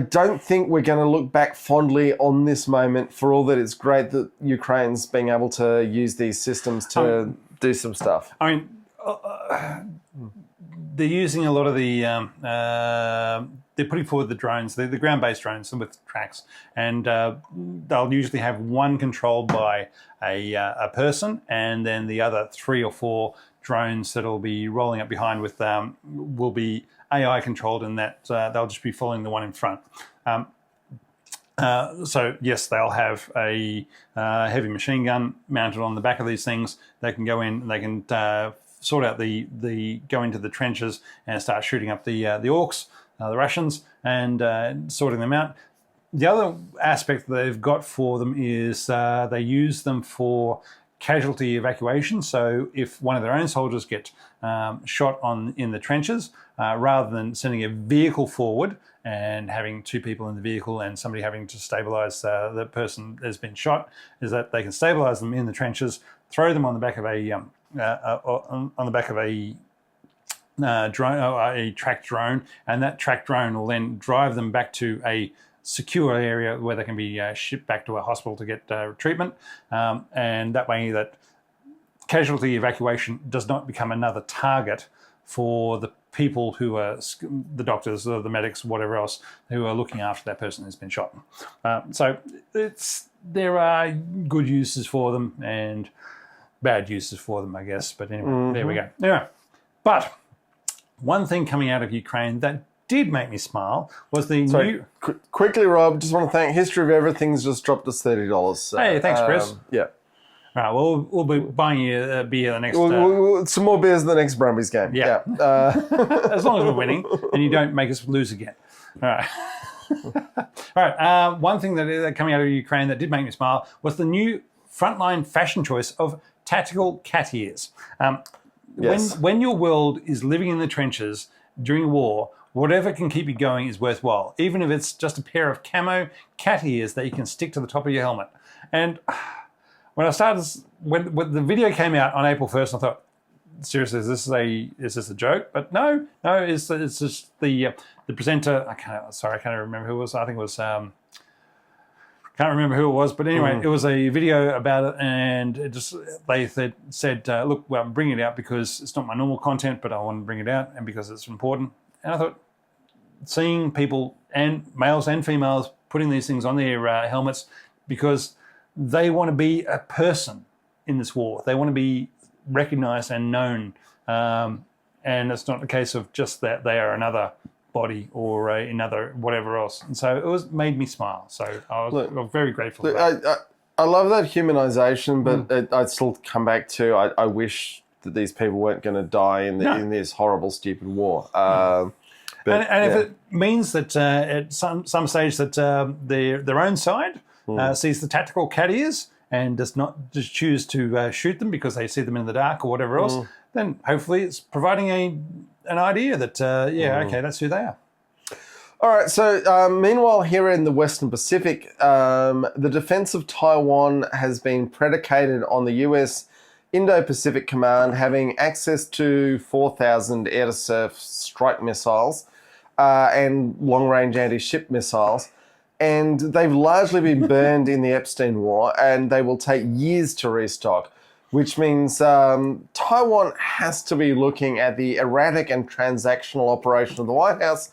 don't think we're going to look back fondly on this moment, for all that it's great that Ukraine's being able to use these systems to do some stuff. I mean, they're using a lot of the, they're putting forward the drones, the ground-based drones with tracks, and they'll usually have one controlled by a person, and then the other 3 or 4 drones that'll be rolling up behind with will be AI controlled, and that they'll just be following the one in front. So yes, they'll have a heavy machine gun mounted on the back of these things. They can go in and they can sort out go into the trenches and start shooting up the orcs, the Russians, and sorting them out. The other aspect that they've got for them is they use them for casualty evacuation. So if one of their own soldiers get shot in the trenches, rather than sending a vehicle forward and having 2 people in the vehicle and somebody having to stabilize the person that's been shot, is that they can stabilize them in the trenches, throw them on the back of a drone, a tracked drone, and that tracked drone will then drive them back to a secure area where they can be shipped back to a hospital to get treatment, and that way that casualty evacuation does not become another target for the people who are the doctors or the medics, whatever else, who are looking after that person who's been shot. So there are good uses for them and bad uses for them, I guess. But anyway, There we go. Anyway, but one thing coming out of Ukraine that did make me smile was the new... Quickly, Rob, just want to thank History of Everything's just dropped us $30. So, hey, thanks, Chris. Yeah. All right, well, we'll be buying you a beer the next... some more beers in the next Brumbies game. Yeah. As long as we're winning and you don't make us lose again. All right. All right. One thing that coming out of Ukraine that did make me smile was the new frontline fashion choice of tactical cat ears. Yes. When your world is living in the trenches during war, whatever can keep you going is worthwhile, even if it's just a pair of camo cat ears that you can stick to the top of your helmet. And when when the video came out on April 1st, I thought, seriously, is this a joke? But no, it's just the presenter. I can't remember who it was. I think it was. Can't remember who it was, but anyway, It was a video about it, and they said, look, well, I'm bringing it out because it's not my normal content, but I want to bring it out, and because it's important. And I thought, seeing people, and males and females, putting these things on their helmets because they want to be a person in this war. They want to be recognised and known, and it's not a case of just that they are another body or another whatever else. And so it made me smile. So I was very grateful for that. I love that humanisation, but I'd still come back to I wish that these people weren't going to die in this horrible, stupid war. If it means that at some stage that their own side sees the tactical cat ears and does not just choose to shoot them because they see them in the dark or whatever else, then hopefully it's providing an idea that, okay, that's who they are. All right, so meanwhile here in the Western Pacific, the defense of Taiwan has been predicated on the US Indo-Pacific Command having access to 4,000 air-to-surf strike missiles and long-range anti-ship missiles. And they've largely been burned in the Epstein War, and they will take years to restock, which means Taiwan has to be looking at the erratic and transactional operation of the White House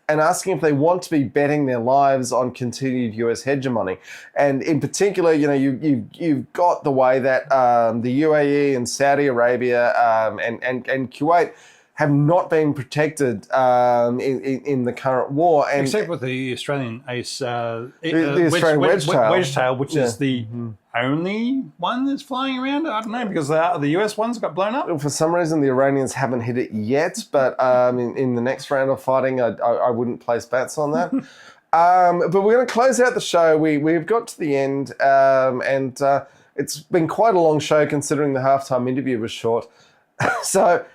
and asking if they want to be betting their lives on continued US hegemony. And in particular, you've got the way that the UAE and Saudi Arabia and Kuwait have not been protected in the current war. And except with the Australian ace, the Australian wedgetail, which is the only one that's flying around. I don't know, because the US ones got blown up. For some reason, the Iranians haven't hit it yet, but in the next round of fighting, I wouldn't place bets on that. But we're going to close out the show. We've got to the end, and it's been quite a long show considering the halftime interview was short. So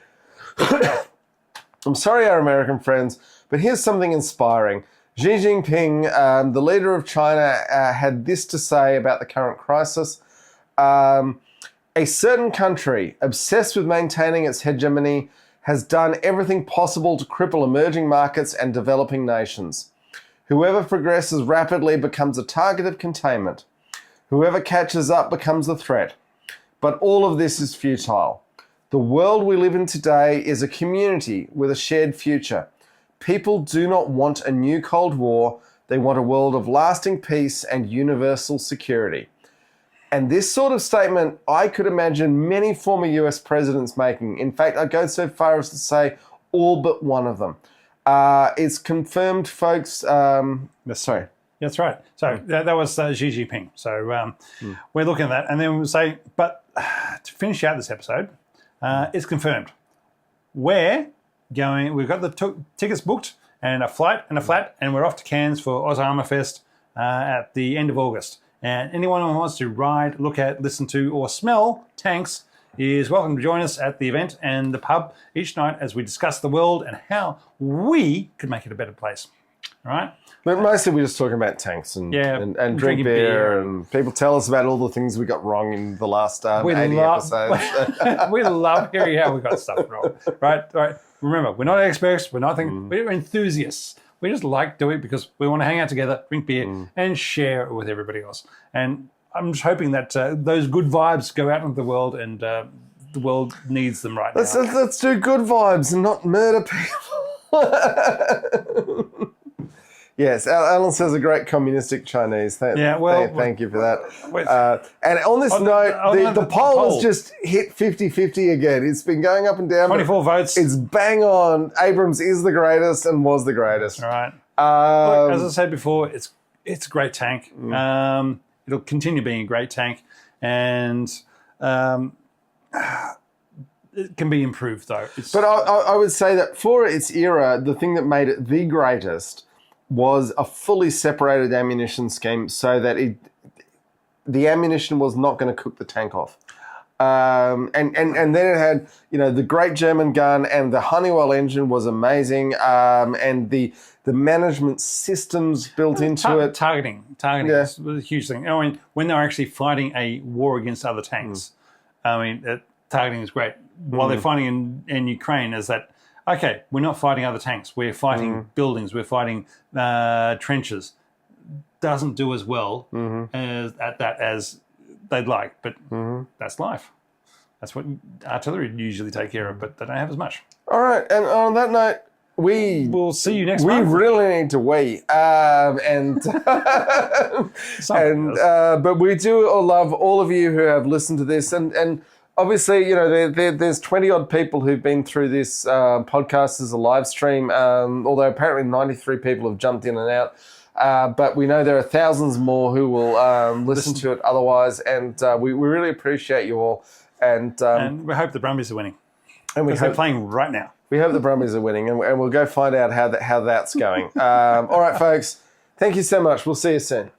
I'm sorry, our American friends, but here's something inspiring. Xi Jinping, the leader of China, had this to say about the current crisis. A certain country, obsessed with maintaining its hegemony, has done everything possible to cripple emerging markets and developing nations. Whoever progresses rapidly becomes a target of containment. Whoever catches up becomes a threat. But all of this is futile. The world we live in today is a community with a shared future. People do not want a new Cold War. They want a world of lasting peace and universal security. And this sort of statement, I could imagine many former US presidents making. In fact, I'd go so far as to say all but one of them. It's confirmed, folks. Sorry. That's right. So that was Xi Jinping. So we're looking at that. And then we'll say, but to finish out this episode, it's confirmed. We've got the tickets booked and a flight and a flat, and we're off to Cairns for Oz Armour Fest at the end of August. And anyone who wants to ride, look at, listen to, or smell tanks is welcome to join us at the event and the pub each night as we discuss the world and how we could make it a better place. All right? But mostly we're just talking about tanks and drink beer, and people tell us about all the things we got wrong in the last 80 episodes. We love hearing how we got stuff wrong. Right? Remember, we're not experts. We're nothing. We're enthusiasts. We just like doing it because we want to hang out together, drink beer, and share it with everybody else. And I'm just hoping that those good vibes go out into the world, and the world needs them right now. Let's do good vibes and not murder people. Yes, Alan says a great communistic Chinese. Thank you for that. And on this note, the poll has just hit 50-50 again. It's been going up and down. 24 votes. It's bang on. Abrams is the greatest and was the greatest. All right. Look, as I said before, it's a great tank. It'll continue being a great tank. And it can be improved, though. But I would say that for its era, the thing that made it the greatest was a fully separated ammunition scheme so that the ammunition was not going to cook the tank off. And then it had, the great German gun, and the Honeywell engine was amazing. And the management systems built into it. Targeting was a huge thing. I mean, when they were actually fighting a war against other tanks, targeting is great. While they're fighting in Ukraine, is that, okay, we're not fighting other tanks. We're fighting buildings. We're fighting trenches. Doesn't do as well as they'd like, but that's life. That's what artillery usually take care of, but they don't have as much. All right, and on that note, we'll see you next month. We really need to wait, but we do love all of you who have listened to this, and obviously, you know, there's 20 odd people who've been through this podcast as a live stream, although apparently 93 people have jumped in and out. But we know there are thousands more who will listen to it otherwise, and we really appreciate you all. And we hope the Brumbies are winning. And we Because they're playing right now. We hope the Brumbies are winning, and we'll go find out how that's going. All right, folks. Thank you so much. We'll see you soon.